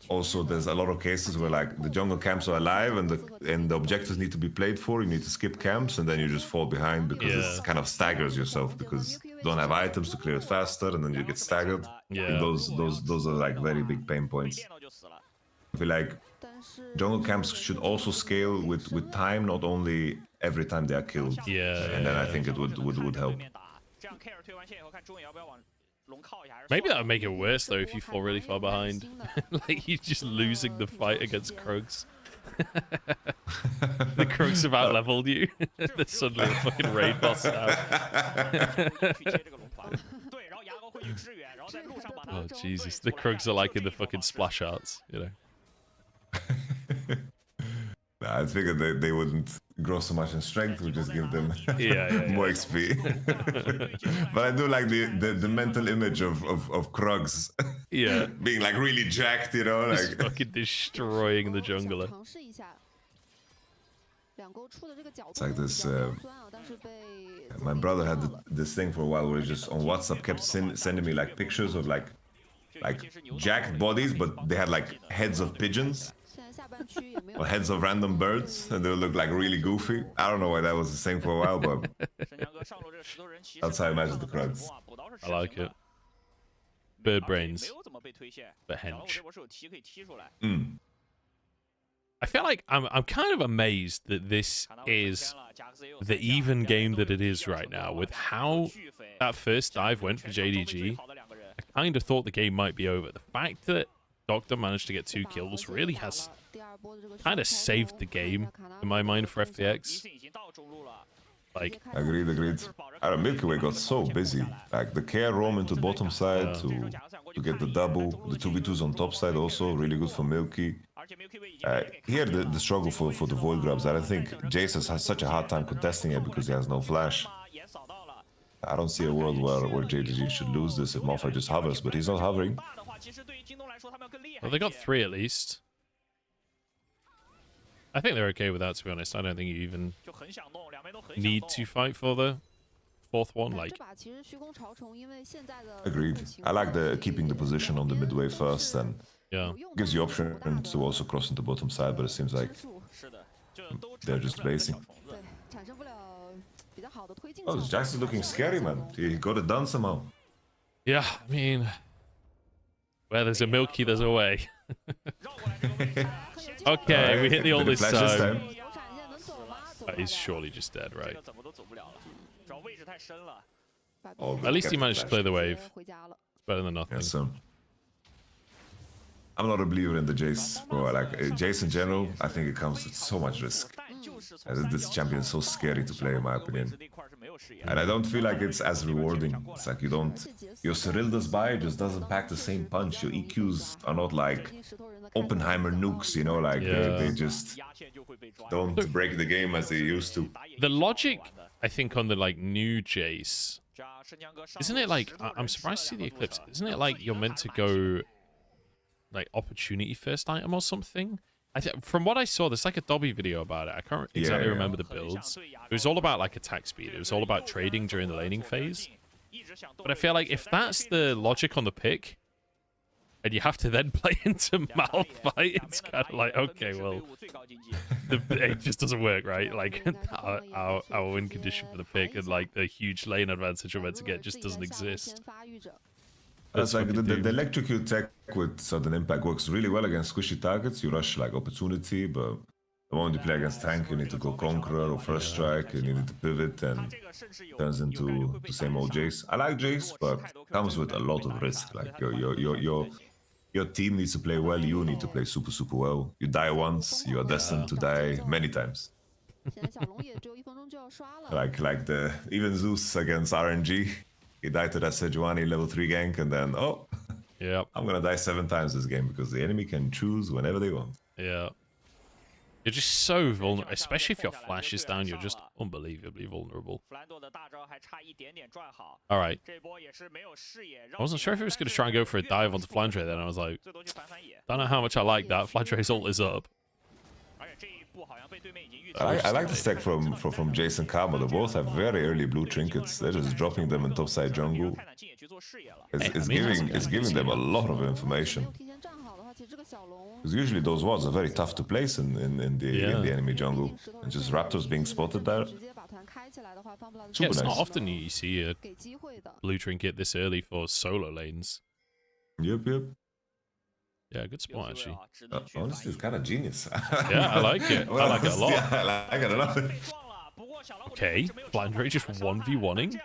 also there's a lot of cases where like the jungle camps are alive and the objectives need to be played for. You need to skip camps and then you just fall behind because it kind of staggers yourself because you don't have items to clear it faster and then you get staggered. Yeah. Those are like very big pain points. I feel like jungle camps should also scale with time, not only every time they are killed. Yeah. And then I think it would help. Maybe that would make it worse though if you fall really far behind. Like you're just losing the fight against Krugs. The Krugs have out-leveled you. There's suddenly a fucking raid boss now. Oh Jesus, the Krugs are like in the fucking splash arts, you know. I figured they wouldn't grow so much in strength, we just give them more XP. But I do like the mental image of Krugs being like really jacked, you know, just like fucking destroying the jungler. It's like this. My brother had this thing for a while where he just on WhatsApp kept sending me like pictures of like jacked bodies, but they had like heads of pigeons or heads of random birds, and they would look like really goofy. I don't know why that was the same for a while, but that's how I imagine the Krugs. I like it. Bird brains, but hench. I feel like I'm kind of amazed that this is the even game that it is right now. With how that first dive went for JDG, I kind of thought the game might be over. The fact that Dagda managed to get 2 kills really has kind of saved the game in my mind for FPX. Like, agreed. I don't know, Milky Way got so busy. Like the care roam into bottom side to get the double. The 2v2s on top side also really good for Milky. Here the struggle for the void grabs. I don't think Jace has such a hard time contesting it because he has no flash. I don't see a world where JDG should lose this if Malphite just hovers, but he's not hovering. Well, they got 3 at least. I think they're okay with that, to be honest. I don't think you even need to fight for the 4th one. Like, agreed. I like the keeping the position on the midway first, and gives you option to also cross into bottom side. But it seems like they're just basing. Oh, this Jax is looking scary, man. He got it done somehow. Yeah, I mean, where there's a Milky, there's a way. Okay, we hit the ult this time. He's surely just dead, right? At least he managed to clear the wave. It's better than nothing. Yes, I'm not a believer in the Jace, bro. Like Jace in general, I think it comes with so much risk. This champion is so scary to play, in my opinion. And I don't feel like it's as rewarding. It's like your Cyrilda's buy just doesn't pack the same punch. Your EQs are not like Oppenheimer nukes, you know, like they just don't break the game as they used to. The logic, I think, on the like new Jace, isn't it like, I'm surprised to see the Eclipse, isn't it like you're meant to go like opportunity first item or something? From what I saw, there's like a Dobby video about it. I can't exactly remember the builds. It was all about like attack speed. It was all about trading during the laning phase. But I feel like if that's the logic on the pick, and you have to then play into Malphite, it's kind of like, okay, well, it just doesn't work, right? Like, our win condition for the pick and like the huge lane advantage we're meant to get just doesn't exist. That's like the electrocute tech with sudden impact works really well against squishy targets. You rush like opportunity, but the moment you play against tank, you need to go Conqueror or First Strike, and you need to pivot, and turns into the same old Jace. I like Jace, but comes with a lot of risk. Like your team needs to play well, you need to play super well. You die once, you are destined to die many times. like even Zeus against RNG. He died to that Sejuani level 3 gank, and then, I'm gonna die 7 times this game because the enemy can choose whenever they want. Yeah. You're just so vulnerable, especially if your flash is down, you're just unbelievably vulnerable. Alright. I wasn't sure if he was going to try and go for a dive onto Flandre then, I was like, don't know how much I like that. Flandre's ult is up. I like the stack from Jason Karma. They both have very early blue trinkets. They're just dropping them in topside jungle. It's giving them a lot of information. Because usually those wards are very tough to place in the enemy jungle. And just Raptors being spotted there. Yeah, it's not often you see a blue trinket this early for solo lanes. Yep. Yeah, good spot actually. Honestly, it's kind of genius. Yeah, I like it. I like it a lot. Yeah, I like it a lot. Okay, Flandre just 1v1ing.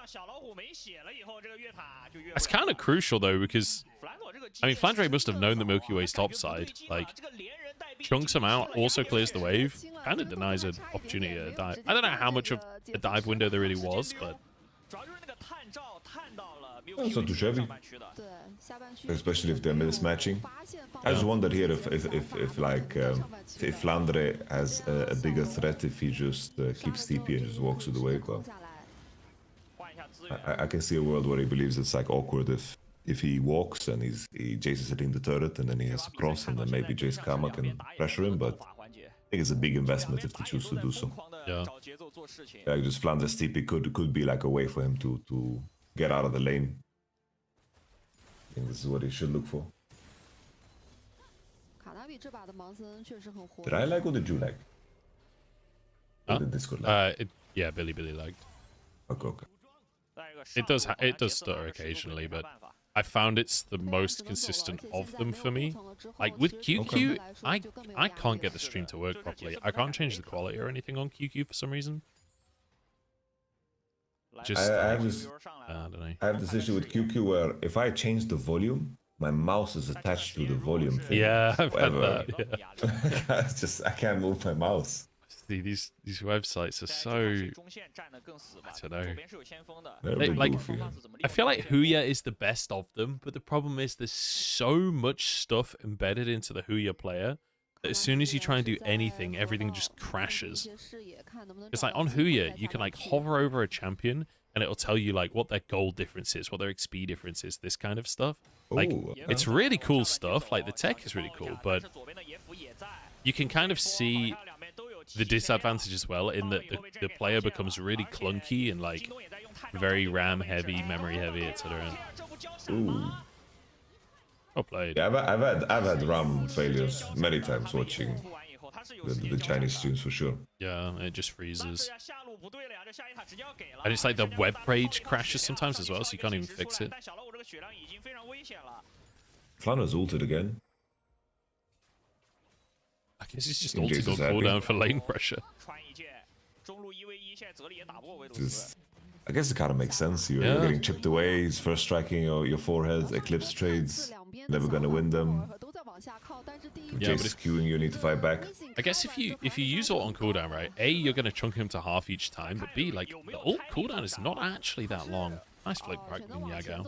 That's kind of crucial though, because I mean, Flandre must have known the Milky Way's topside. Like, chunks him out, also clears the wave, kind of denies an opportunity at a dive. I don't know how much of a dive window there really was, but it's not too shabby. Especially if they're mismatching. I just wondered here if Flandre has a bigger threat if he just keeps TP and just walks through the wave. But I can see a world where he believes it's like awkward if he walks and Jace is hitting the turret and then he has to cross and then maybe Jace Karma can pressure him, but I think it's a big investment if they choose to do so. Yeah. Just Flandre's TP could be like a way for him to get out of the lane. I think this is what he should look for. Did I like or did you like? Huh? Did Discord like? Yeah, Billy liked. Okay. It does stutter occasionally, but I found it's the most consistent of them for me. Like with QQ, I can't get the stream to work properly. I can't change the quality or anything on QQ for some reason. Just I don't know. I have this issue with QQ where if I change the volume, my mouse is attached to the volume thing. Yeah, I've had that. Yeah. I can't move my mouse. See, these websites are so, I don't know. Like, I feel like Huya is the best of them, but the problem is there's so much stuff embedded into the Huya player that as soon as you try and do anything, everything just crashes. It's like on Huya, you can like hover over a champion and it'll tell you like what their gold difference is, what their XP difference is, this kind of stuff. Like, it's really cool stuff. Like the tech is really cool, but you can kind of see the disadvantage as well in that the player becomes really clunky and like very RAM heavy, memory heavy, etc. Ooh. Well played. Yeah, I've had RAM failures many times watching the Chinese streams for sure. Yeah, it just freezes. And it's like the web page crashes sometimes as well, so you can't even fix it. Flandre's ulted again. I guess it's just ulted on cooldown for lane pressure. I guess it kind of makes sense. You're getting chipped away, he's first striking your forehead, eclipse trades, never gonna win them. Yeah, Jace is queuing, you need to fight back. I guess if you use ult on cooldown, right, A, you're gonna chunk him to half each time, but B, like, the ult cooldown is not actually that long. Nice flick back from Yagao.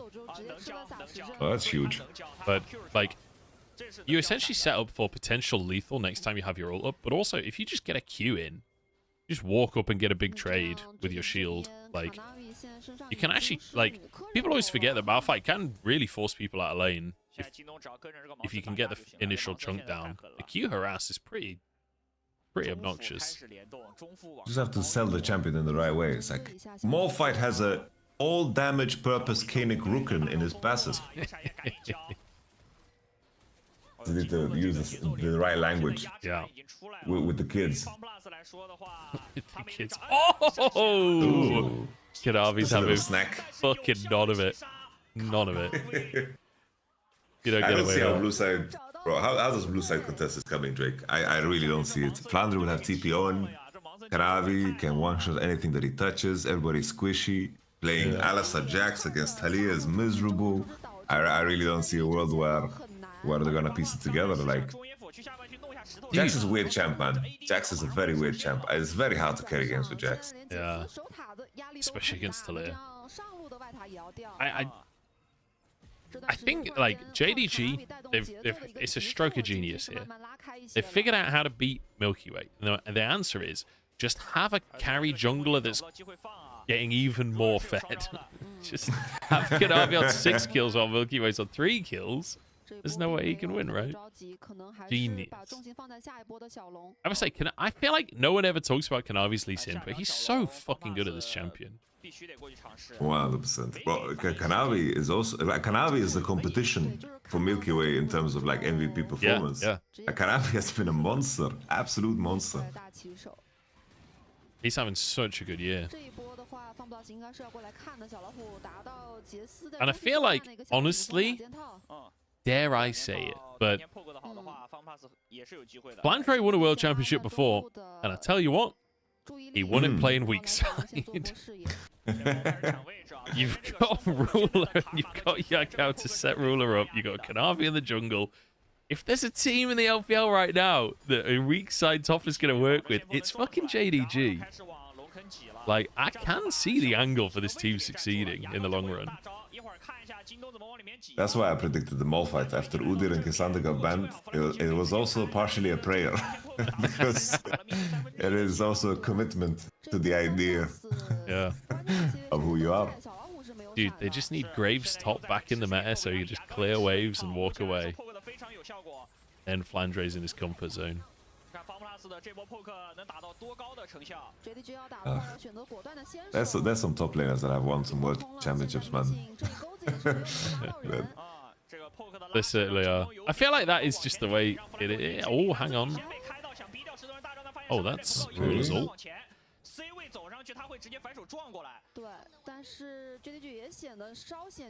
Oh, that's huge. But, like, you essentially set up for potential lethal next time you have your ult up, but also, if you just get a Q in, just walk up and get a big trade with your shield, like, you can actually, like, people always forget that Malphite can really force people out of lane if you can get the initial chunk down. The Q harass is pretty obnoxious. You just have to sell the champion in the right way. It's like, Malphite has a all damage purpose Kanik Rooken in his passes. You need to use the right language. Yeah. With the kids. The kids. Oh! Kadavi's having snack. Fucking none of it. None of it. You don't I get don't away see with how that. Blue Side... Bro, how does Blue Side contest is coming, Drake? I really don't see it. Flandre will have TP on. Kadavi can one-shot anything that he touches. Everybody's squishy. Playing Alistar Jax against Talia is miserable. I really don't see a world where they're gonna piece it together. Like, Jax is a weird champ, man. Jax is a very weird champ. It's very hard to carry games with Jax. Yeah. Especially against Talia. I think, like, JDG, it's a stroke of genius here. They've figured out how to beat Milky Way. And the answer is, just have a carry jungler that's getting even more fed. Just have Kadavi on 6 kills while Milky Way's on 3 kills. There's no way he can win, right? Genius. I must say, I feel like no one ever talks about Kanavi's Lee Sin, but he's so fucking good at this champion. 100%. Well, Kanavi is also Kanavi is the competition for Milky Way in terms of like MVP performance. Yeah. Kanavi has been a monster, absolute monster. He's having such a good year. And I feel like, honestly, dare I say it, but Flandre won a world championship before, and I tell you what, he won it playing weak side. You've got Ruler, you've got Yakao to set Ruler up, you've got Kanavi in the jungle. If there's a team in the LPL right now that a weak side top is going to work with, it's fucking JDG. Like, I can see the angle for this team succeeding in the long run. That's why I predicted the mall fight. After Udyr and Cassandra got banned, it was also partially a prayer. Because it is also a commitment to the idea of who you are. Dude, they just need Graves top back in the meta so you just clear waves and walk away. Then Flandre's in his comfort zone. There's some top laners that have won some world championships, man. They certainly are. I feel like that is just the way it is. Oh, hang on. Oh, that's a cool result.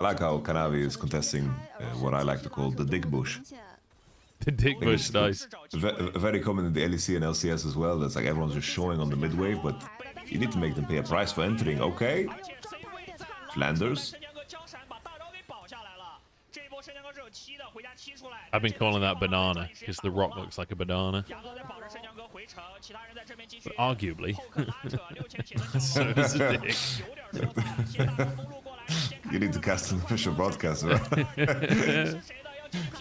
I like how Kanavi is contesting what I like to call the dick bush. The dick bush, nice. Very common in the LEC and LCS as well. That's like everyone's just showing on the mid wave, but you need to make them pay a price for entering. Okay, Flanders. I've been calling that banana because the rock looks like a banana. But arguably, so does the dick. You need to cast an official broadcast, right?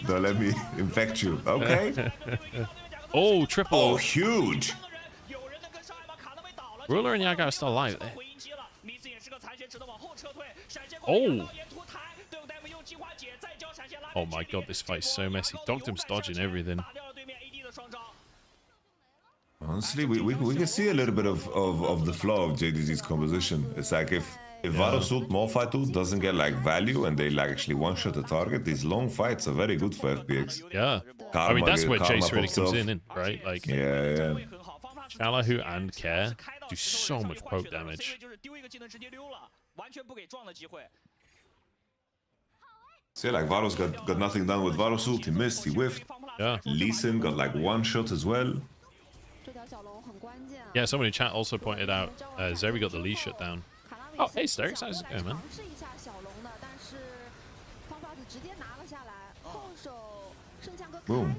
Don't let me infect you. Okay. Oh, triple. Oh, huge. Ruler and Yaga are still alive there. Oh. Oh my god, this fight's so messy. Dogdam's dodging everything. Honestly, we can see a little bit of the flaw of JDG's composition. It's like if Varusult Morphight doesn't get like value and they like actually one-shot the target, these long fights are very good for FPX. Yeah. I mean, that's where Jace really comes in, right? Like, yeah. Chalahu and Care do so much poke damage. See, like Varus got nothing done with Varusult, he missed, he whiffed. Yeah. Lee Sin got like one shot as well. Yeah, someone in chat also pointed out Zeri got the Lee shut down. Oh, hey Sterix, how's it going, man? Boom.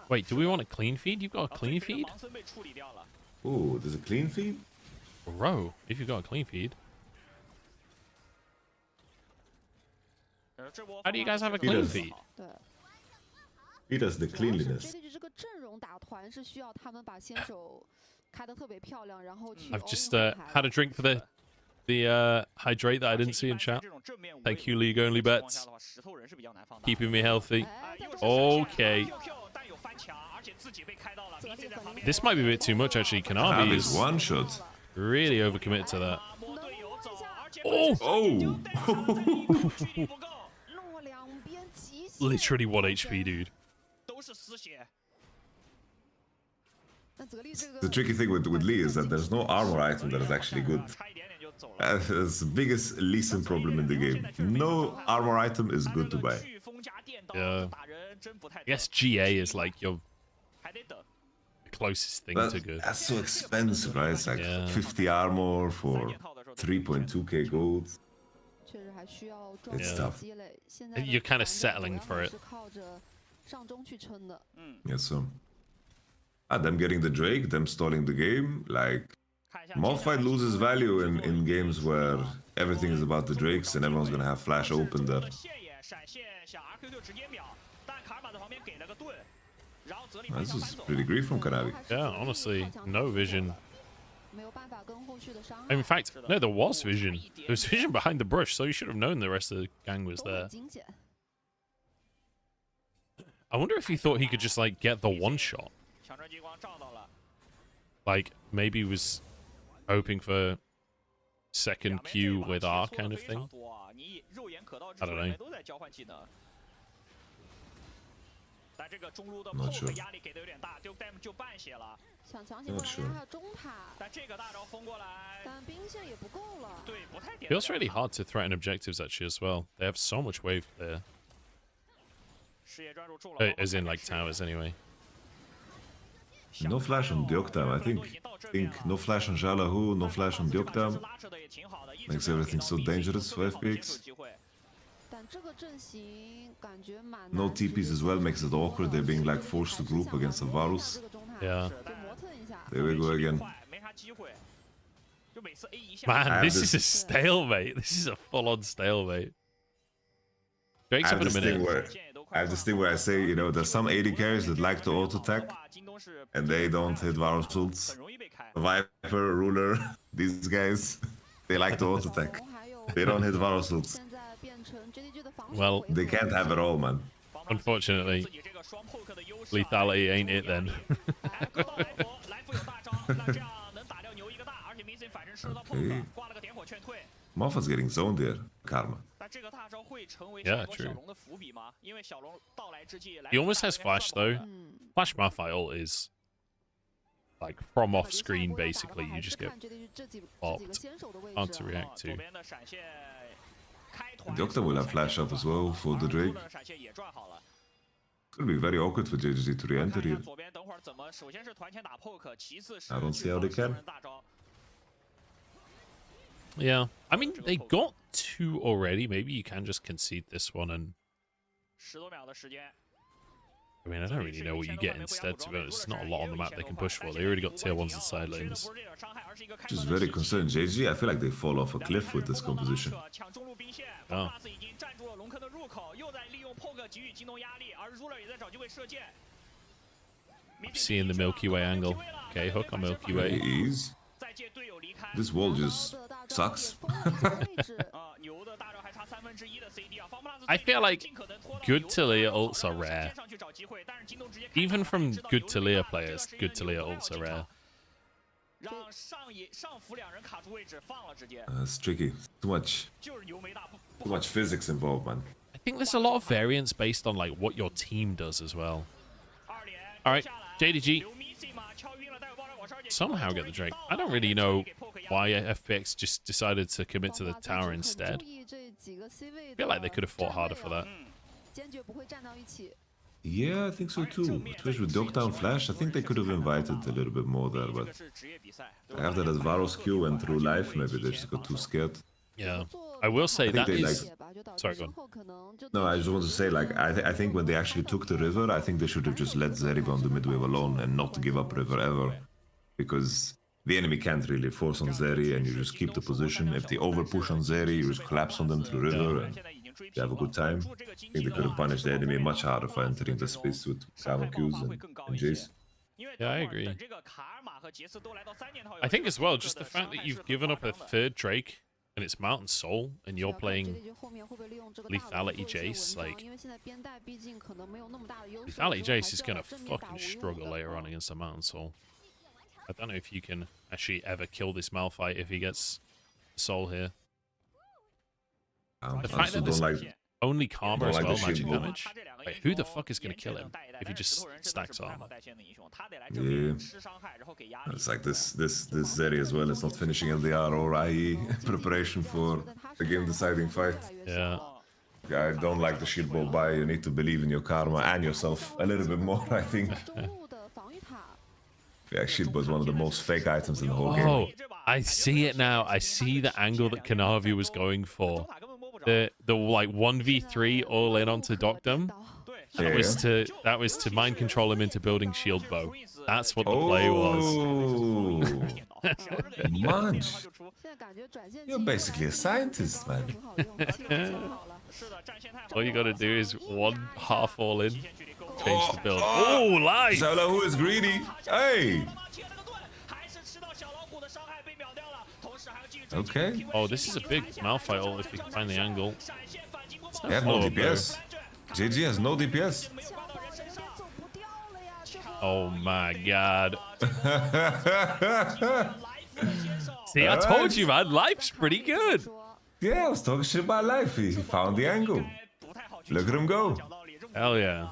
Wait, do we want a clean feed? You've got a clean feed? Ooh, there's a clean feed? Bro, if you've got a clean feed. How do you guys have a clean feed? He does the cleanliness. I've just had a drink for the hydrate that I didn't see in chat. Thank you, League Only Bets. Keeping me healthy. Okay. This might be a bit too much, actually. Kanavi is one shot. Really overcommitted to that. Oh! Literally 1 HP, dude. The tricky thing with Lee is that there's no armor item that is actually good. That's the biggest Lee Sin problem in the game. No armor item is good to buy. Yeah. I guess GA is like your closest thing to good. That's so expensive, right? It's like 50 armor for 3.2k gold. It's tough. You're kind of settling for it. Yes, so. Them getting the Drake, them stalling the game, like Malphite loses value in games where everything is about the Drakes and everyone's gonna have flash open there. This is pretty great from Kanavi. Yeah, honestly, no vision. In fact, no, there was vision. There was vision behind the brush, so you should have known the rest of the gang was there. I wonder if he thought he could just, like, get the one shot. Like, maybe he was hoping for second Q with R kind of thing. I don't know. Not sure. Not sure. Feels really hard to threaten objectives actually as well. They have so much wave there. As in like towers anyway. No flash on Dagda. I think no flash on Jalahu, no flash on Dagda. Makes everything so dangerous for FPX. No TPs as well makes it awkward. They're being like forced to group against a Varus. Yeah. There we go again. Man, this is a stalemate. This is a full-on stalemate. Drake's up in a minute. I have this thing where I say, you know, there's some AD carries that like to auto-attack, and they don't hit Varus ults. Viper, Ruler, these guys, they like to auto-attack. They don't hit Varus ults. Well, they can't have it all, man. Unfortunately, lethality ain't it then. Okay. Moffa's getting zoned here. Karma. Yeah, true. He almost has flash though. Flash Malphite ult is like from off screen basically. You just get popped. Hard to react to. Dagda will have flash up as well for the Drake. It's gonna be very awkward for JDG to re-enter here. I don't see how they can. Yeah, I mean, they got 2 already. Maybe you can just concede this one and... I mean, I don't really know what you get instead, to be honest. There's not a lot on the map they can push for. They already got tier 1s and side lanes. Which is very concerned. JDG, I feel like they fall off a cliff with this composition. Oh. I'm seeing the Milky Way angle. Okay, hook on Milky Way. Ease. This wall just sucks. I feel like good Taliyah ults are rare. Even from good Taliyah players, good Taliyah ults are rare. It's tricky. Too much physics involved, man. I think there's a lot of variance based on like what your team does as well. All right, JDG. Somehow get the Drake. I don't really know why FPX just decided to commit to the tower instead. I feel like they could have fought harder for that. Yeah, I think so too. Especially with Dagda and Flash, I think they could have invited a little bit more there, but after that Varus Q went through life, maybe they just got too scared. Yeah, I will say that is... Sorry, go on. No, I just want to say, like, I think when they actually took the river, I think they should have just let Zeri go on the midwave alone and not give up river ever. Because the enemy can't really force on Zeri and you just keep the position. If they overpush on Zeri, you just collapse on them through river and you have a good time. I think they could have punished the enemy much harder for entering the space with Karma Qs and Jace. Yeah, I agree. I think as well, just the fact that you've given up a 3rd Drake and it's Mountain Soul and you're playing lethality Jace, like lethality Jace is gonna fucking struggle later on against a Mountain Soul. I don't know if you can actually ever kill this Malphite if he gets Soul here. The fact that there's only Karma as well, magic damage. Wait, who the fuck is going to kill him if he just stacks armor? Yeah. It's like this Zeri as well. It's not finishing LDR or IE preparation for the game-deciding fight. Yeah. I don't like the shield ball buy. You need to believe in your Karma and yourself a little bit more, I think. Yeah, shield ball is one of the most fake items in the whole game. Oh, I see it now. I see the angle that Kanavi was going for. The like 1v3 all in onto Dagda. That was to mind control him into building shield bow. That's what the play was. Munch, you're basically a scientist, man. All you gotta do is one half all in, change the build. Oh, lies! Zala, who is greedy? Hey! Okay. Oh, this is a big Malphite ult if you can find the angle. They have no DPS. JDG has no DPS. Oh my god. See, I told you, man. Life's pretty good. Yeah, I was talking shit about life. He found the angle. Look at him go. Hell yeah.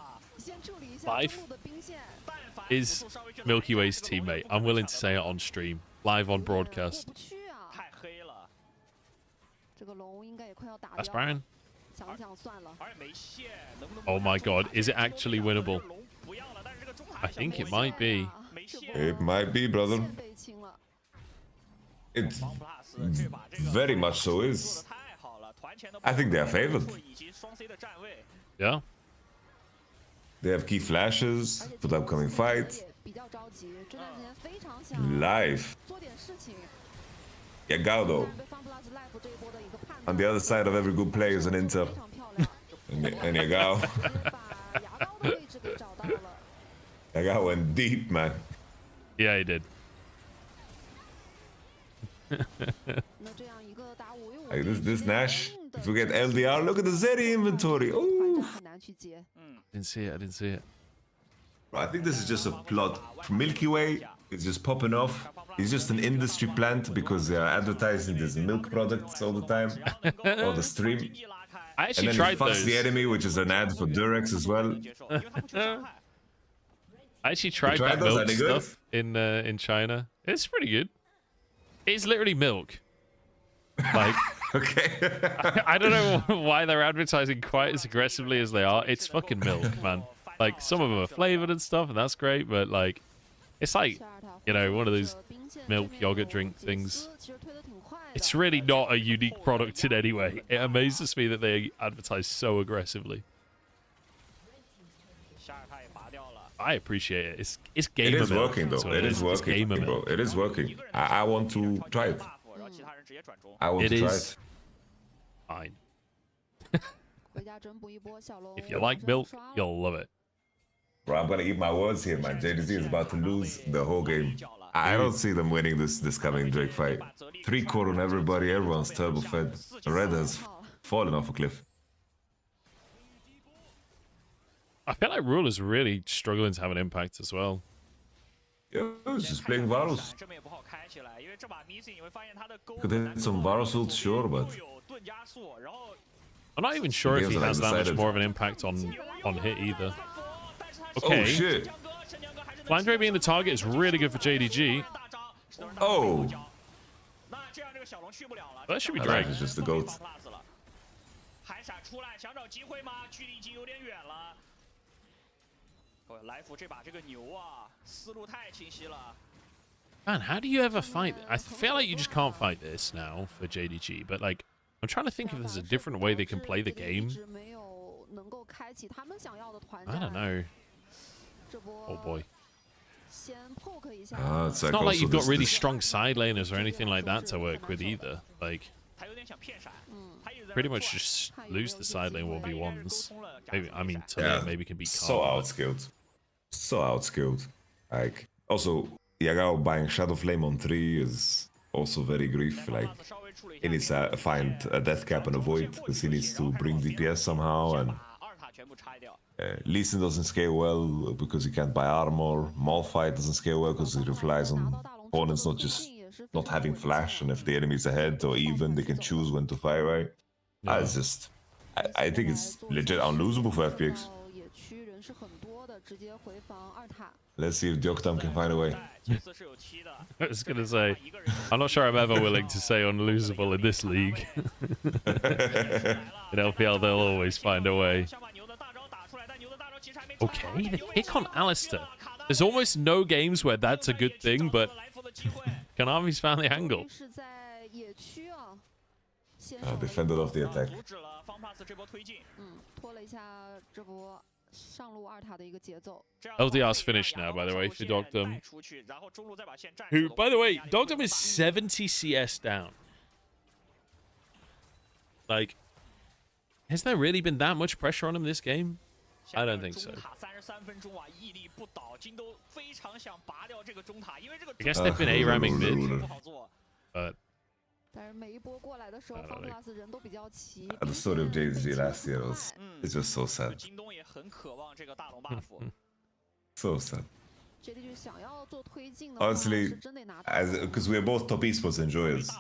Life is Milky Way's teammate. I'm willing to say it on stream, live on broadcast. That's Baron. Oh my god, is it actually winnable? I think it might be. It might be, brother. It very much so is. I think they are favored. Yeah. They have key flashes for the upcoming fight. Live. Yagado. On the other side of every good play is an Inter. And Yagao. Yagao went deep, man. Yeah, he did. Like this Nash. If we get LDR, look at the Zeri inventory. Ooh. Didn't see it. I didn't see it. I think this is just a plot. Milky Way is just popping off. It's just an industry plant because they are advertising these milk products all the time on the stream. I actually and then tried he fucks those. the enemy, which is an ad for Durex as well. I actually tried that milk stuff in China. It's pretty good. It's literally milk. Like, okay. I don't know why they're advertising quite as aggressively as they are. It's fucking milk, man. Like, some of them are flavored and stuff, and that's great, but like, it's like, you know, one of those milk yogurt drink things. It's really not a unique product in any way. It amazes me that they advertise so aggressively. I appreciate it. It's gamer It is milk. working though. It is working, bro. It is working. I want to try it. I want to try it. Fine. If you like milk, you'll love it. Bro, I'm gonna eat my words here, man. JDG is about to lose the whole game. I don't see them winning this coming Drake fight. 3-core on everybody. Everyone's turbo fed. Red has fallen off a cliff. I feel like Rule is really struggling to have an impact as well. Yeah, he's just playing Varus. Could hit some Varus ult, sure, but I'm not even sure if he has that much more of an impact on hit either. Okay. Oh shit! Flandre being the target is really good for JDG. Oh. That should be Drake. It's just the goat. Man, how do you ever fight? I feel like you just can't fight this now for JDG, but like, I'm trying to think if there's a different way they can play the game. I don't know. Oh boy. It's not like you've got really strong side laners or anything like that to work with either. Like, pretty much just lose the side lane 1v1s. Maybe, I mean, maybe can beat so outskilled. So outskilled. Like, also, Yagao buying Shadow Flame on 3 is also very grief. Like, he needs to find a death cap and avoid because he needs to bring DPS somehow. And Lee Sin doesn't scale well because he can't buy armor. Malphite doesn't scale well because he relies on opponents not having flash, and if the enemy's ahead or even, they can choose when to fire right. Yeah. It's just, I think it's legit unlosable for FPX. Let's see if Dagda can find a way. I was gonna say, I'm not sure I'm ever willing to say unlosable in this league. In LPL, they'll always find a way. Okay, the pick on Alistair. There's almost no games where that's a good thing, but Konami's found the angle. Defended off the attack. LDR's finished now, by the way, for Dagda. Who, by the way, Dagda is 70 CS down. Like, has there really been that much pressure on him this game? I don't think so. I guess they've been A-ramming mid, but The story of JDG last year was it's just so sad. So sad. Honestly, because we're both top esports enjoyers,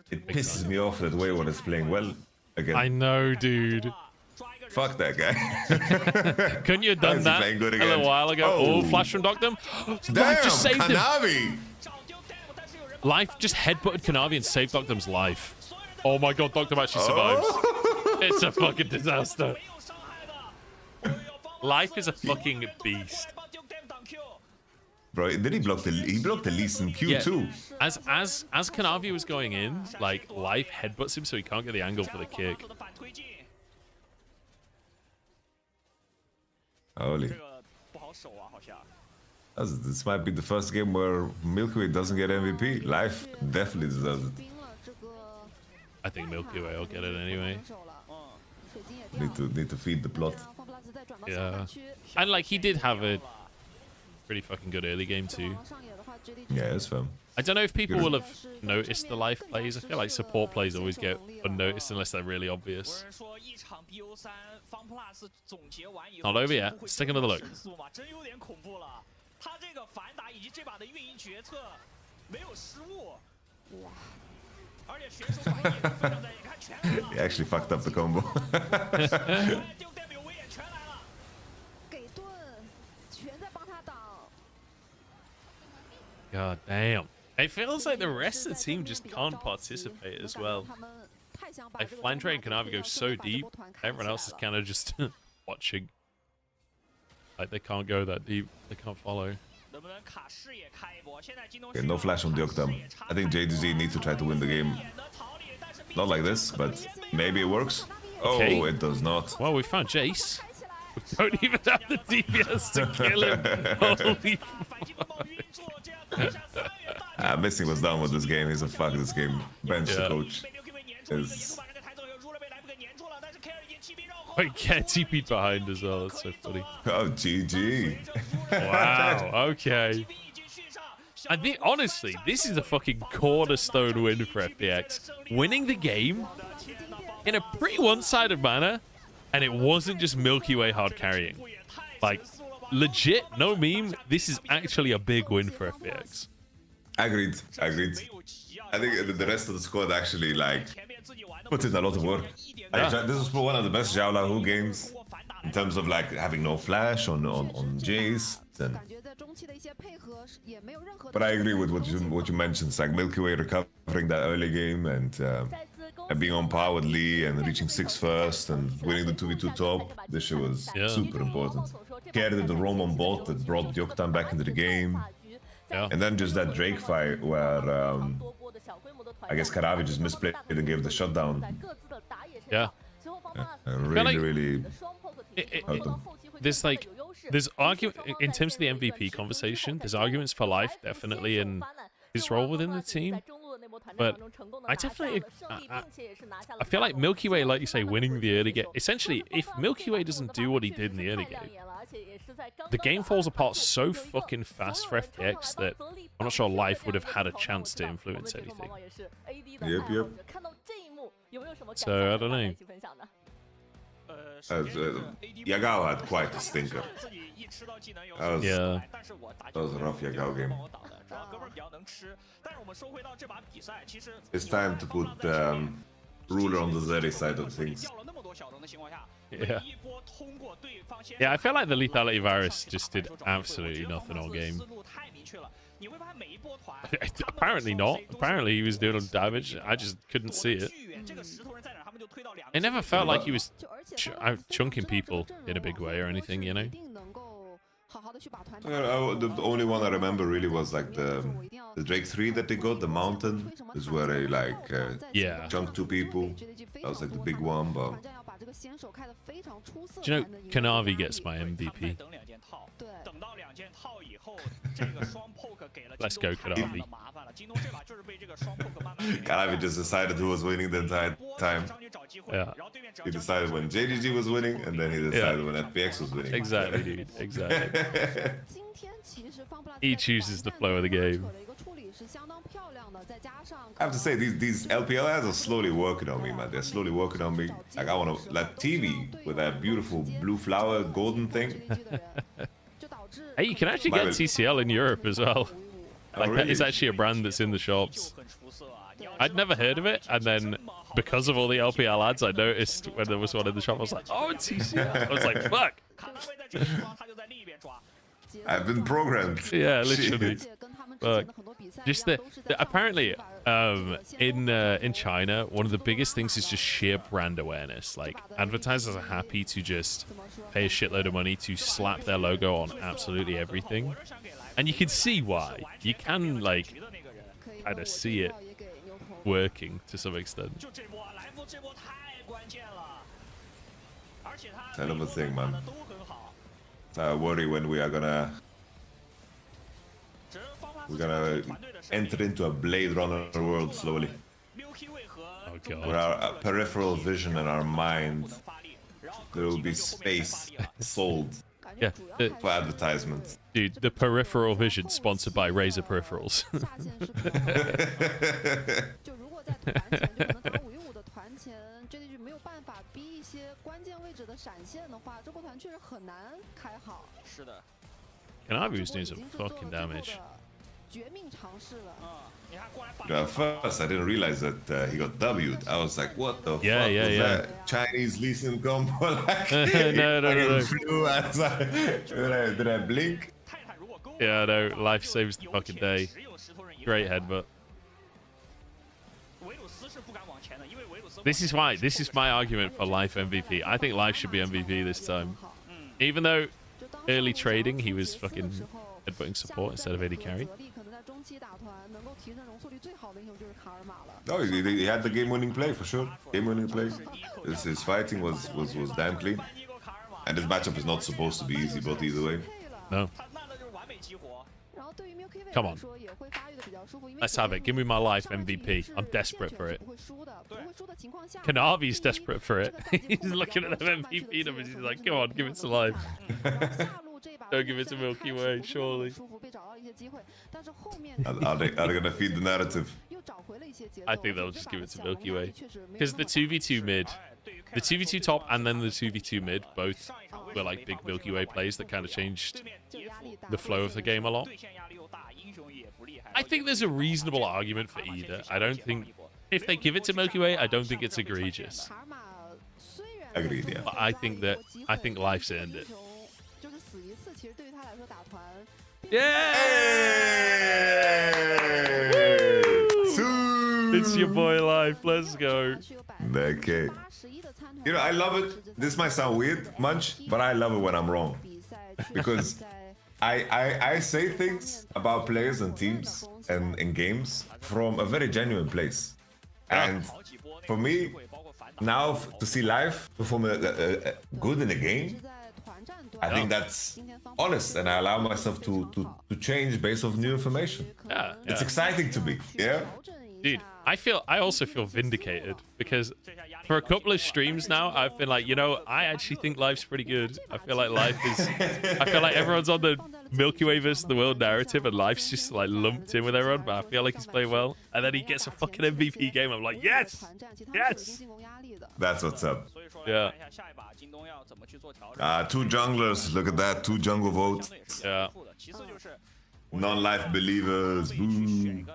it pisses me off that Wayward is playing well again. I know, dude. Fuck that guy. Couldn't you have done that a little while ago? Oh, flash from Dagda. Damn, just saved Kanavi. him. Life just headbutted Kanavi and saved Dogdam's life. Oh my god, Dogdam actually survives. It's a fucking disaster. Life is a fucking beast. Bro, did he block the Lee Sin Q too? As Kanavi was going in, like Life headbutts him so he can't get the angle for the kick. Holy. This might be the first game where Milky Way doesn't get MVP. Life definitely deserves it. I think Milky Way will get it anyway. Need to feed the plot. Yeah. And like he did have a pretty fucking good early game too. Yeah, it's fun. I don't know if people will have noticed the Life plays. I feel like support plays always get unnoticed unless they're really obvious. Not over yet. Let's take another look. He actually fucked up the combo. God damn. It feels like the rest of the team just can't participate as well. Like Flantre and Kanavi go so deep, everyone else is kind of just watching. Like they can't go that deep, they can't follow. Okay, no flash on Dagda. I think JDG needs to try to win the game. Not like this, but maybe it works. Okay. Oh, it does not. Well, we found Jace. We don't even have the DPS to kill him. Holy fuck. Missing was done with this game. He's a fuck this game. Bench the coach. Wait, get TP'd behind as well. That's so funny. Oh, GG. Wow, okay. I think, honestly, this is a fucking cornerstone win for FPX. Winning the game in a pretty one-sided manner, and it wasn't just Milky Way hard carrying. Like, legit, no meme, this is actually a big win for FPX. Agreed. I think the rest of the squad actually, like, put in a lot of work. Yeah. This was one of the best Zhao Lahu games in terms of, like, having no flash on Jace. But I agree with what you mentioned. It's like Milky Way recovering that early game and being on par with Lee and reaching 6th first and winning the 2v2 top. This shit was super important. Carried the roam on bot that brought Dagda back into the game. Yeah. And then just that Drake fight where I guess Karavi just misplayed and gave the shutdown. Yeah. Really hurt them. There's argument in terms of the MVP conversation. There's arguments for Life definitely in his role within the team, but I definitely I feel like Milky Way, like you say, winning the early game. Essentially, if Milky Way doesn't do what he did in the early game, the game falls apart so fucking fast for FPX that I'm not sure Life would have had a chance to influence anything. Yep. So I don't know. Yagao had quite a stinker. That was a rough Yagao game. It's time to put Ruler on the Zeri side of things. Yeah, I feel like the lethality virus just did absolutely nothing all game. Apparently not. Apparently he was doing damage. I just couldn't see it. It never felt like he was chunking people in a big way or anything, you know? The only one I remember really was like the Drake 3 that they got, the mountain, is where they like chunked 2 people. That was like the big one, but... Do you know, Kanavi gets my MVP. Let's go, Kanavi. Kanavi just decided who was winning the entire time. Yeah. He decided when JDG was winning, and then he decided when FPX was winning. Exactly, dude. Exactly. He chooses the flow of the game. I have to say, these LPL ads are slowly working on me, man. They're slowly working on me. Like, I want to, like, TV with that beautiful blue flower golden thing. Hey, you can actually get TCL in Europe as well. Like, really? that is actually a brand that's in the shops. I'd never heard of it, and then because of all the LPL ads, I noticed when there was one in the shop, I was like, oh, TCL. I was like, fuck. I've been programmed. Yeah, literally. Fuck. Just apparently, in China, one of the biggest things is just sheer brand awareness. Like, advertisers are happy to just pay a shitload of money to slap their logo on absolutely everything. And you can see why. You can, like, kind of see it working to some extent. Hell of a thing, man. I worry when we're gonna enter into a Blade Runner world slowly. Oh god. Where our peripheral vision and our mind, there will be space sold for advertisements. Dude, the peripheral vision sponsored by Razer Peripherals. Kanavi's doing some fucking damage. At first, I didn't realize that he got W'd. I was like, what the fuck was that? Chinese Lee Sin combo? Like, no. Flew. I was like, did I blink? Yeah, no, life saves the fucking day. Great headbutt. This is my argument for Life MVP. I think Life should be MVP this time. Even though early trading, he was fucking headbutting support instead of AD carry. No, he had the game-winning play for sure. Game-winning play. His fighting was damn clean. And this matchup is not supposed to be easy, but either way. No. Come on. Let's have it. Give me my Life MVP. I'm desperate for it. Kanavi's desperate for it. He's looking at the MVP numbers. He's like, come on, give it to Life. Don't give it to Milky Way, surely. Are they gonna feed the narrative? I think they'll just give it to Milky Way. Because the 2v2 mid, the 2v2 top and then the 2v2 mid both were like big Milky Way plays that kind of changed the flow of the game a lot. I think there's a reasonable argument for either. I don't think, if they give it to Milky Way, I don't think it's egregious. Agreed, yeah. But I think Life's earned it. Yeah! It's your boy Life. Let's go. Okay. You know, I love it. This might sound weird, Munch, but I love it when I'm wrong. Because I say things about players and teams and in games from a very genuine place. And for me, now to see Life perform good in a game, I think that's honest, and I allow myself to change based off new information. Yeah. It's exciting to me, yeah? Dude, I also feel vindicated because for a couple of streams now, I've been like, you know, I actually think Life's pretty good. I feel like I feel like everyone's on the Milky Way versus the world narrative and Life's just like lumped in with everyone, but I feel like he's playing well. And then he gets a fucking MVP game. I'm like, yes! Yes! That's what's up. Yeah. 2 junglers, look at that, 2 jungle votes. Yeah. Non-life believers, boo.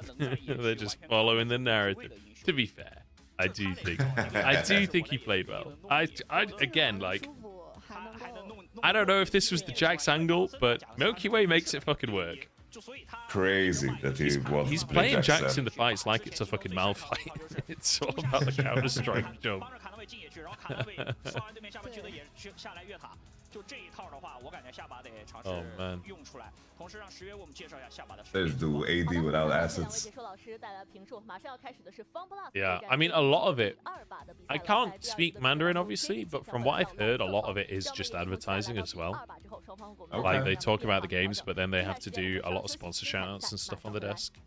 They're just following the narrative. To be fair, I do think he played well. Again, like, I don't know if this was the Jax angle, but Milky Way makes it fucking work. Crazy that he's playing Jax in the fights like it's a fucking Malphite. It's all about the Counter-Strike jump. Oh man. Let's do AD without assets. Yeah, I mean, a lot of it, I can't speak Mandarin obviously, but from what I've heard, a lot of it is just advertising as well. Okay. Like, they talk about the games, but then they have to do a lot of sponsor shoutouts and stuff on the desk.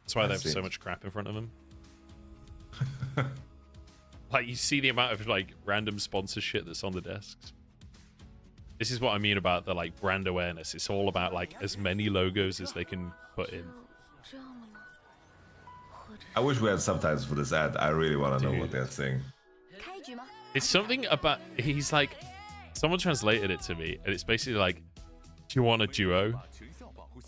That's why they have so much crap in front of them. Like, you see the amount of like random sponsor shit that's on the desks. This is what I mean about the like brand awareness. It's all about like as many logos as they can put in. I wish we had subtitles for this ad. I really want to know what they're saying. It's something about, he's like, someone translated it to me, and it's basically like, do you want a duo?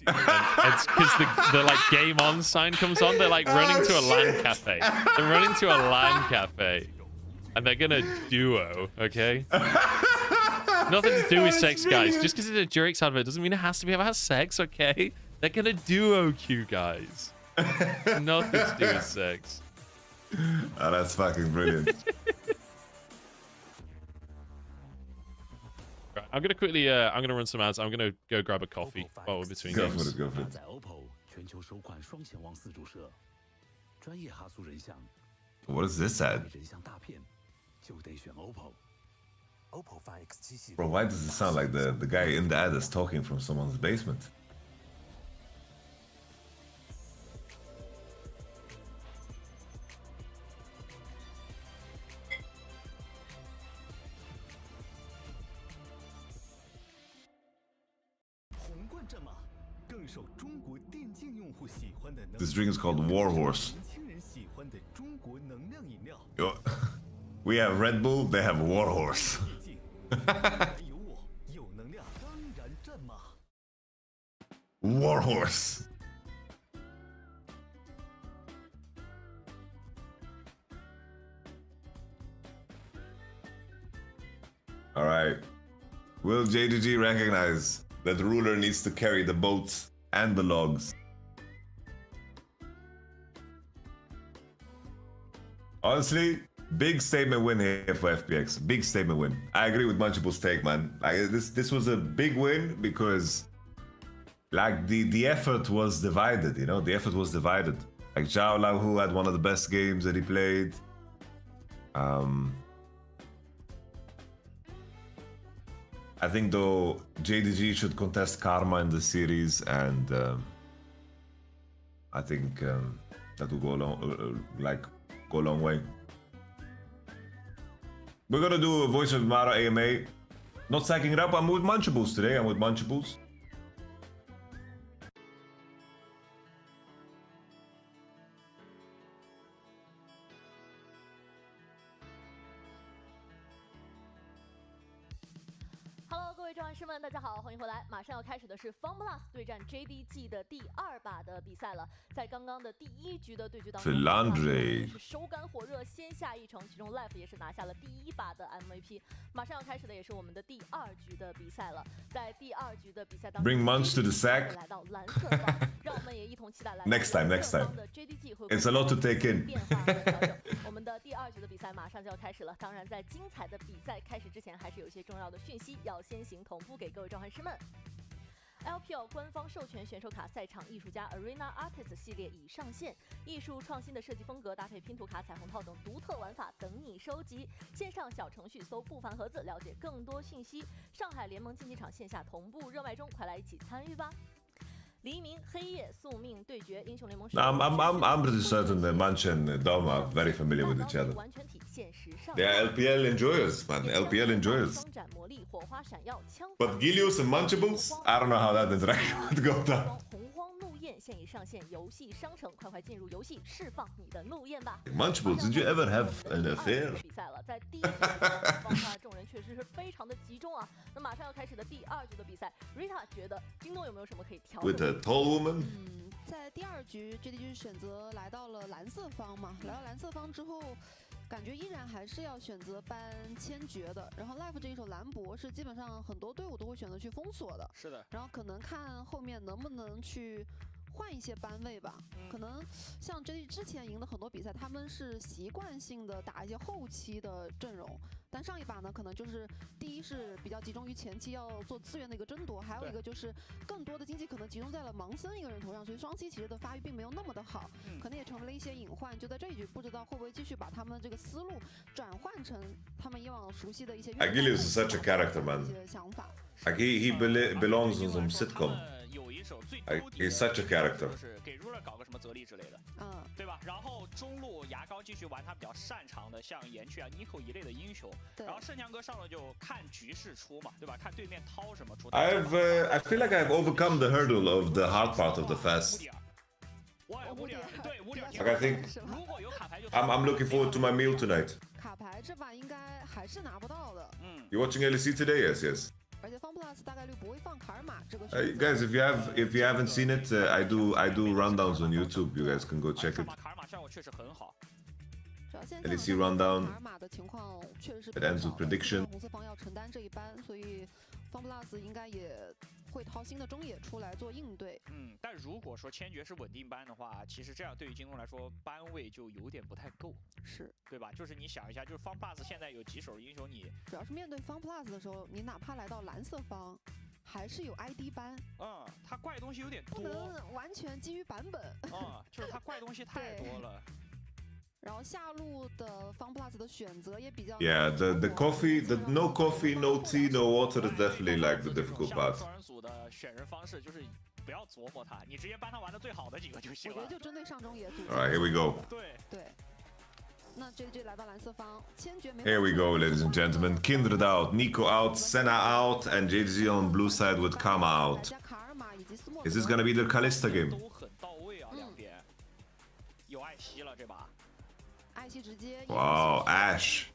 And it's because the like game on sign comes on. They're like running to a LAN cafe. They're running to a LAN cafe, and they're gonna duo. Okay. Nothing to do with sex, guys. Just because it's a Durex advert doesn't mean it has to be about sex. Okay. They're gonna duo queue, guys. Nothing to do with sex. Oh, that's fucking brilliant. I'm gonna quickly. I'm gonna run some ads. I'm gonna go grab a coffee while we're between Go games. for it. Go for it. What is this ad? Bro, why does it sound like the guy in the ad is talking from someone's basement? This drink is called Warhorse. Yo, we have Red Bull, they have Warhorse. Warhorse. All right. Will JDG recognize that the ruler needs to carry the boats and the logs? Honestly, big statement win here for FPX. Big statement win. I agree with Munchables' take, man. Like this was a big win because, like, the effort was divided. You know, the effort was divided. Like Zhao Lahu had one of the best games that he played. I think though JDG should contest Karma in the series, and I think that will go a long way. We're gonna do a Voice of Mara AMA. Not stacking it up. I'm with Munchables today. I'm with Munchables. Hello， 各位壮士们，大家好，欢迎回来。马上要开始的是 FunPlus 对战 JDG 的第2把的比赛了。在刚刚的第1局的对局当中，是手感火热，先下一城，其中 Life 也是拿下了第1把的 MVP。马上要开始的也是我们的第2局的比赛了。在第2局的比赛当中 ，Bring Munch to the sack。来到蓝色方，让我们也一同期待来。Next time. It's a lot to take in 我们的第2局的比赛马上就要开始了。当然，在精彩的比赛开始之前，还是有一些重要的讯息要先行同步给各位召唤师们。LPL 官方授权选手卡赛场艺术家 Arena Artist 系列已上线，艺术创新的设计风格搭配拼图卡、彩虹套等独特玩法等你收集。线上小程序搜不凡盒子了解更多信息。上海联盟竞技场线下同步热卖中，快来一起参与吧！黎明黑夜宿命对决英雄联盟。I'm pretty certain that Munch and Dom are very familiar with each other. They are LPL enjoyers, man. LPL enjoyers. But Gilius and Munchables, I don't know how that interaction would go down. 洪荒怒焰现已上线游戏商城，快快进入游戏，释放你的怒焰吧 ！Munchables, did you ever have an affair? 比赛了，在第1局方块众人确实是非常的集中啊。那马上要开始的第2局的比赛 ，Rita 觉得京东有没有什么可以调整 ？With a tall woman. 在第2局 JDG 选择来到了蓝色方嘛，来到蓝色方之后。感觉依然还是要选择搬千珏的，然后 Life 这一手兰博是基本上很多队伍都会选择去封锁的，是的，然后可能看后面能不能去换一些班位吧，可能像这之前赢的很多比赛，他们是习惯性的打一些后期的阵容，但上一把呢，可能就是第一是比较集中于前期要做资源的一个争夺，还有一个就是更多的经济可能集中在了盲僧一个人头上，所以双七其实的发育并没有那么的好，可能也成为了一些隐患。就在这一局，不知道会不会继续把他们的这个思路转换成他们以往熟悉的一些。Agilius is such a character, man. Like he belongs in some sitcom. He's such a character. 就是给 ruler 搞个什么泽力之类的，对吧？然后中路牙膏继续玩他比较擅长的，像岩雀啊、Nico 一类的英雄。然后圣强哥上了就看局势出嘛，对吧？看对面掏什么出。I feel like I've overcome the hurdle of the hard part of the fast. Like I think I'm looking forward to my meal tonight. 卡牌这把应该还是拿不到的。You watching LEC today? Yes, yes. 而且 FunPlus 大概率不会放卡尔玛这个。Guys, if you haven't seen it, I do rundowns on YouTube. You guys can go check it. 卡尔玛效果确实很好。 LEC rundown. 卡尔玛的情况确实是 It ends with prediction. 红色方要承担这一班，所以 FunPlus 应该也会掏新的中野出来做应对。但如果说千珏是稳定班的话，其实这样对于京东来说班位就有点不太够，是对吧？就是你想一下，就是FunPlus 现在有几手英雄你，主要是面对 FunPlus 的时候，你哪怕来到蓝色方，还是有 ID 班。它怪东西有点多，不能完全基于版本。就是它怪东西太多了。然后下路的 FunPlus 的选择也比较。Yeah, the coffee, the no coffee, no tea, no water is definitely like the difficult part. 双人组的选人方式就是不要琢磨它，你直接帮他玩的最好的几个就行了。我觉得就针对上中野组。 All right, here we go. 对。那 JDG 来到蓝色方，千珏没。 Here we go, ladies and gentlemen. Kindred out, Nico out, Senna out, and JDG on blue side with Kama out. Is this gonna be the Kalista game? 都很到位啊，两边有艾希了这把。 Wow, Ash.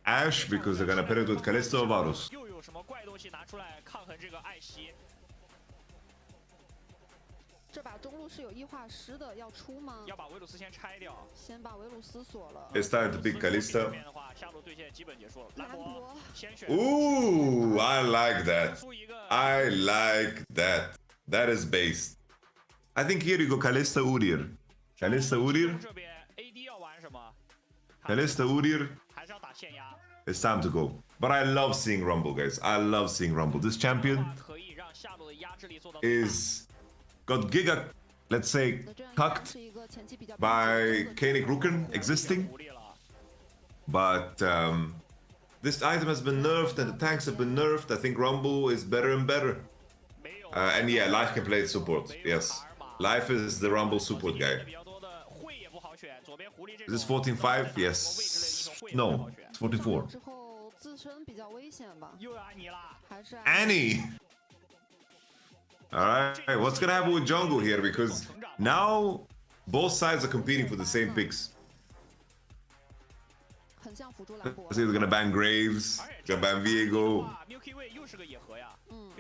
Ash, because they're gonna pair it with Kalista or Varus. 又有什么怪东西拿出来抗衡这个艾希？这把中路是有异化师的，要出吗？要把维鲁斯先拆掉。先把维鲁斯锁了。 It's time to pick Kalista. 这边的话，下路对线基本结束。兰博先选。 Ooh, I like that. I like that. That is based. I think here you go Kalista Udyr. Kalista Udyr. 这边 AD 要玩什么？ Kalista Udyr. 还是要打线压。 It's time to go. But I love seeing Rumble, guys. I love seeing Rumble. This champion is got Giga, let's say, cucked by Koenig Ruken existing. But this item has been nerfed and the tanks have been nerfed. I think Rumble is better and better. And yeah, Life can play support. Yes. Life is the Rumble support guy. Is this 14-5? Yes. No, it's 14-4. Annie! Alright, what's gonna happen with jungle here? Because now both sides are competing for the same picks. Let's see, they're gonna ban Graves, gonna ban Viego.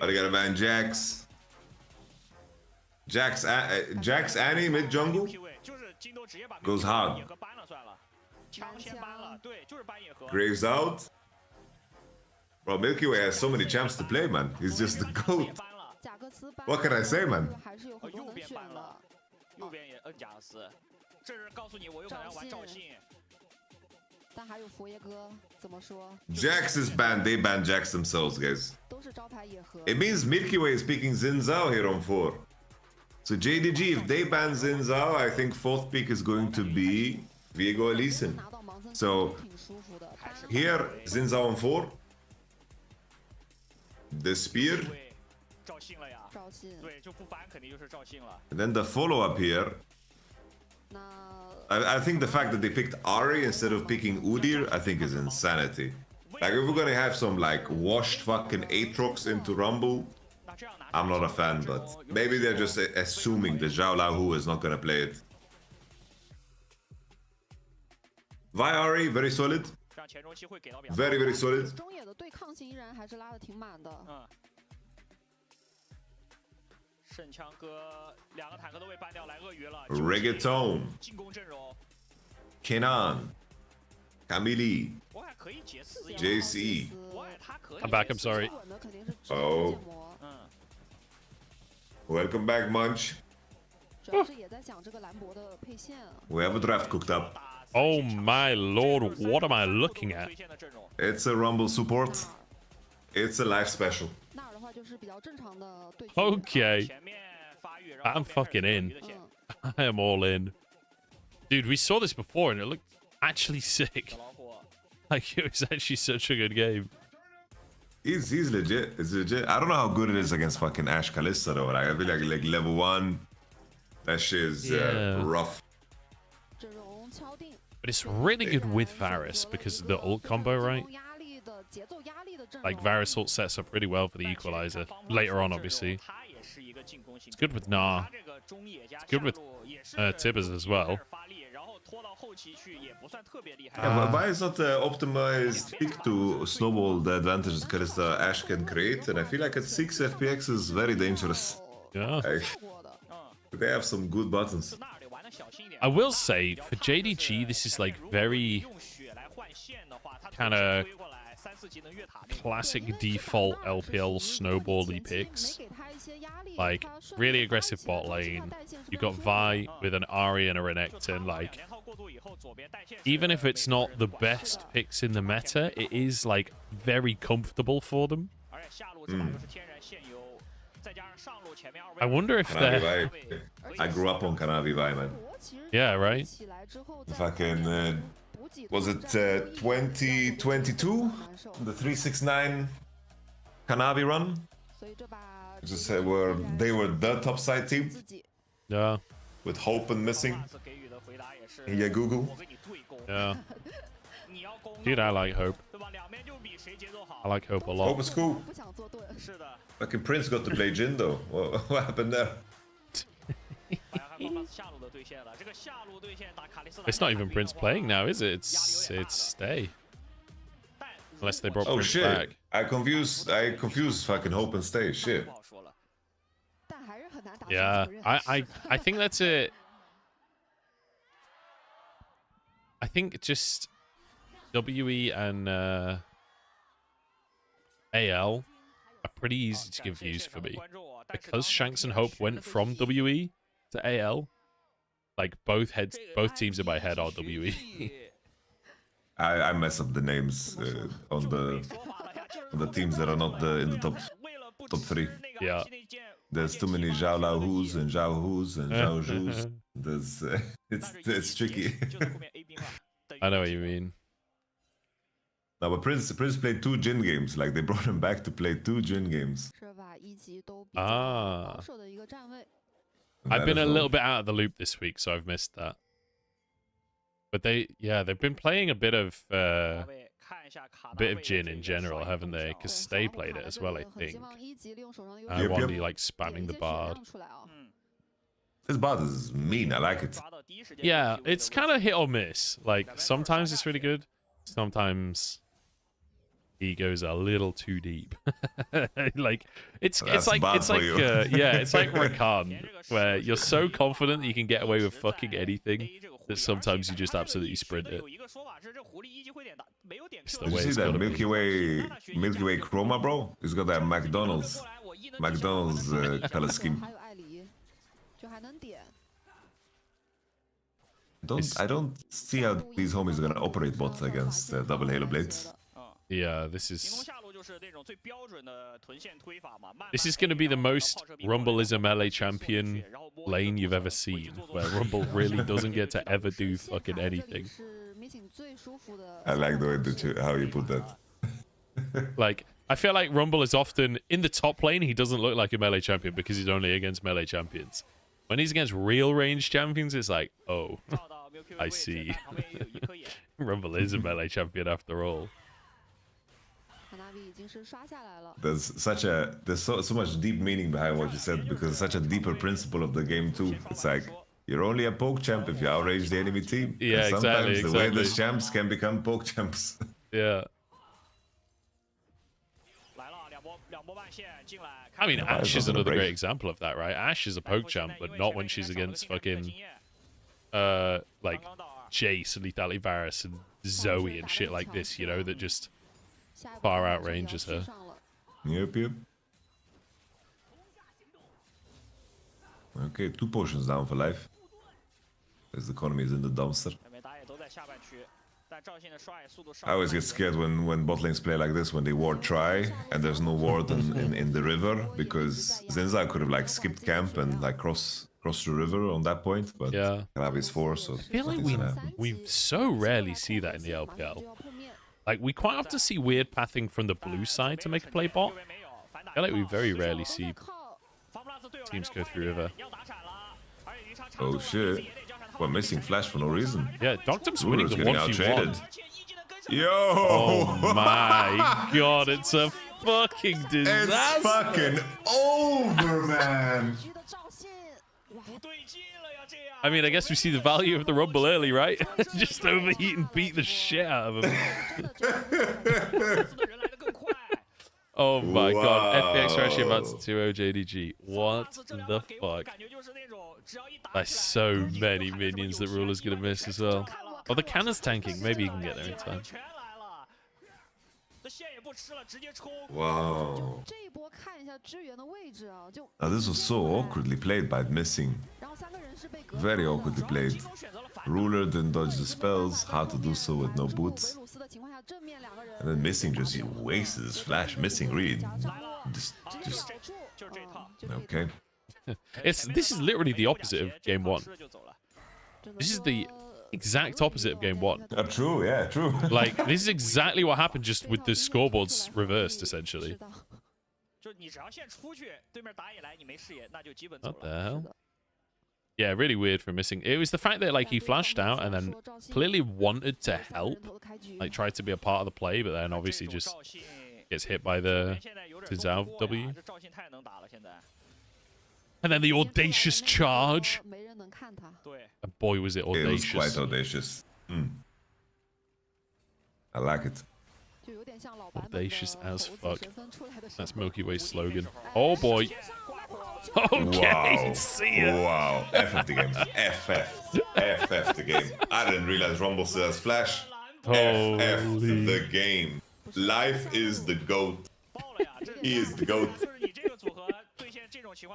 Are they gonna ban Jax? Jax Annie mid jungle goes hard. Graves out. Bro, Milky Way has so many champs to play, man. He's just the GOAT. What can I say, man? 右边也摁贾克斯，这是告诉你我有可能要玩赵信。但还有佛爷哥怎么说 Jax is banned. They ban Jax themselves, guys. It means Milky Way is picking Xin Zhao here on 4. So JDG, if they ban Xin Zhao, I think 4th pick is going to be Viego Elysian. So here, Xin Zhao on 4. The spear. And then the follow-up here. I think the fact that they picked Ari instead of picking Udyr, I think is insanity. Like, if we're gonna have some, like, washed fucking Aatrox into Rumble, I'm not a fan, but maybe they're just assuming that Zhao Lahu is not gonna play it. Vi Ari, very solid. Very, very solid. 中野的对抗性依然还是拉得挺满的。圣枪哥两个坦克都被ban掉，来鳄鱼了。 Reggaeton. 进攻阵容。Kenan. Camille. JC. I'm back, I'm sorry. Oh. Welcome back, Munch. We have a draft cooked up. Oh my lord, what am I looking at? It's a Rumble support. It's a live special. Okay. I'm fucking in. I am all in. Dude, we saw this before and it looked actually sick. Like, it was actually such a good game. He's legit. It's legit. I don't know how good it is against fucking Ashe Kalista though. Like, I feel like level 1, that shit is rough. But it's really good with Varus because of the ult combo, right? Like, Varus ult sets up really well for the equalizer. Later on, obviously. It's good with Nah. It's good with Tibbers as well. Why is not the optimized pick to snowball the advantages Kalista Ashe can create? And I feel like at 6 FPX is very dangerous. Yeah. They have some good buttons. I will say, for JDG, this is like very kind of classic default LPL snowbally picks. Like, really aggressive bot lane. You've got Vi with an Ahri and a Renekton. Like, even if it's not the best picks in the meta, it is, like, very comfortable for them. I wonder if they're... I grew up on Kanavi Vi, man. Yeah, right? Fucking... was it 2022? The 369 Kanavi run? Just where they were the top side team. Yeah. With Hope and missing. Yeah, Google. Yeah. Dude, I like Hope. I like Hope a lot. Hope is cool. Fucking Prince got to play Jin though. What happened there? It's not even Prince playing now, is it? It's Stay. Unless they brought Prince shit. back. I confused fucking Hope and Stay. Shit. Yeah, I think that's it. I think just WE and AL are pretty easy to confuse for me. Because Shanks and Hope went from WE to AL, like both teams in my head are WE. I mess up the names on the teams that are not in the top 3. Yeah. There's too many Zhao Lao Hus and Zhao Hus and Zhao Zhus. There's it's tricky. I know what you mean. No, but Prince played 2 Jin games. Like they brought him back to play 2 Jin games. Ah. I've been a little bit out of the loop this week, so I've missed that. But they've been playing a bit of Jin in general, haven't they? Because Stay played it as well, I think. Wandy like spamming the Bard. This Bard is mean. I like it. Yeah, it's kind of hit or miss. Like sometimes it's really good, sometimes he goes a little too deep. Like it's like Rakan, where you're so confident that you can get away with fucking anything that sometimes you just absolutely sprint it. It's the Did way you it's see that gotta Milky be. Way Chroma, bro? He's got that McDonald's color scheme. I don't see how these homies are gonna operate bots against double Halo Blades. Yeah, this is going to be the most Rumble is a melee champion lane you've ever seen, where Rumble really doesn't get to ever do fucking anything. I like the way how you put that. Like, I feel like Rumble is often in the top lane. He doesn't look like a melee champion because he's only against melee champions. When he's against real range champions, it's like, oh, I see. Rumble is a melee champion after all. There's so much deep meaning behind what you said, because it's such a deeper principle of the game too. It's like you're only a poke champ if you outrage the enemy team. Yeah, and sometimes exactly. the way the champs can become poke champs. Yeah. I mean, Ashe is another great example of that, right? Ashe is a poke champ, but not when she's against fucking like Jace and Lethality Varus and Zoe and shit like this, you know, that just far outranges her. Yep. Okay, 2 potions down for life. As the economy is in the dumpster. I always get scared when bot lanes play like this, when they ward try and there's no ward in the river, because Zenza could have like skipped camp and like cross the river on that point, but yeah, Kanavi's 4, so I feel like we so rarely see that in the LPL. Like, we quite often see weird pathing from the blue side to make a play bot. I feel like we very rarely see teams go through river. Oh shit. We're missing flash for no reason. Yeah, Doctum's winning the 1v1. Yo! Oh my god, it's a fucking disaster. It's fucking over, man. I mean, I guess we see the value of the Rumble early, right? Just overheat and beat the shit out of him. Oh my god, FPX are actually about to 2-0 JDG. What the fuck? There's so many minions that Ruler's gonna miss as well. Oh, the cannon's tanking. Maybe he can get there in time. Wow. Now this was so awkwardly played by Missing. Very awkwardly played. Ruler didn't dodge the spells, had to do so with no boots. And then Missing just wasted his flash. Missing read. Just okay. This is literally the opposite of game 1. This is the exact opposite of game 1. True, yeah, true. Like, this is exactly what happened, just with the scoreboards reversed, essentially. What the hell? Yeah, really weird for Missing. It was the fact that, like, he flashed out and then clearly wanted to help, like, tried to be a part of the play, but then obviously just gets hit by the Zhao W. And then the audacious charge. And boy, was it audacious. It was quite audacious. I like it. Audacious as fuck. That's Milky Way's slogan. Oh boy. Okay, wow. see ya. Wow. FF the game. FF the game. I didn't realize Rumble still has flash. FF the game. Life is the GOAT. He is the GOAT.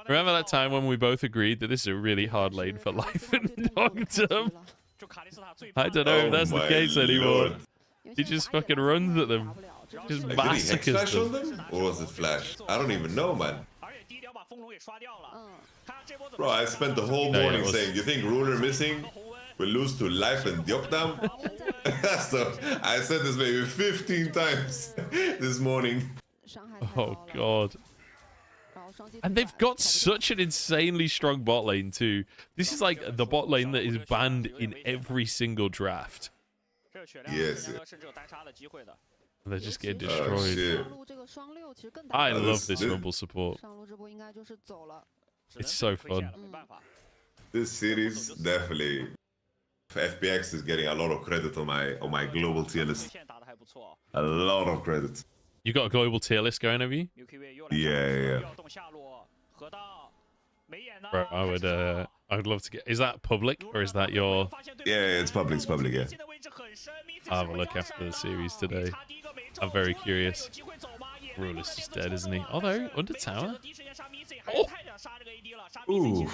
Remember that time when we both agreed that this is a really hard lane for Life and Dogdom? I don't know if that's the case anymore. He just fucking runs at them. Just massacres them. Or was it flash? I don't even know, man. Bro, I spent the whole morning saying, you think Ruler Missing will lose to Life and Dogdom? So I said this maybe 15 times this morning. Oh god. And they've got such an insanely strong bot lane too. This is like the bot lane that is banned in every single draft. Yes. And they're just getting destroyed. I love this Rumble support. It's so fun. This series definitely, FPX is getting a lot of credit on my global tier list. A lot of credit. You got a global tier list going, have you? Yeah. Bro, I would love to get. Is that public or is that your? Yeah, it's public. It's public. Yeah. I'll have a look after the series today. I'm very curious. Ruler's just dead, isn't he? Although under tower. Oh. Ooh.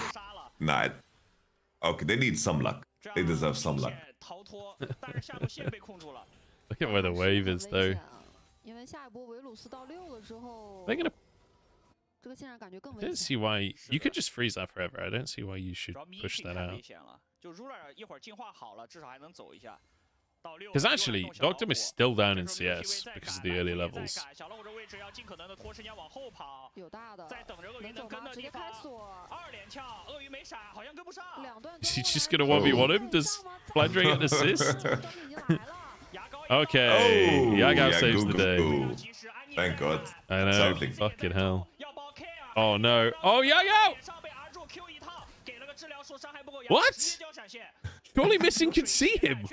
Nah. Okay, they need some luck. They deserve some luck. Look at where the wave is, though. They're gonna. I don't see why you could just freeze that forever. I don't see why you should push that out. Because actually, Dogdom is still down in CS because of the early levels. Is he just gonna 1v1 him? Does Flandre get an assist? Okay, Yagao saves the day. Thank God. I know. Something. Fucking hell. Oh no. Oh, Yagao! What? Surely Missing can see him.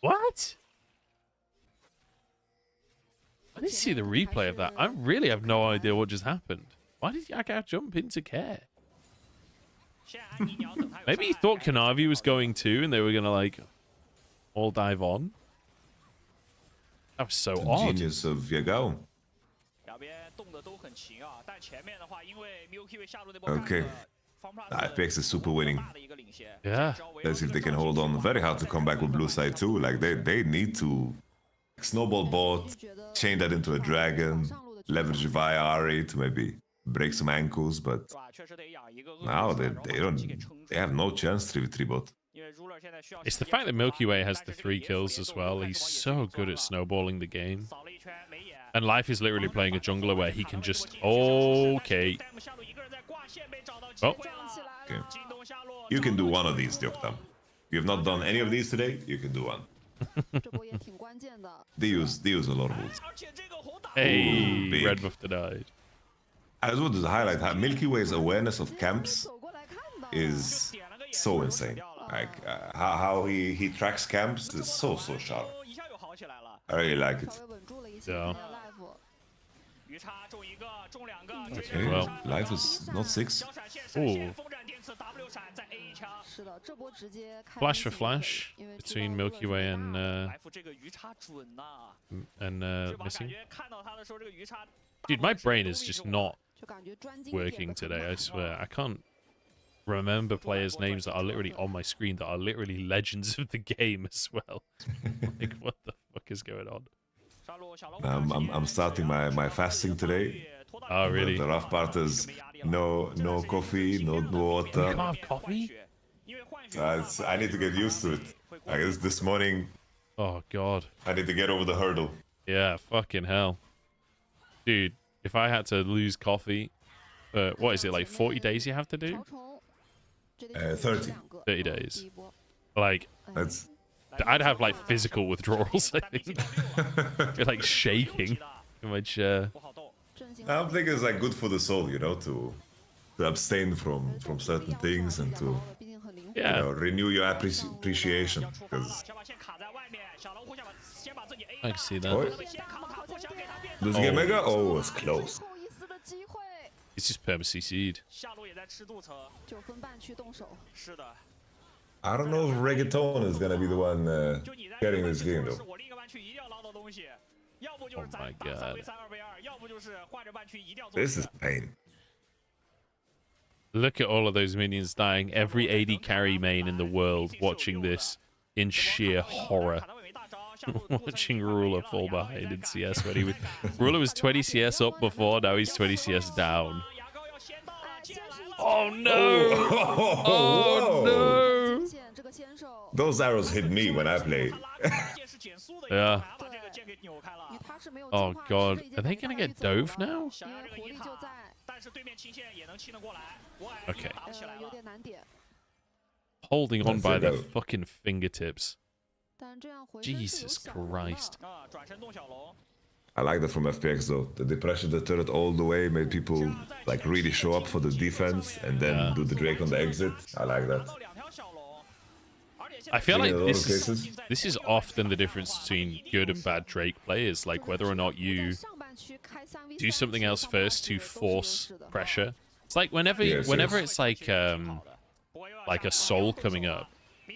What? I didn't see the replay of that. I really have no idea what just happened. Why did Yagao jump into care? Maybe he thought Kanavi was going too and they were gonna like all dive on. That was so odd. Genius of Yagao. Okay. FPX is super winning. Yeah. Let's see if they can hold on. Very hard to come back with blue side too. Like they need to snowball bot, chain that into a dragon, leverage via RA to maybe break some ankles, but now they have no chance 3v3 bot. It's the fact that Milky Way has the 3 kills as well. He's so good at snowballing the game. And Life is literally playing a jungler where he can just... Okay. Oh. Okay. You can do one of these, Dagda. You have not done any of these today, you can do one. They use a lot of ults. Hey, big. red buff denied. I just wanted to highlight how Milky Way's awareness of camps is so insane. Like how he tracks camps is so sharp. I really like it. Yeah. Okay, well, life is not 6. Ooh. Flash for flash between Milky Way and missing. Dude, my brain is just not working today, I swear. I can't remember players' names that are literally on my screen that are literally legends of the game as well. Like, what the fuck is going on? I'm starting my fasting today. Oh, really? The rough part is no coffee, no water. You can't have coffee? I need to get used to it. I guess this morning. Oh god. I need to get over the hurdle. Yeah, fucking hell, dude. If I had to lose coffee, what is it, like 40 days you have to do? 30. 30 days. Like, that's. I'd have like physical withdrawals. I think. Be like shaking in my chair. I think it's like good for the soul, you know, to abstain from certain things and to you know, renew your appreciation. Because I can see that. Does he get mega? Oh, it's close. It's just perma CC'd. I don't know if reggaeton is gonna be the one getting this game though. Oh my god. This is pain. Look at all of those minions dying. Every AD carry main in the world watching this in sheer horror. Watching Ruler fall behind in CS when he was... Ruler was 20 CS up before, now he's 20 CS down. Oh no! Oh no! Those arrows hit me when I play. Yeah. Oh god. Are they gonna get Dove now? Okay. Holding on by their fucking fingertips. Jesus Christ. I like that from FPX though. That they pressured the turret all the way, made people like really show up for the defense and then do the Drake on the exit. I like that. I feel like this is often the difference between good and bad Drake players, like whether or not you do something else first to force pressure. It's like whenever it's like a soul coming up,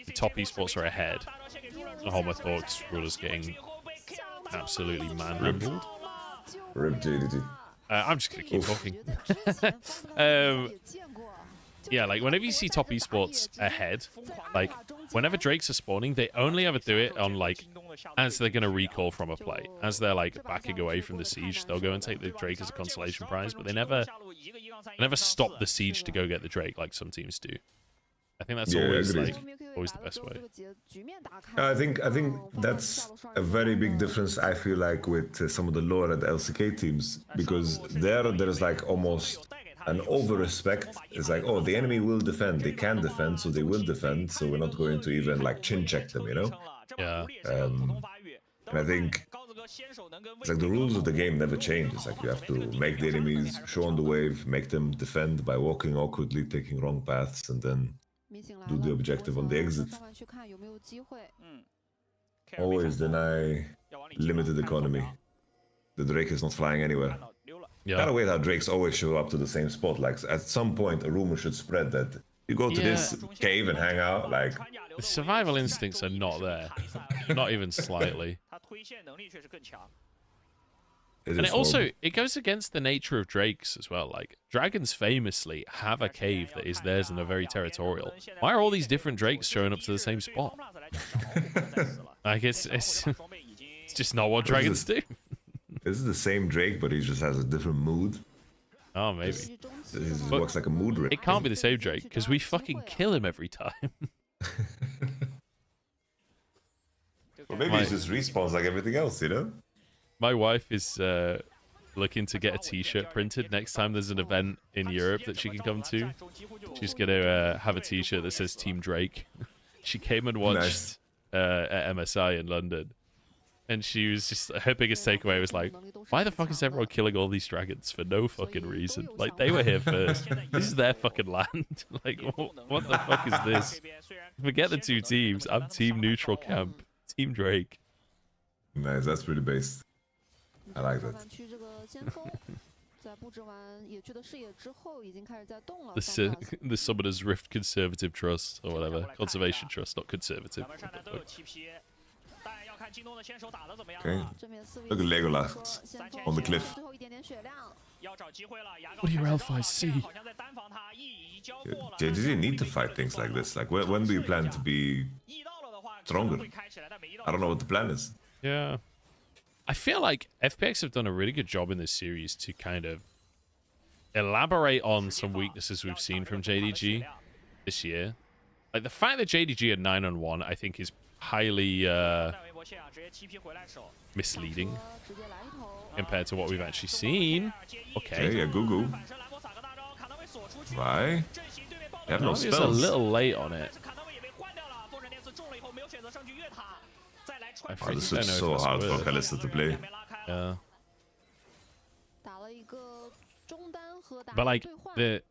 the top esports are ahead. Oh, my thoughts, Ruler's getting absolutely man-handled. Rip JDG. I'm just gonna keep talking. Yeah, like whenever you see top esports ahead, like whenever Drakes are spawning, they only ever do it on like as they're gonna recall from a play, as they're like backing away from the siege, they'll go and take the Drake as a consolation prize, but they never stop the siege to go get the Drake like some teams do. I think that's always the best way. I think that's a very big difference. I feel like with some of the lower and LCK teams, because there's like almost an over-respect. It's like, oh, the enemy will defend, they can defend, so they will defend, so we're not going to even like chin check them, you know? Yeah. And I think it's like the rules of the game never change. It's like you have to make the enemies show on the wave, make them defend by walking awkwardly, taking wrong paths, and then do the objective on the exit. Always deny limited economy. The Drake is not flying anywhere. Yeah. Kind of weird how Drakes always show up to the same spot. Like at some point, a rumor should spread that you go to this cave and hang out. Like the survival instincts are not there, not even slightly. And it goes against the nature of Drakes as well. Like dragons famously have a cave that is theirs and are very territorial. Why are all these different Drakes showing up to the same spot? Like it's just not what dragons do. This is the same Drake, but he just has a different mood. Oh, maybe. He works like a mood ring. It can't be the same Drake, because we fucking kill him every time. Or maybe he just respawns like everything else, you know? My wife is looking to get a t-shirt printed next time there's an event in Europe that she can come to. She's going to have a t-shirt that says Team Drake. She came and watched at MSI in London. And she was just, her biggest takeaway was like, why the fuck is everyone killing all these dragons for no fucking reason? Like, they were here first. This is their fucking land. Like, what the fuck is this? Forget the two teams. I'm team neutral camp. Team Drake. Nice, that's pretty based. I like that. The Summoner's Rift Conservative Trust, or whatever. Conservation Trust, not conservative. Okay. Look at Legolas on the cliff. What do your L5s see? Yeah, JDG need to fight things like this. Like, when do you plan to be stronger? I don't know what the plan is. Yeah. I feel like FPX have done a really good job in this series to kind of elaborate on some weaknesses we've seen from JDG this year. Like, the fact that JDG are 9-1, I think, is highly misleading compared to what we've actually seen. Okay. Yeah, Gugu. Why? You have no spells. It's a little late on it. Oh, this is so hard for Kalista to play. Yeah. But like, the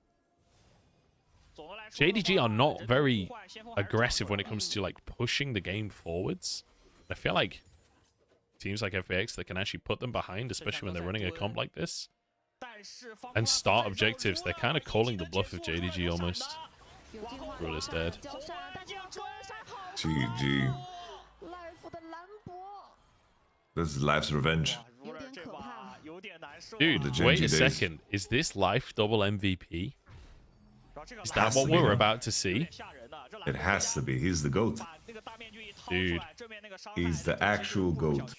JDG are not very aggressive when it comes to like pushing the game forwards. I feel like teams like FPX that can actually put them behind, especially when they're running a comp like this, and start objectives, they're kind of calling the bluff of JDG almost. Rule is dead. GG. This is Life's revenge. Dude, wait a second. Is this Life double MVP? Is that what we're about to see? It has to be. He's the GOAT. Dude. He's the actual GOAT.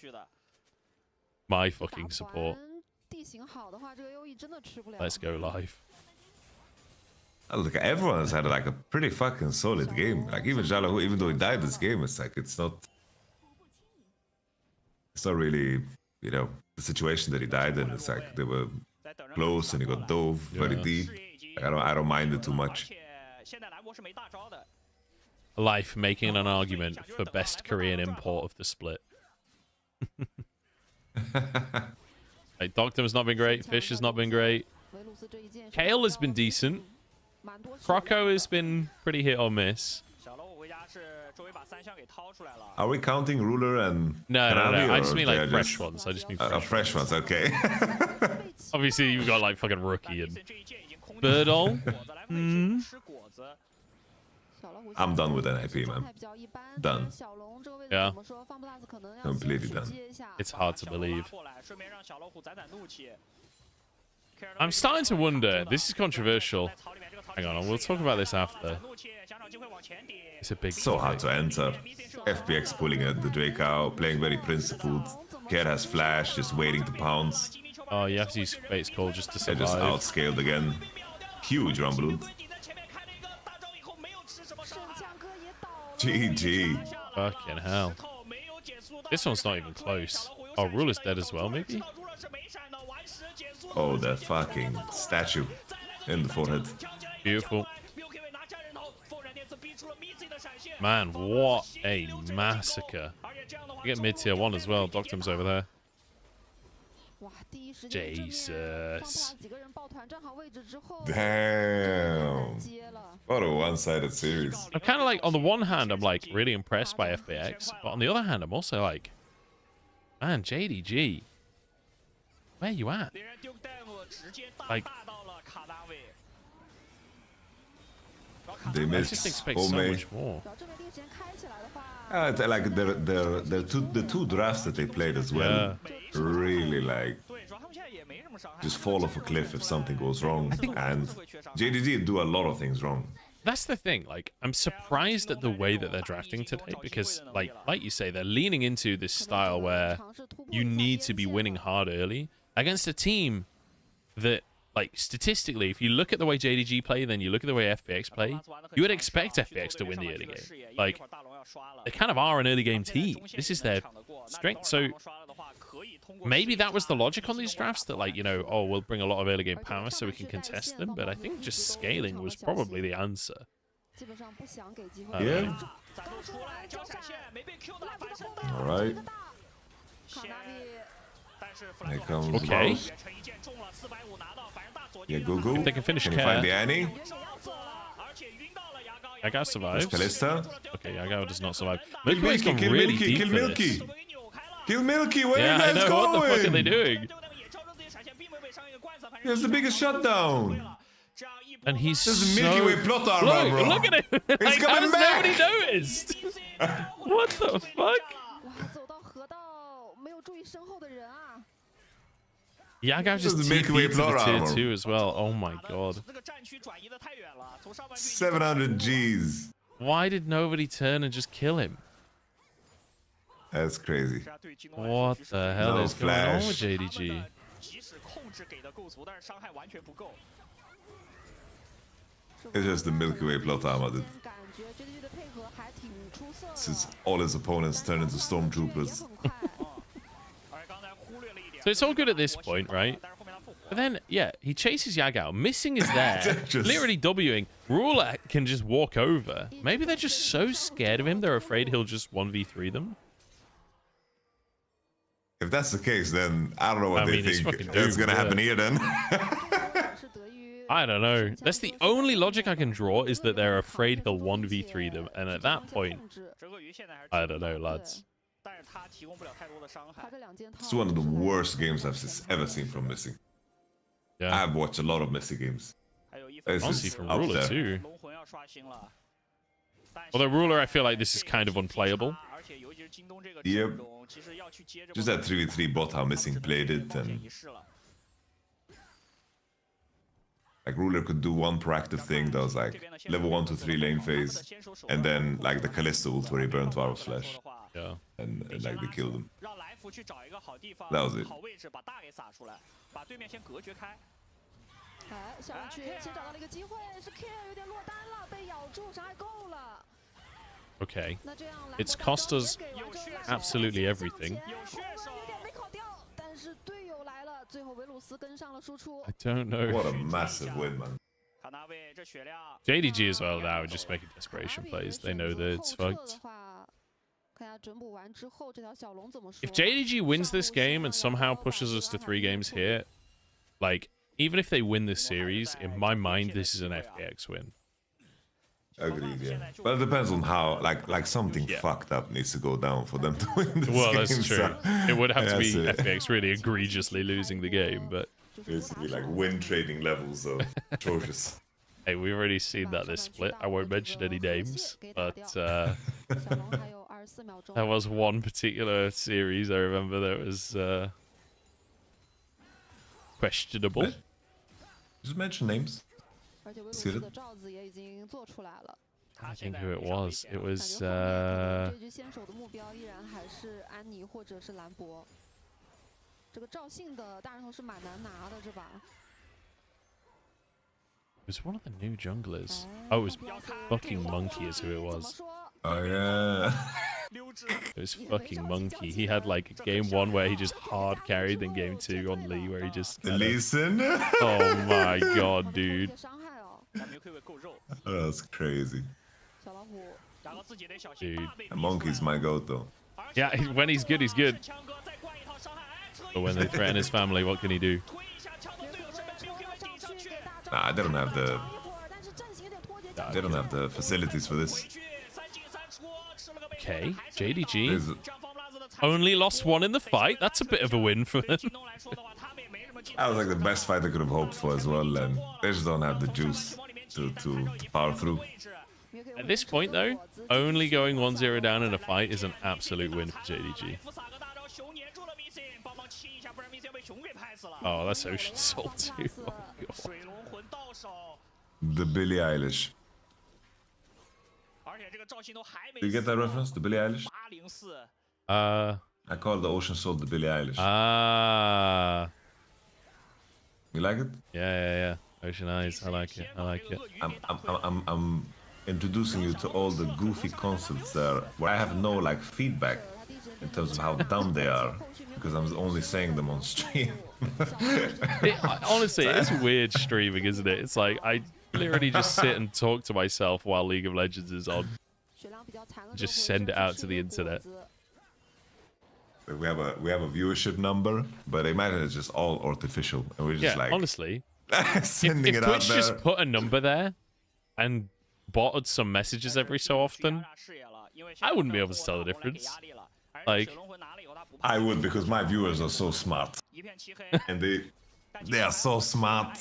My fucking support. Let's go Life. Look, everyone has had like a pretty fucking solid game. Like even Jalo, even though he died this game, it's like it's not really, you know, the situation that he died in. It's like they were close and he got dove very deep. Like, I don't mind it too much. Life making an argument for best Korean import of the split. Like, Doctor's not been great. Fish has not been great. Kale has been decent. Croco has been pretty hit or miss. Are we counting Ruler and No. I just mean like fresh ones. I just mean fresh ones. Okay. Obviously, you've got like fucking Rookie and Birdall. I'm done with NIP, man. Done. Yeah. Completely done. It's hard to believe. I'm starting to wonder. This is controversial. Hang on, we'll talk about this after. It's a big. So hard to enter. FPX pulling the Drake out, playing very principled. Kid has flash, just waiting to pounce. Oh, you have to use Fate's Call just to survive. They're just outscaled again. Huge Rumble. GG. Fucking hell. This one's not even close. Oh, Rule is dead as well, maybe? Oh, that fucking statue in the forehead. Beautiful. Man, what a massacre. We get mid-tier 1 as well. Doctum's over there. Jesus. Damn. What a one-sided series. I'm kind of like, on the one hand, I'm like really impressed by FPX. But on the other hand, I'm also like, man, JDG. Where you at? Like, they missed. I just expect so much more. Like the two drafts that they played as well, really like just fall off a cliff if something goes wrong. And JDG do a lot of things wrong. That's the thing. Like, I'm surprised at the way that they're drafting today because, like you say, they're leaning into this style where you need to be winning hard early against a team that, like, statistically, if you look at the way JDG play, then you look at the way FPX play, you would expect FPX to win the early game. Like, they kind of are an early game team. This is their strength. So maybe that was the logic on these drafts, that, like, you know, oh, we'll bring a lot of early game power so we can contest them. But I think just scaling was probably the answer. Yeah, All right. Here comes Okay. Yeah, go. If they can finish Can you find the Care. Annie? Yagao survives. Kalista. Okay, Yagao does not survive. Kill Milky Way's Milky, gone kill really Milky, deep kill for Milky. this. Kill Milky, where Yeah, are I you guys know. going? What the fuck are they doing? There's the biggest shutdown. And he's This is so... Milky Way plot armor, bro. Look at him! He's Like, how coming has back! nobody noticed? What the fuck? Yagao This is just the Milky Way TP'd to the plot tier armor. 2 as well. Oh my god. 700 Gs. Why did nobody turn and just kill him? That's crazy. What the hell No is going on with flash. JDG? It's just the Milky Way plot armor that since all his opponents turn into stormtroopers. So it's all good at this point, right? But then, yeah, he chases Yagao. Missing is there. Just- Literally Wing. Ruler can just walk over. Maybe they're just so scared of him, they're afraid he'll just 1v3 them. If that's the case, then I don't know what I they mean, he's think fucking that's doomed, gonna happen yeah. here then. I don't know. That's the only logic I can draw, is that they're afraid he'll 1v3 them. And at that point, I don't know, lads. It's one of the worst games I've ever seen from Missy. Yeah. I've watched a lot of Missy games. This Honestly, is from up Ruler there. too. Although Ruler, I feel like this is kind of unplayable. Yep. Just that 3v3 bot how Missing played it, and like Ruler could do one proactive thing that was like level 1 to 3 lane phase, and then like the Kalista ult where he burned Varus Flash. Yeah. And like they killed him. That was it. 哎，小人区先找到了一个机会，是 Care 有点落单了，被咬住，伤害够了。 Okay. It's cost us absolutely everything. I don't know. What a massive win, man. JDG as well now, just making desperation plays. They know that it's fucked. If JDG wins this game and somehow pushes us to 3 games here, like, even if they win this series, in my mind, this is an FPX win. Agreed, yeah. But it depends on how, like something fucked up needs to go down for them to win this Well, game. that's true. So, It would have to be that's it. FPX really egregiously losing the game, but... Basically, like win trading levels of atrocious. Hey, we've already seen that this split. I won't mention any names, but there was one particular series I remember that was questionable. Just mention names. See it? I think who it was. It was It was one of the new junglers. Oh, it was fucking Monkey is who it was. Oh yeah. It was fucking Monkey. He had like game 1 where he just hard carried, then game 2 on Lee where he just... Listen. Oh my god, dude. That's crazy. Dude. And Monkey's my goat though. Yeah, when he's good, he's good. But when they threaten his family, what can he do? Nah, they don't have the... They don't have the facilities for this. Okay, JDG only lost 1 in the fight. That's a bit of a win for them. That was like the best fight they could have hoped for as well, and they just don't have the juice to power through. At this point, though, only going 1-0 down in a fight is an absolute win for JDG. Oh, that's Ocean Soul too. Oh, God. The Billie Eilish. Do you get that reference? The Billie Eilish? I call the Ocean Soul the Billie Eilish. You like it? Yeah. Ocean Eyes. I like it. I'm introducing you to all the goofy concepts there where I have no like feedback in terms of how dumb they are because I'm only saying them on stream. Honestly, it's weird streaming, isn't it? It's like I literally just sit and talk to myself while League of Legends is on. Just send it out to the internet. We have a viewership number, but imagine it's just all artificial, and we're just like honestly, sending if it out Twitch there. just put a number there and botted some messages every so often, I wouldn't be able to tell the difference. Like, I would, because my viewers are so smart, and they are so smart.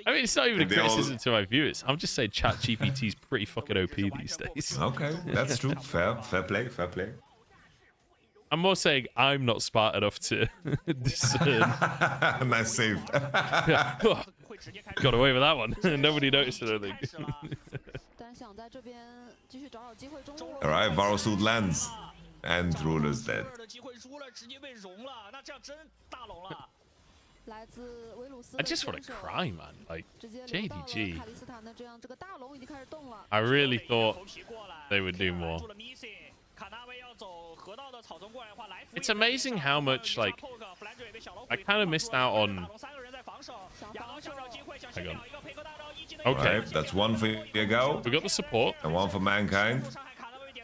I mean, it's not even a criticism to my viewers. I'm just saying ChatGPT is pretty fucking OP these days. Okay, that's true. Fair play. I'm more saying I'm not smart enough to discern. Nice save. Yeah. Got away with that one. Nobody noticed it, I think. Alright, Varosuit lands. And Ruler's dead. I just want to cry, man. Like, JDG. I really thought they would do more. It's amazing how much, like, I kind of missed out on... Hang on. Okay. Right, that's one for Yagao. We got the support. And one for Mankind.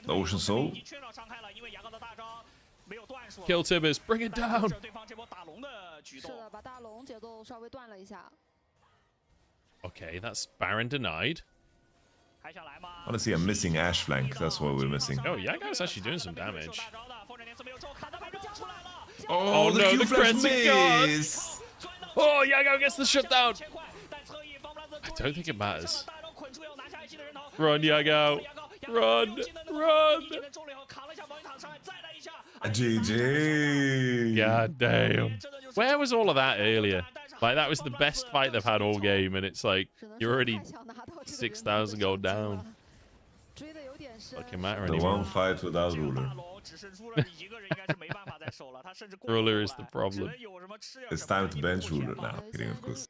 The Ocean Soul. Kill Tibbers, bring it down. Okay, that's Baron denied. Honestly, I'm missing Ash flank. That's what we're missing. Oh, Yagao's actually doing some damage. Oh no, the creds miss. Oh, Yagao gets the shutdown. I don't think it matters. Run, Yagao. Run. GG. God damn. Where was all of that earlier? Like, that was the best fight they've had all game, and it's like, you're already 6,000 gold down. Fucking matter the anymore. one fight without Ruler. Ruler is the problem. It's time to bench Ruler now. Kidding, of course.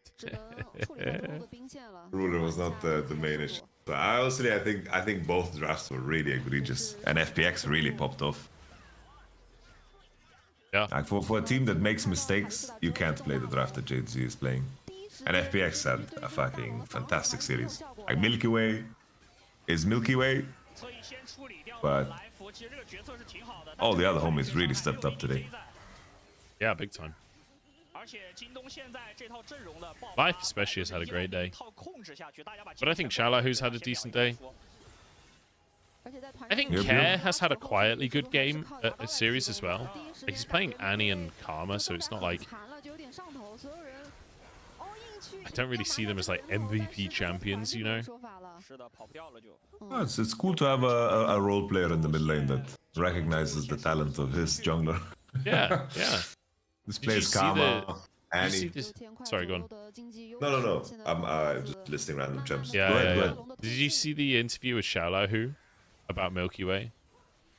Ruler was not the main issue. So I think both drafts were really egregious, and FPX really popped off. Yeah. Like for a team that makes mistakes, you can't play the draft that JDG is playing. And FPX had a fucking fantastic series. Like Milky Way is Milky Way, but all the other homies really stepped up today. Yeah, big time. Life especially has had a great day. But I think Xiaolahu had a decent day. I think Care has had a quietly good game at a series as well. Like, he's playing Annie and Karma, so it's not like... I don't really see them as like MVP champions, you know? Oh, it's cool to have a role player in the mid lane that recognizes the talent of his jungler. Yeah. This plays Karma, Annie. Sorry, go on. No. I'm just listing random gems. Yeah, go ahead. Did you see the interview with Xiaolahu about Milky Way?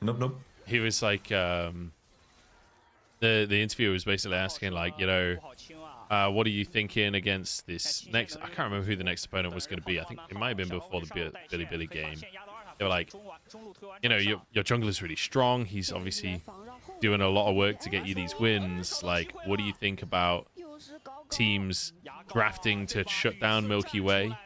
Nope. He was like, the interviewer was basically asking, like, you know, what are you thinking against this next... I can't remember who the next opponent was going to be. I think it might have been before the Billy game. They were like, you know, your jungler is really strong. He's obviously doing a lot of work to get you these wins. Like, what do you think about teams drafting to shut down Milky Way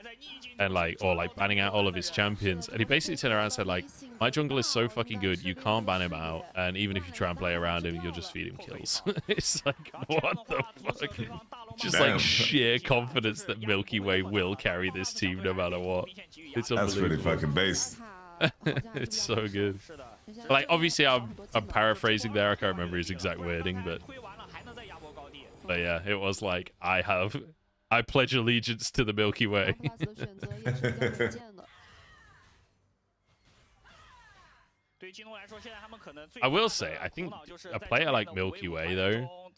and or banning out all of his champions? And he basically turned around and said, like, my jungle is so fucking good, you can't ban him out, and even if you try and play around him, you'll just feed him kills. It's like, what the fuck? Just like sheer confidence that Milky Way will carry this team no matter what. It's unbelievable. That's really fucking based. It's so good. Like, obviously I'm paraphrasing there. I can't remember his exact wording, but yeah, it was like, I pledge allegiance to the Milky Way. I will say, I think a player like Milky Way, though,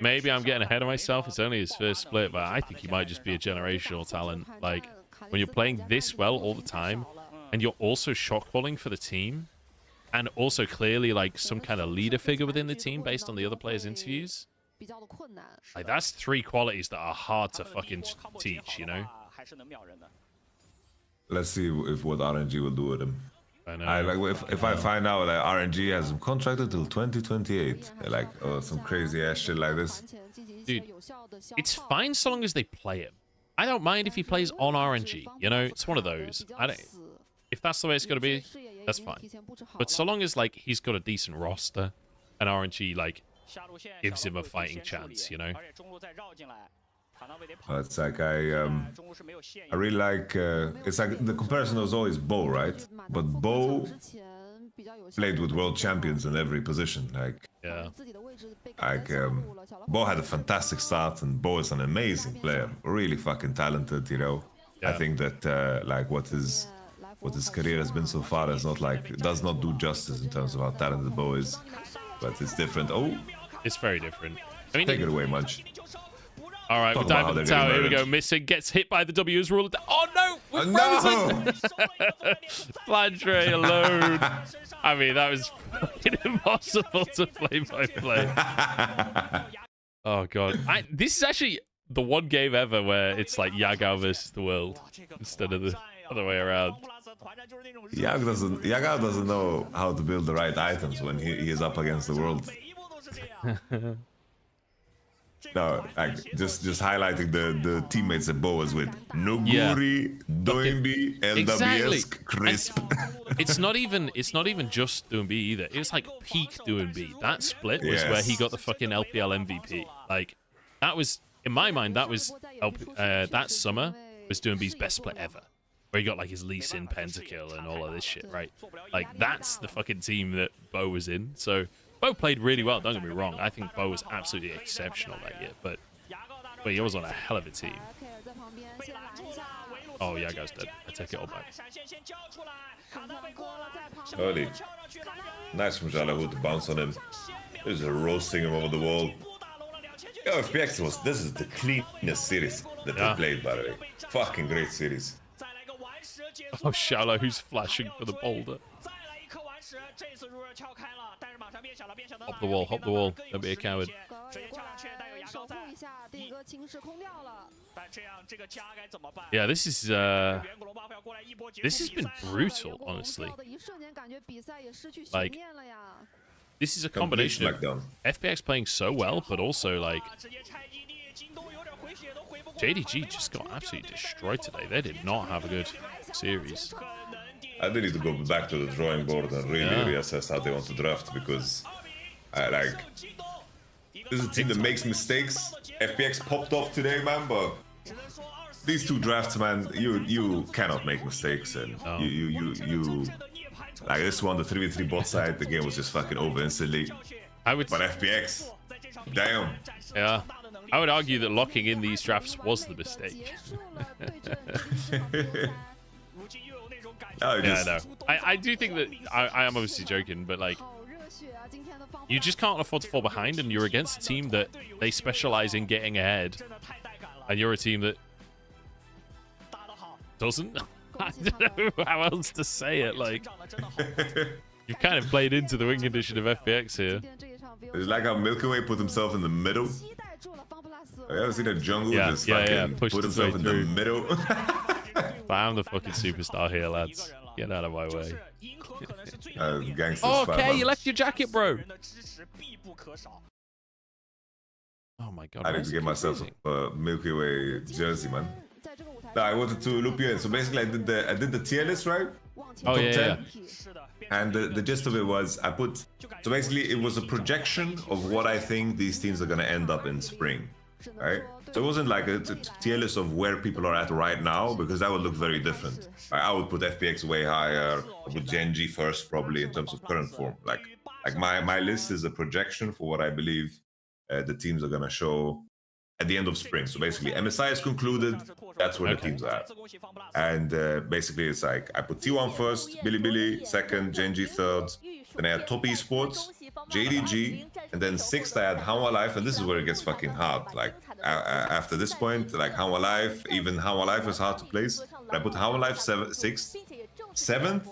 maybe I'm getting ahead of myself. It's only his first split, but I think he might just be a generational talent. Like, when you're playing this well all the time, and you're also shot calling for the team, and also clearly like some kind of leader figure within the team based on the other players' interviews, like, that's three qualities that are hard to fucking teach, you know? Let's see what RNG will do with him. I know. If I find out that RNG has him contracted till 2028, like, some crazy ass shit like this. Dude, it's fine so long as they play him. I don't mind if he plays on RNG, you know? It's one of those. If that's the way it's going to be, That's fine. But so long as like he's got a decent roster and RNG like gives him a fighting chance, you know. It's like I really like it's like the comparison was always Bo, right? But Bo played with world champions in every position. Like Bo had a fantastic start, and Bo is an amazing player, really fucking talented, you know. I think that like what his career has been so far is not like does not do justice in terms of how talented Bo is, but it's different. Oh, it's very different. I mean, take it away, Munch. All right, we're diving the tower. Here we go. Missing, gets hit by the W. Is ruled. Oh no! We're frozen. Flandre alone. I mean, that was impossible to play by play. Oh god, this is actually the one game ever where it's like Yagao versus the world instead of the other way around. Yagao doesn't know how to build the right items when he is up against the world. No, like just highlighting the teammates that Bo was with. Nuguri, Doimbi, LWS, Crisp. It's not even just Doimbi either. It was like peak Doimbi. That split was where he got the fucking LPL MVP. Like that was, in my mind, that was that summer was Doimbi's best split ever. Where he got like his Lee Sin pentakill and all of this shit, right? Like that's the fucking team that Bo was in. So Bo played really well, don't get me wrong. I think Bo was absolutely exceptional that year, but he was on a hell of a team. Oh, Yagao's dead. I take it all back. Early. Nice from Jala with the bounce on him. There's a roasting him over the wall. Yo, FPX this is the cleanest series that they played, by the way. Fucking great series. Oh, Shallow, who's flashing for the boulder. Hop the wall, hop the wall. Don't be a coward. Yeah, this has been brutal, honestly. Like, this is a combination of FPX playing so well, but also like JDG just got absolutely destroyed today. They did not have a good series. I need to go back to the drawing board and really reassess how they want to draft, because this is a team that makes mistakes. FPX popped off today, man, but these two drafts, man, you cannot make mistakes, and you like this one, the 3v3 bot side, the game was just fucking over instantly. But FPX, damn. Yeah. I would argue that locking in these drafts was the mistake. No. I do think that I am obviously joking, but like you just can't afford to fall behind, and you're against a team that they specialize in getting ahead, and you're a team that doesn't. I don't know how else to say it. Like you've kind of played into the win condition of FPX here. It's like how Milky Way put himself in the middle. You ever seen a jungle just fucking put himself in the middle? I'm the fucking superstar here, lads. Get out of my way. Okay, you left your jacket, bro. Oh my god. I need to get myself a Milky Way jersey, man. No, I wanted to loop you in. So basically, I did the tier list, right? Oh yeah. And the gist of it was so basically it was a projection of what I think these teams are gonna end up in spring, right? So it wasn't like a tier list of where people are at right now, because that would look very different. I would put FPX way higher. I would JDG first probably in terms of current form. Like my list is a projection for what I believe the teams are gonna show at the end of spring. So basically MSI is concluded, that's where the teams are at. And basically it's like I put T1 first, Bilibili second, JDG third, then I had Top Esports, JDG, and then sixth I had Hanwha Life, and this is where it gets fucking hard. Like after this point, like Hanwha Life, even Hanwha Life is hard to place. But I put Hanwha Life sixth. Seventh,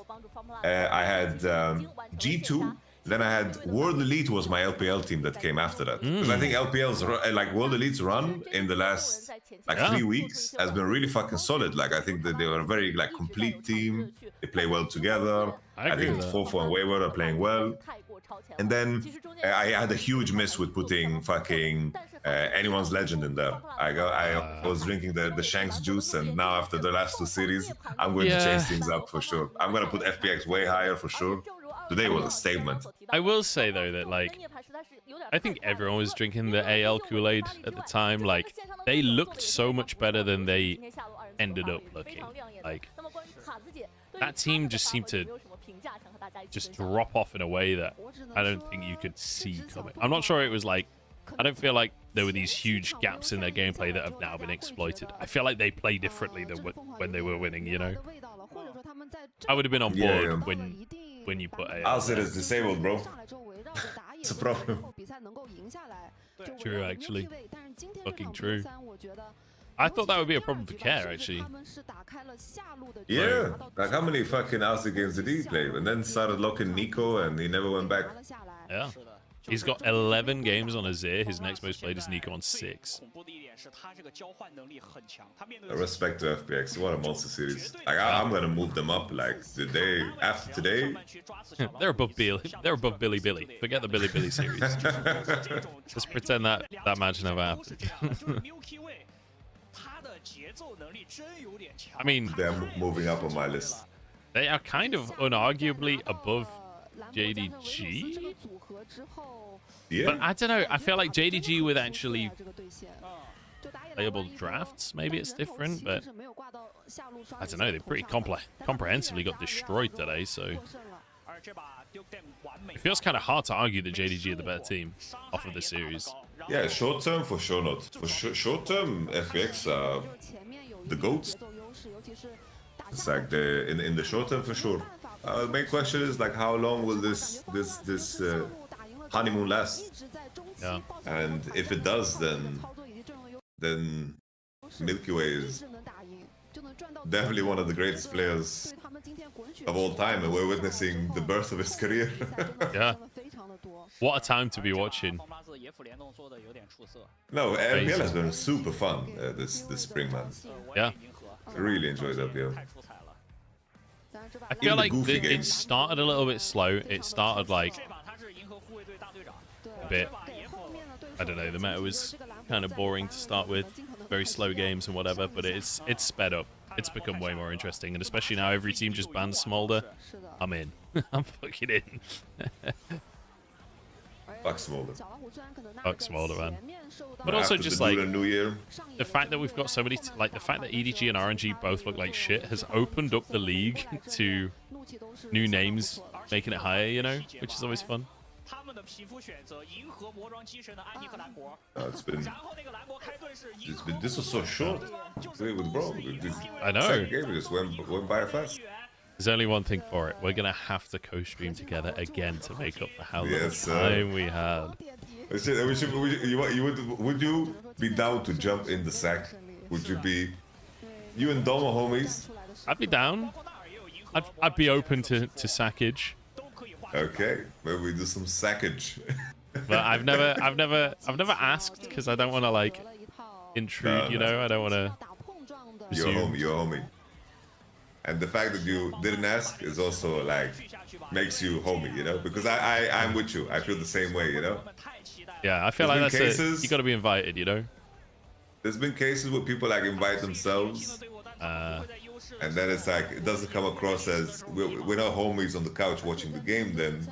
I had G2, Then I had World Elite was my LPL team that came after that. Because I think LPL's, like World Elite's run in the last like 3 weeks has been really fucking solid. Like I think that they were a very like complete team. They play well together. I think Fofo and Wayward are playing well. And then I had a huge miss with putting fucking anyone's legend in there. I was drinking the Shanks juice, and now after the last 2 series, I'm going to change things up for sure. I'm going to put FPX way higher for sure. Today was a statement. I will say though that like I think everyone was drinking the AL Kool-Aid at the time. Like they looked so much better than they ended up looking. Like that team just seemed to just drop off in a way that I don't think you could see coming. I'm not sure it was like, I don't feel like there were these huge gaps in their gameplay that have now been exploited. I feel like they play differently than when they were winning, you know? I would have been on board when you put AL. I'll say it's disabled, bro. It's a problem. True, actually. Fucking true. I thought that would be a problem for Care, actually. Yeah, like how many fucking Aussie games did he play? And then started locking Nico and he never went back. Yeah. He's got 11 games on Azir. His next most played is Nico on 6. Respect to FPX. What a monster series. Like I'm gonna move them up. Like the day after today. They're above Billy. They're above Billy Billy. Forget the Billy Billy series. Just pretend that match never happened. I mean, they're moving up on my list. They are kind of unarguably above JDG. Yeah. But I don't know. I feel like JDG with actually playable drafts, maybe it's different, but I don't know. They pretty comprehensively got destroyed today, so it feels kind of hard to argue that JDG are the better team off of the series. Yeah, short term for sure not. For short term, FPX are the GOATs. It's like in the short term for sure. The main question is like how long will this honeymoon last? Yeah. And if it does, then Milky Way is definitely one of the greatest players of all time, and we're witnessing the birth of his career. Yeah. What a time to be watching. No, LPL has been super fun this spring, man. Yeah. I really enjoyed LPL. I feel like it started a little bit slow. It started like a bit, I don't know, the meta was kind of boring to start with. Very slow games and whatever, but it's sped up. It's become way more interesting, and especially now every team just bans Smolder. I'm in. I'm fucking in. Fuck Smolder. Fuck Smolder, man. But also just like the fact that we've got so many, like the fact that EDG and RNG both look like shit has opened up the league to new names making it higher, you know, which is always fun. This was so short. Bro, I know. Game just went by fast. There's only one thing for it. We're gonna have to co-stream together again to make up for how little time we had. Would you be down to jump in the sack? Would you be? You and Dom are homies. I'd be down. I'd be open to sackage. Okay, maybe we do some sackage. But I've never asked because I don't want to like intrude. You know, I don't want to. You're a homie. And the fact that you didn't ask is also like makes you homie, you know? Because I'm with you. I feel the same way, you know? Yeah, I feel like that's it. You got to be invited, you know? There's been cases where people like invite themselves, and then it's like it doesn't come across as we're not homies on the couch watching the game. Then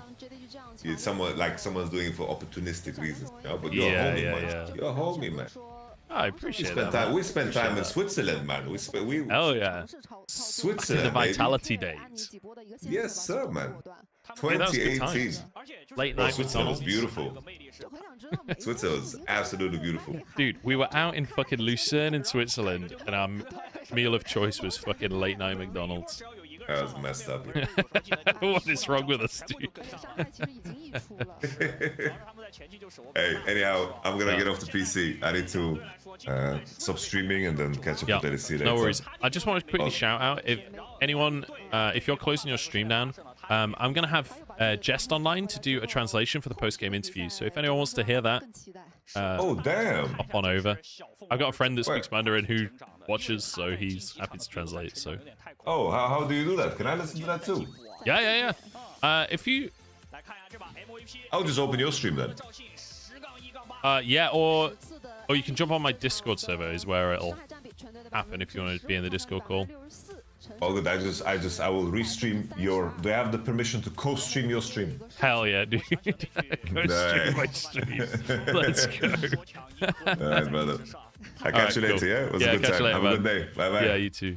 it's someone's doing it for opportunistic reasons, you know? But you're a homie, man. Yeah. You're a homie, man. I appreciate that. We spent time in Switzerland, man. Hell yeah. Switzerland, the Vitality days. Yes, sir, man. 2018. Late night Switzerland was beautiful. Switzerland was absolutely beautiful. Dude, we were out in fucking Lucerne in Switzerland, and our meal of choice was fucking late night McDonald's. That was messed up. What is wrong with us, dude? Hey, anyhow, I'm gonna get off the PC. I need to stop streaming and then catch up with LPL later. No worries. I just want to quickly shout out if anyone, if you're closing your stream down, I'm going to have Jest online to do a translation for the post-game interview. So if anyone wants to hear that, oh damn, hop on over. I've got a friend that speaks Mandarin who watches, so he's happy to translate. So. Oh, how do you do that? Can I listen to that too? Yeah. If you. I'll just open your stream then. Yeah, or you can jump on my Discord server is where it'll happen if you want to be in the Discord call. Oh good, I will restream your. Do I have the permission to co-stream your stream? Hell yeah, dude. Go stream my stream. Let's go. Alright, brother. I'll catch you later, yeah? It was a good time. Have a good day. Bye bye. Yeah, you too.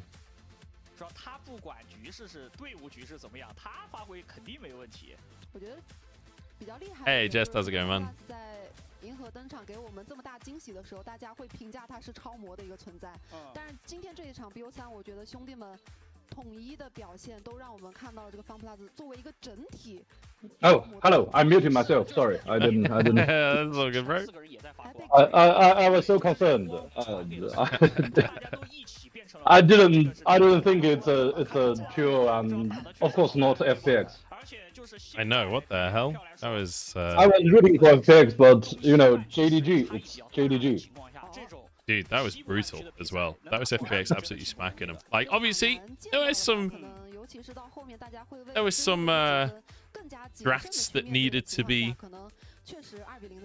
Hey, Jess, how's it going, man? 银河登场给我们这么大惊喜的时候，大家会评价他是超模的一个存在。但是今天这一场 BO3，我觉得兄弟们统一的表现都让我们看到了这个 FunPlus 作为一个整体。Oh, hello. I muted myself. Sorry, I didn't. That's all good, bro. I was so concerned. I didn't think it's a pure and of course not FPX. I know, what the hell? That was... I was rooting for FPX, but, you know, JDG, it's JDG. Dude, that was brutal as well. That was FPX absolutely smacking him. Like, obviously, there was some drafts that needed to be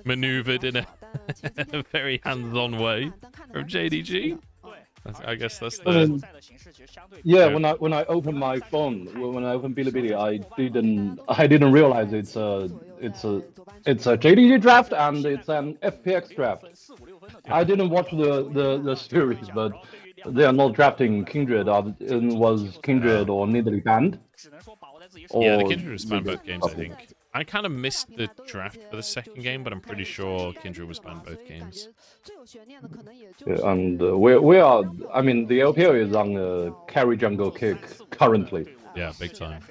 maneuvered in a very hands-on way from JDG. I guess that's the... Yeah, when I opened my phone, when I opened Bilibili, I didn't realize it's a JDG draft and it's an FPX draft. I didn't watch the series, but they are not drafting Kindred. Was Kindred or Nidalee banned? Yeah, the Kindred was banned both games, I think. I kind of missed the draft for the second game, but I'm pretty sure Kindred was banned both games. Yeah, and we are. I mean, the LPL is on a carry jungle kick currently. Yeah, big time.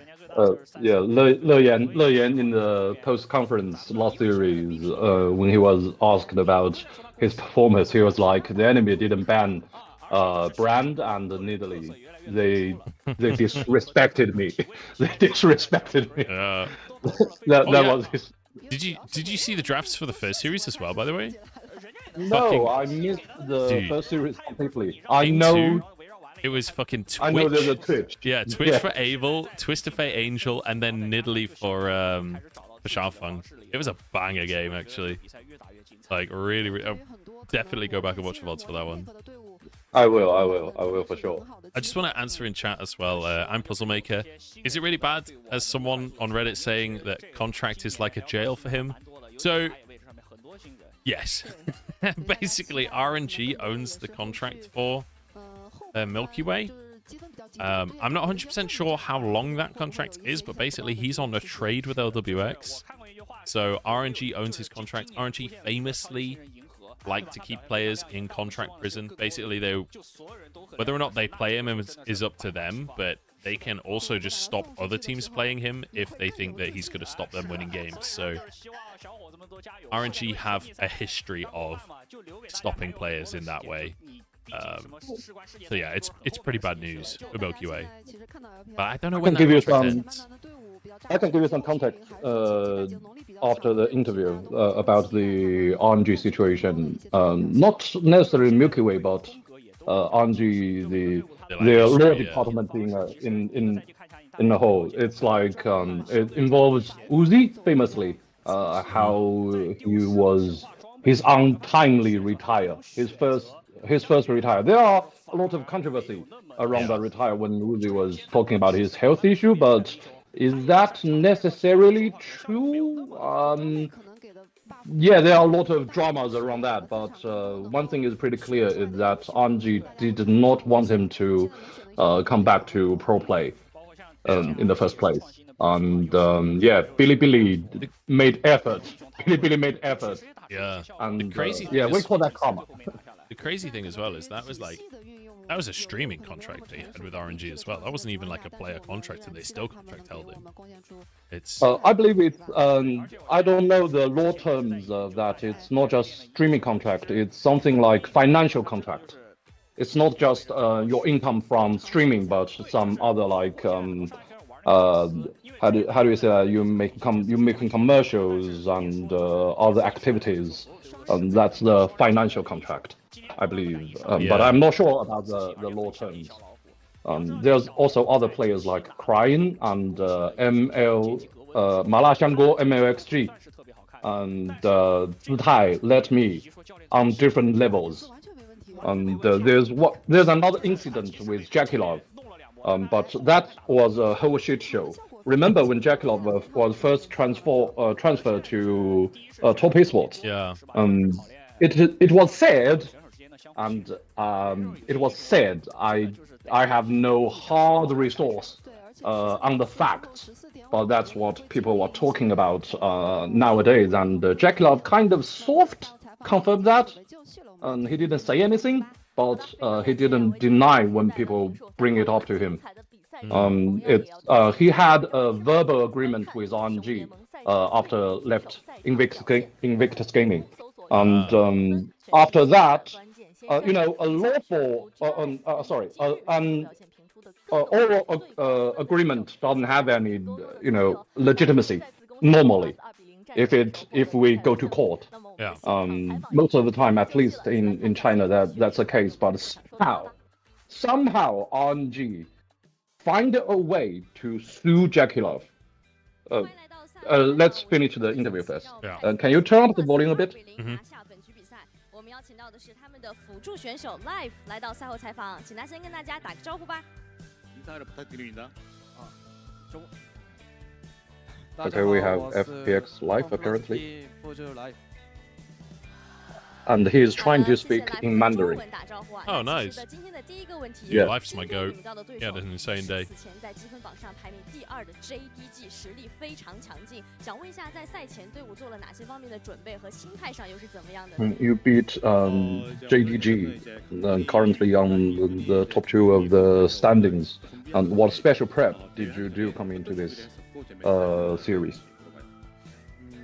Yeah, Le Yan in the post-conference last series, when he was asked about his performance, he was like, the enemy didn't ban Brand and Nidalee. They disrespected me. They disrespected me. That was his. Did you see the drafts for the first series as well, by the way? No, I missed the first series completely. I know. It was fucking Twitch. I know there's a Twitch. Yeah, Twitch for Abel, Twisted Fate Angel, and then Nidalee for Xiaofeng. It was a banger game, actually. Like, really, I'll definitely go back and watch the VODs for that one. I will for sure. I just want to answer in chat as well. I'm Puzzlemaker. Is it really bad as someone on Reddit saying that contract is like a jail for him? So, yes. Basically, RNG owns the contract for Milky Way. I'm not 100% sure how long that contract is, but basically he's on a trade with LWX. So RNG owns his contract. RNG famously like to keep players in contract prison. Basically, whether or not they play him is up to them, but they can also just stop other teams playing him if they think that he's going to stop them winning games. So RNG have a history of stopping players in that way. So yeah, it's pretty bad news for Milky Way. But I don't know when that contract ends. I can give you some context after the interview about the RNG situation. Not necessarily Milky Way, but RNG, the law department in the whole. It's like it involves Uzi famously, how his untimely retire, his first retire. There are a lot of controversy around that retire when Uzi was talking about his health issue, but is that necessarily true? Yeah, there are a lot of dramas around that, but one thing is pretty clear is that RNG did not want him to come back to pro play in the first place. And yeah, Bilibili made effort. Bilibili made effort. Yeah. And the crazy thing we call that karma. The crazy thing as well is that was a streaming contract they had with RNG as well. That wasn't even like a player contract, and they still contract held him. It's. I believe it's. I don't know the law terms of that. It's not just streaming contract. It's something like financial contract. It's not just your income from streaming, but some other like how do you say that? You making commercials and other activities. That's the financial contract, I believe. But I'm not sure about the law terms. There's also other players like Crying and麻辣香锅 MLXG and Zitai Let Me on different levels. And there's another incident with Jackie Love, but that was a whole shit show. Remember when Jackie Love was first transferred to Top Esports? Yeah. It was said, and it was said, I have no hard resource on the facts, but that's what people were talking about nowadays. And Jackie Love kind of soft confirmed that, and he didn't say anything, but he didn't deny when people bring it up to him. He had a verbal agreement with RNG after left Invictus Gaming, and after that, you know, a lawful, an oral agreement doesn't have any, you know, legitimacy normally. If we go to court, most of the time, at least in China, that's the case. But somehow RNG find a way to sue Jackie Love. Let's finish the interview first. Can you turn up the volume a bit? 我们邀请到的是他们的辅助选手 Live 来到赛后采访，请他先跟大家打个招呼吧。 Okay, we have FPX Live apparently. And he is trying to speak in Mandarin. Oh, nice. 今天的第一个问题 Yeah, Life's my goat. Yeah, an insane day. 此前在积分榜上排名第2的 JDG 实力非常强劲，想问一下，在赛前队伍做了哪些方面的准备和心态上又是怎么样的？ You beat JDG, currently on the top 2 of the standings. And what special prep did you do coming into this series?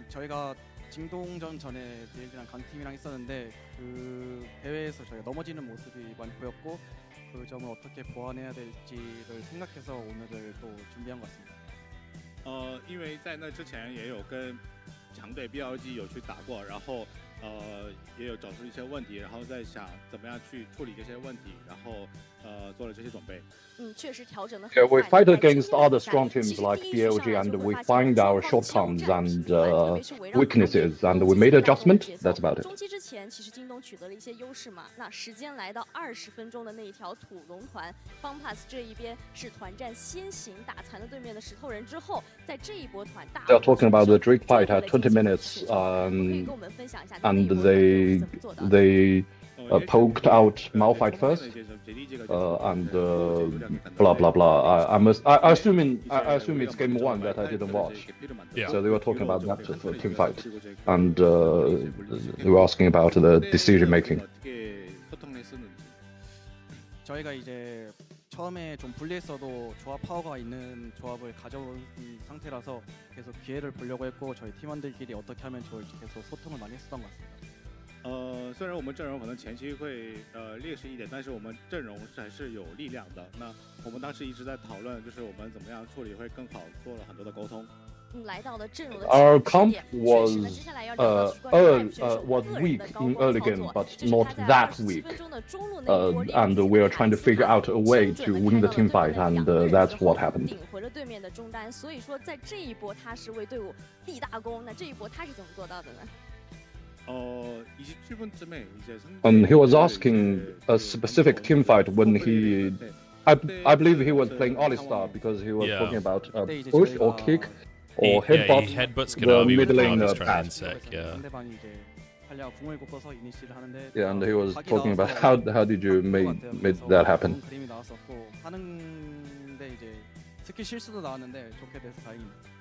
저희가 징동전 전에 BLG랑 강팀이랑 있었는데 그 대회에서 저희가 넘어지는 모습이 많이 보였고 그 점을 어떻게 보완해야 될지를 생각해서 오늘을 또 준비한 것 같습니다. 因为在那之前也有跟强队 BLG 有去打过，然后也有找出一些问题，然后在想怎么样去处理这些问题，然后做了这些准备。确实调整得很 Yeah, we fight against other strong teams like BLG, and we find our shortcomings and weaknesses, and we made adjustment. That's about it. 中期之前，其实京东取得了一些优势嘛。那时间来到20分钟的那一条土龙团 ，FunPlus 这一边是团战先行打残了对面的石头人之后，在这一波团大。They're talking about the Drake fight at 20 minutes, and they poked out Malphite first, and blah blah blah. I assume it's game 1 that I didn't watch. Yeah. So they were talking about that team fight, and they were asking about the decision making. 저희가 이제 처음에 좀 불리했어도 조합 파워가 있는 조합을 가져온 상태라서 계속 기회를 보려고 했고 저희 팀원들끼리 어떻게 하면 좋을지 계속 소통을 많이 했었던 것 같습니다. 虽然我们阵容可能前期会劣势一点，但是我们阵容还是有力量的。那我们当时一直在讨论，就是我们怎么样处理会更好，做了很多的沟通。 Our comp was weak in early game, but not that weak. And we are trying to figure out a way to win the team fight, and that's what happened. 领回了对面的中单，所以说在这一波他是为队伍立大功。那这一波他是怎么做到的呢？ And he was asking a specific team fight when I believe he was playing Alistar because he was talking about push or kick or headbutt he headbutts the Konami mid with lane Konami's path. Transec, Yeah, and he was talking about how did you make that happen? 스킬 실수도 나왔는데 좋게 돼서 다행입니다.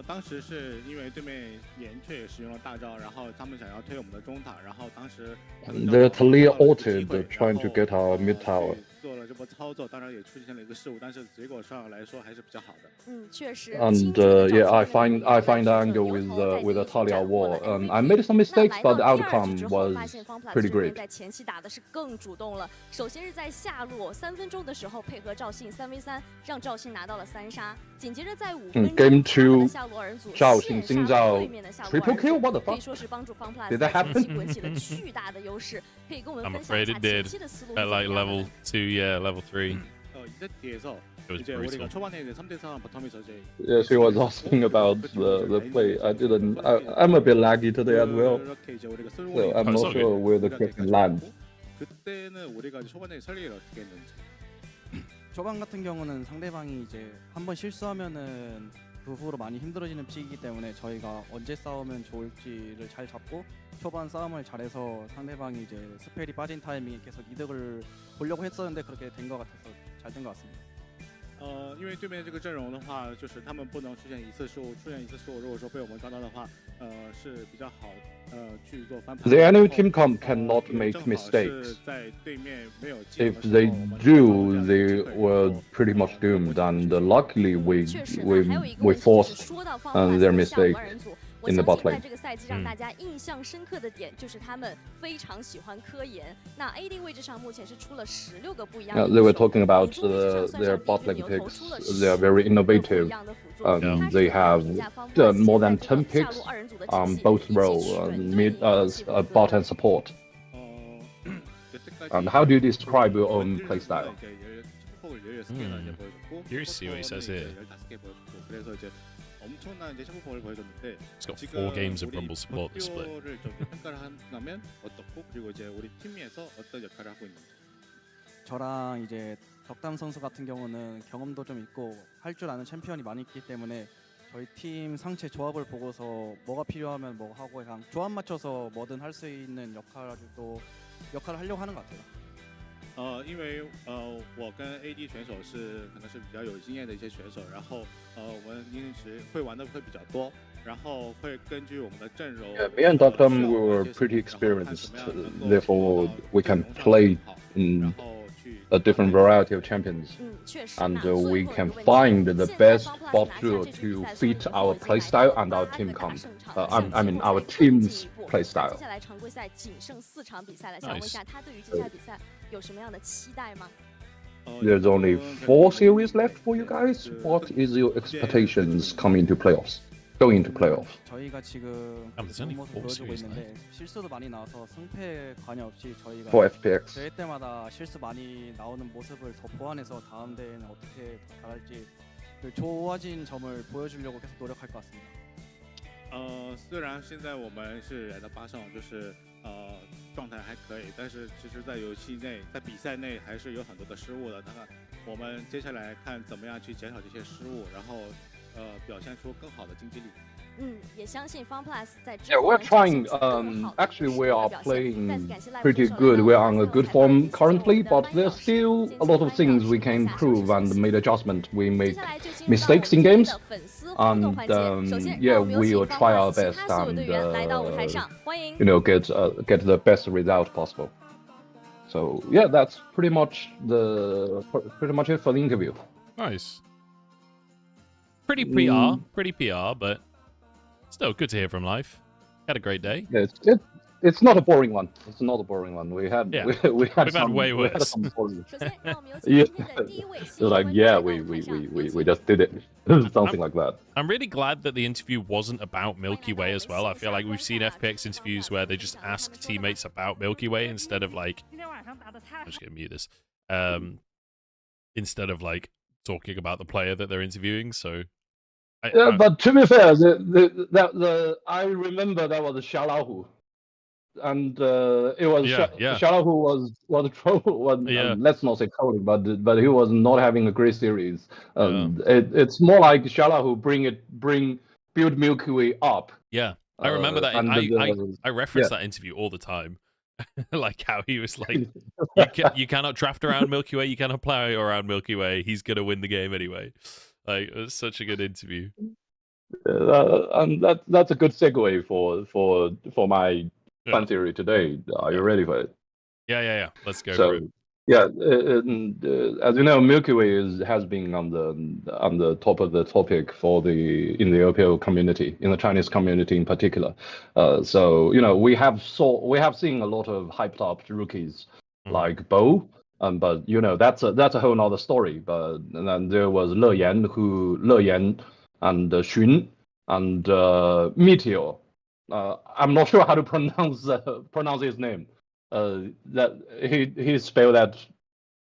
当时是因为对面岩雀使用了大招，然后他们想要推我们的中塔，然后当时 They're Talia ulted, trying to get our mid tower. 做了这波操作当然也出现了一个失误，但是结果上来说还是比较好的。确实。And yeah, I find the angle with Talia War. I made some mistakes, but the outcome was pretty great. 在前期打的是更主动了。首先是在下路3分钟的时候配合赵信3v3，让赵信拿到了3杀。紧接着在5分钟， Game 2， 下路二人组赵信新造 triple kill. What the 可以 fuck? 说是帮助 FunPlus Did that happen? 滚起了巨大的优势。可以跟我们 I'm 分享 afraid 一下 it 前 did 期的思路 at like level 2, yeah, level 3. 이제에서 It was 이제 brutal. 우리가 초반에 이제 3대4 바텀에서 이제 Yeah, she was asking about the play. I didn't. I'm a bit laggy today as well, 이렇게 이제 우리가 so 스로잉 I'm not sure where the question lands. 그때는 우리가 이제 초반에 설리를 어떻게 했는지. 초반 같은 경우는 상대방이 이제 한번 실수하면은 그 후로 많이 힘들어지는 픽이기 때문에 저희가 언제 싸우면 좋을지를 잘 잡고 초반 싸움을 잘해서 상대방이 이제 스펠이 빠진 타이밍에 계속 이득을 보려고 했었는데 그렇게 된 것 같아서 잘 된 것 같습니다. 因为对面这个阵容的话，就是他们不能出现一次失误，出现一次失误，如果说被我们抓到的话，是比较好，去做翻盘。The enemy team comp cannot make mistakes. 在对面没有。If they do, they were pretty much doomed. And luckily, we forced their mistake in the bot 在 lane. 这个赛季让大家印象深刻的点就是他们非常喜欢科研。那 AD 位置上目前是出了16个不一样的。They were talking about their bot lane picks. They are very innovative. They have more than 10 picks on both role, mid, bot and support. And how do you describe your own playstyle? Curious to see what he says here. 엄청난 이제 셰프폼을 보여줬는데 He's got 4 games of Rumble support this split. 목표를 좀 평가를 한다면 어떻고 그리고 이제 우리 팀에서 어떤 역할을 하고 있는지. 저랑 이제 덕담 선수 같은 경우는 경험도 좀 있고 할 줄 아는 챔피언이 많이 있기 때문에 저희 팀 상체 조합을 보고서 뭐가 필요하면 뭐 하고 그냥 조합 맞춰서 뭐든 할 수 있는 역할을 하려고 하는 것 같아요. 因为我跟 AD 选手是可能是比较有经验的一些选手，然后我们平时会玩的会比较多，然后会根据我们的阵容。Yeah, me and Dagda were pretty experienced, therefore we can play in a different variety of champions, and we can find the best bot duo to fit our playstyle and our team comp. I mean our team's playstyle. 接下来常规赛仅剩4场比赛了，想问一下他对于接下来比赛有什么样的期待吗？ There's only 4 series left for you guys. What is your expectations coming into playoffs? Going into playoffs. 저희가 지금 좋은 모습 보여주고 있는데 실수도 많이 나와서 승패에 관여 없이 저희가 For FPX. 대회 때마다 실수 많이 나오는 모습을 더 보완해서 다음 대회는 어떻게 더 잘할지 좋아진 점을 보여주려고 계속 노력할 것 같습니다. 虽然现在我们是来到8胜，就是状态还可以，但是其实在游戏内，在比赛内还是有很多的失误的。那我们接下来看怎么样去减少这些失误，然后表现出更好的竞技力。也相信 FunPlus 在 Yeah, we're trying. Actually, we are playing pretty good. We're on a good form currently, but there's still a lot of things we can improve and make adjustment. We make mistakes in games, and yeah, we will try our best and get the best result possible. So yeah, that's pretty much it for the interview. Nice. Pretty PR, but still good to hear from live. Had a great day. Yeah, it's not a boring one. It's not a boring one. We had we've had way worse. Yeah, like we just did it. Something like that. I'm really glad that the interview wasn't about Milky Way as well. I feel like we've seen FPX interviews where they just ask teammates about Milky Way instead of like. I'm just gonna mute this. Instead of like talking about the player that they're interviewing. So. But to be fair, I remember that was Xiaolahu, and it was Xiaolahu was troll. Let's not say trolling, but he was not having a great series. It's more like Xiaolahu build Milky Way up. Yeah, I remember that. I reference that interview all the time. Like how he was like, you cannot draft around Milky Way, you cannot play around Milky Way. He's gonna win the game anyway. Like it was such a good interview. And that's a good segue for my fan theory today. Are you ready for it? Yeah. Let's go. Yeah, as you know, Milky Way has been on the top of the topic in the LPL community, in the Chinese community in particular. So we have seen a lot of hyped up rookies like Bo, but that's a whole nother story. But then there was Le Yan and Xun and Meteor. I'm not sure how to pronounce his name. That he spelled that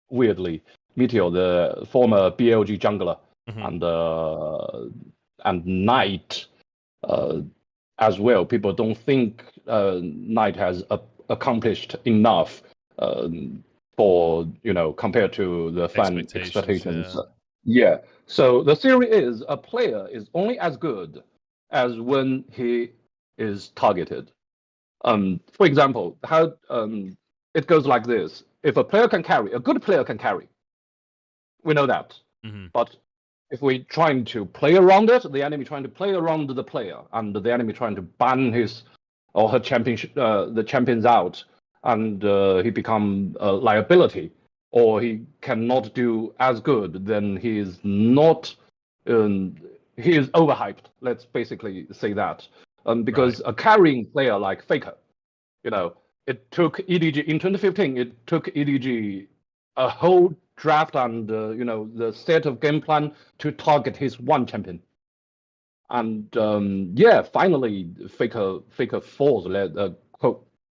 weirdly. Meteor, the former BLG jungler, and Knight as well. People don't think Knight has accomplished enough for compared to the fan expectations. Yeah. So the theory is a player is only as good as when he is targeted. For example, how it goes like this: if a player can carry, a good player can carry. We know that. But if we trying to play around it, the enemy trying to play around the player, and the enemy trying to ban his or her the champions out, and he become a liability, or he cannot do as good, then he is not. He is overhyped. Let's basically say that. Because a carrying player like Faker, it took EDG in 2015. It took EDG a whole draft and the set of game plan to target his one champion. And finally Faker falls.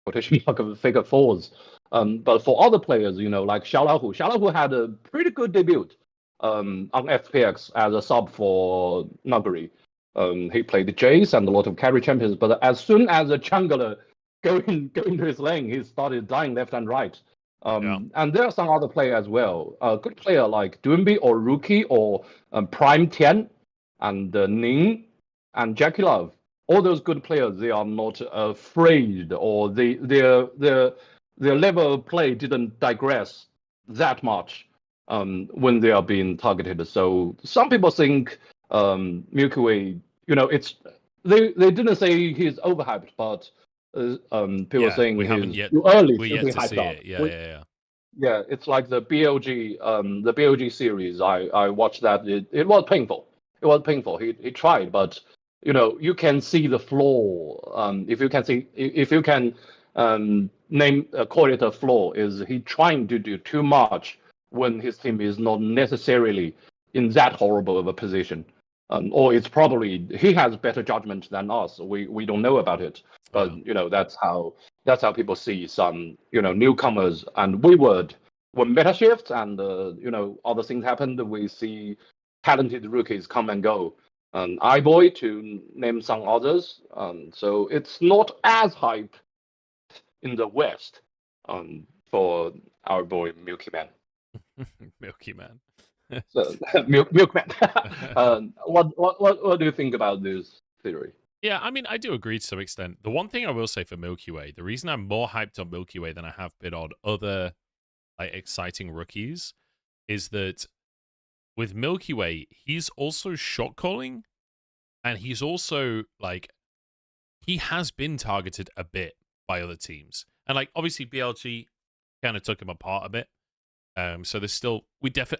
Quotation mark of Faker falls. But for other players, like Xiaolahu had a pretty good debut on FPX as a sub for Nuguri. He played the Jace and a lot of carry champions, but as soon as a jungler go into his lane, he started dying left and right. And there are some other players as well. A good player like Doombi or Rookie or Prime Tian and Ning and Jackie Love. All those good players, they are not afraid, or their level of play didn't digress that much when they are being targeted. So some people think Milky Way, they didn't say he's overhyped, but people are saying he's too early to be hyped up. Yeah, it's like the BLG series. I watched that. It was painful. It was painful. He tried, but you can see the flaw. If you can call it a flaw, is he trying to do too much when his team is not necessarily in that horrible of a position. Or it's probably he has better judgment than us. We don't know about it, but that's how people see some newcomers. And when meta shifts and other things happen, we see talented rookies come and go. iBoy to name some others. So it's not as hype in the West for our boy Milky Man. Milky Man. So, Milkman. What do you think about this theory? Yeah, I mean, I do agree to some extent. The one thing I will say for Milky Way, the reason I'm more hyped on Milky Way than I have been on other exciting rookies is that with Milky Way, he's also shot calling, and he's also he has been targeted a bit by other teams, and obviously BLG kind of took him apart a bit. So there's still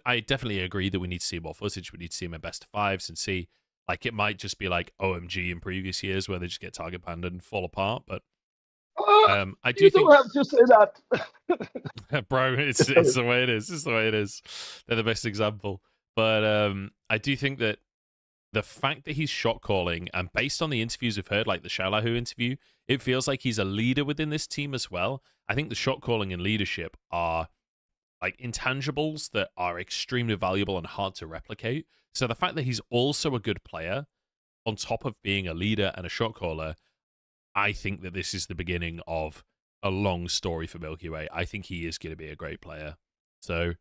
I definitely agree that we need to see more footage. We need to see him in best of fives and see it might just be like OMG in previous years where they just get target banned and fall apart. But I do think don't have to say that, bro. It's the way it is. It's the way it is. They're the best example. But I do think that the fact that he's shot calling, and based on the interviews we've heard, like the Xiaolahu interview, it feels like he's a leader within this team as well. I think the shot calling and leadership are intangibles that are extremely valuable and hard to replicate. So the fact that he's also a good player on top of being a leader and a shot caller, I think that this is the beginning of a long story for Milky Way. I think he is going to be a great player. So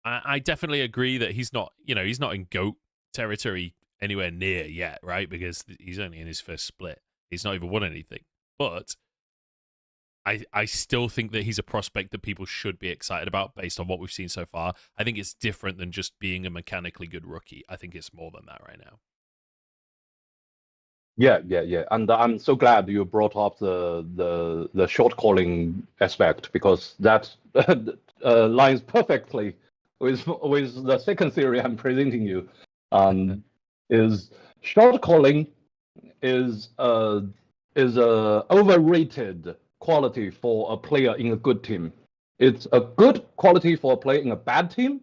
I definitely agree that he's not in GOAT territory anywhere near yet, right? Because he's only in his first split. He's not even won anything. But I still think that he's a prospect that people should be excited about based on what we've seen so far. I think it's different than just being a mechanically good rookie. I think it's more than that right now. Yeah. And I'm so glad you brought up the short calling aspect, because that's lines perfectly with the second theory I'm presenting you. Is shot calling is a overrated quality for a player in a good team. It's a good quality for a player in a bad team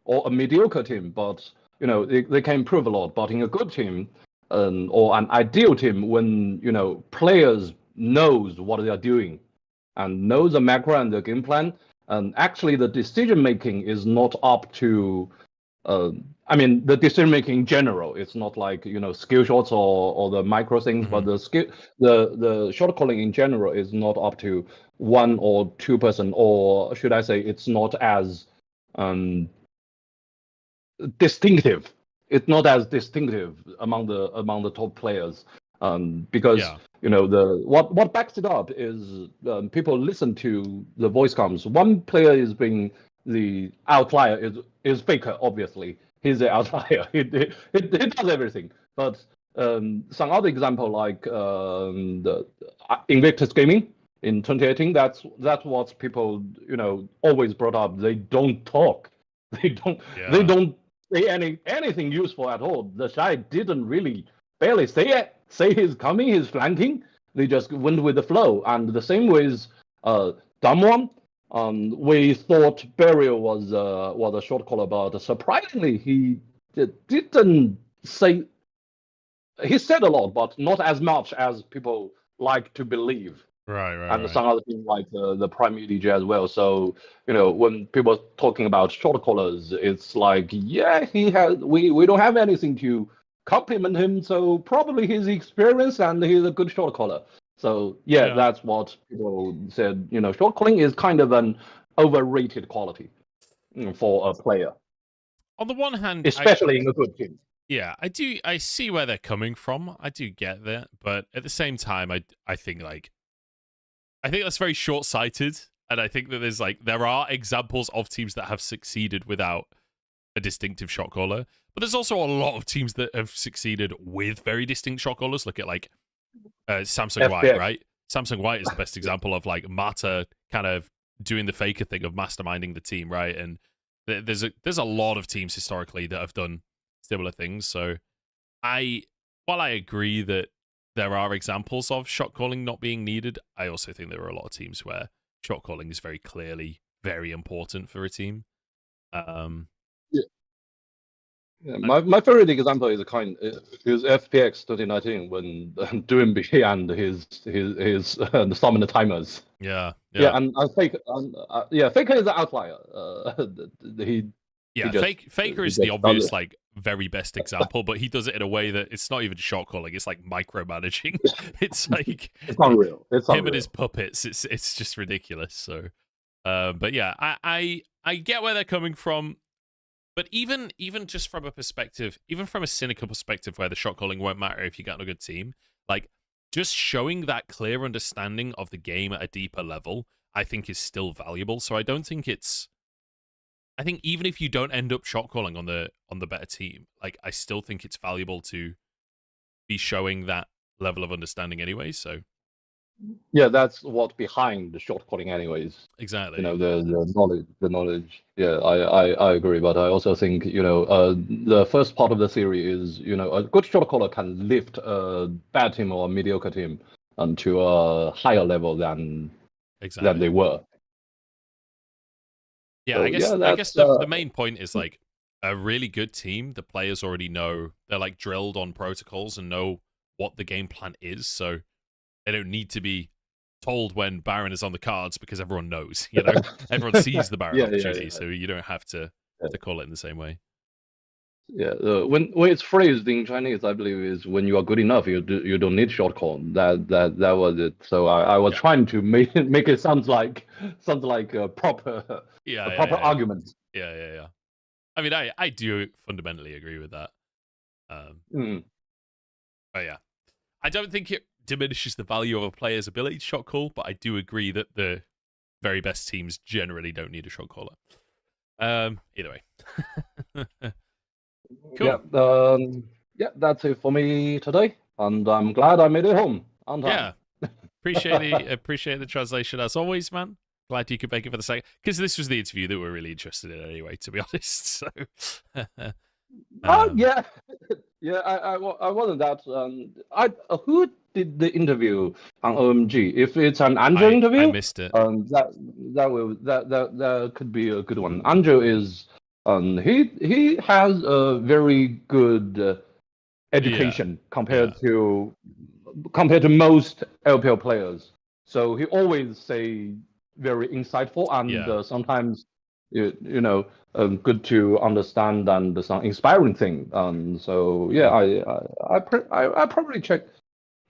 or a mediocre team, but they can improve a lot. But in a good team or an ideal team, when players knows what they are doing and know the macro and the game plan, and actually the decision making is not up to the decision making in general, it's not like skill shots or the micro things, but the shot calling in general is not up to 1 or 2%, or should I say, it's not as distinctive. It's not as distinctive among the top players, because what backs it up is people listen to the voice comms. One player is being the outlier is Faker, obviously. He's the outlier. He does everything. But some other example like the Invictus Gaming in 2018, that's what people always brought up. They don't talk. They don't say anything useful at all. The Shy didn't really barely say he's coming, he's flanking. They just went with the flow. And the same with Damwon. We thought Burial was a short caller, but surprisingly he didn't say. He said a lot, but not as much as people like to believe. Right. And some other things like the Prime EDG as well. So when people are talking about short callers, it's like, yeah, we don't have anything to compliment him, so probably he's experienced and he's a good short caller. So yeah, that's what people said. Short calling is kind of an overrated quality for a player. On the one hand, especially in a good team. Yeah, I see where they're coming from. I do get that, but at the same time, I think that's very short-sighted, and I think that there are examples of teams that have succeeded without a distinctive shot caller, but there's also a lot of teams that have succeeded with very distinct shot callers. Look at Samsung White, right? Samsung White is the best example of Mata kind of doing the Faker thing of masterminding the team, right? And there's a lot of teams historically that have done similar things. So while I agree that there are examples of shot calling not being needed, I also think there are a lot of teams where shot calling is very clearly very important for a team. My favorite example is FPX 2019 when Doomby and his summon the timers. Yeah, and Faker is the outlier. Faker is the obvious very best example, but he does it in a way that it's not even shot calling, it's like micromanaging. It's unreal. It's him and his puppets. It's just ridiculous. So but yeah, I get where they're coming from, but even just from a perspective, even from a cynical perspective where the shot calling won't matter if you got a good team, just showing that clear understanding of the game at a deeper level, I think is still valuable. So I think even if you don't end up shot calling on the better team, I still think it's valuable to be showing that level of understanding anyway. So yeah, that's what behind the shot calling anyways. Exactly. The knowledge. Yeah, I agree, but I also think the first part of the theory is a good shot caller can lift a bad team or a mediocre team to a higher level than they were. Yeah, so I guess the main point is a really good team. The players already know, they're drilled on protocols and know what the game plan is. So they don't need to be told when Baron is on the cards because everyone knows. Everyone sees the Baron opportunity, so you don't have to call it in the same way. Yeah, when it's phrased in Chinese, I believe is when you are good enough, you don't need short call. That was it. So I was trying to make it sound like a proper argument. Yeah. I mean, I do fundamentally agree with that. But yeah, I don't think it diminishes the value of a player's ability to shot call, but I do agree that the very best teams generally don't need a shot caller. Either way. Cool. Yeah, that's it for me today, and I'm glad I made it home on time. Yeah, appreciate the translation as always, man. Glad you could make it for the second, because this was the interview that we're really interested in anyway, to be honest. So, yeah, yeah. I wasn't that. Who did the interview on OMG? If it's an Andrew interview, I missed it. That could be a good one. Andrew is he has a very good education compared to most LPL players. So he always say very insightful and sometimes good to understand and some inspiring thing. So yeah, I probably check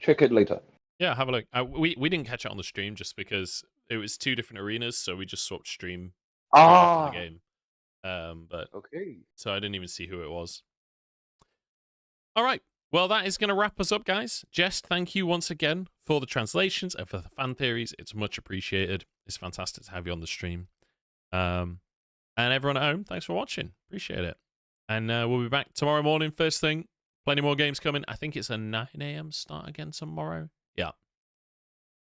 it later. Yeah, have a look. We didn't catch it on the stream just because it was 2 different arenas, so we just swapped stream after the game. But okay, so I didn't even see who it was. All right. Well, that is going to wrap us up, guys. Jess, thank you once again for the translations and for the fan theories. It's much appreciated. It's fantastic to have you on the stream. And everyone at home, thanks for watching. Appreciate it. And we'll be back tomorrow morning, first thing. Plenty more games coming. I think it's a 9 a.m. start again tomorrow. Yeah.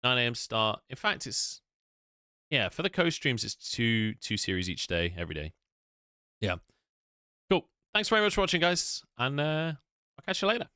9 a.m. start. In fact, it's... Yeah, for the co-streams, it's two series each day, every day. Yeah. Cool. Thanks very much for watching, guys. And I'll catch you later.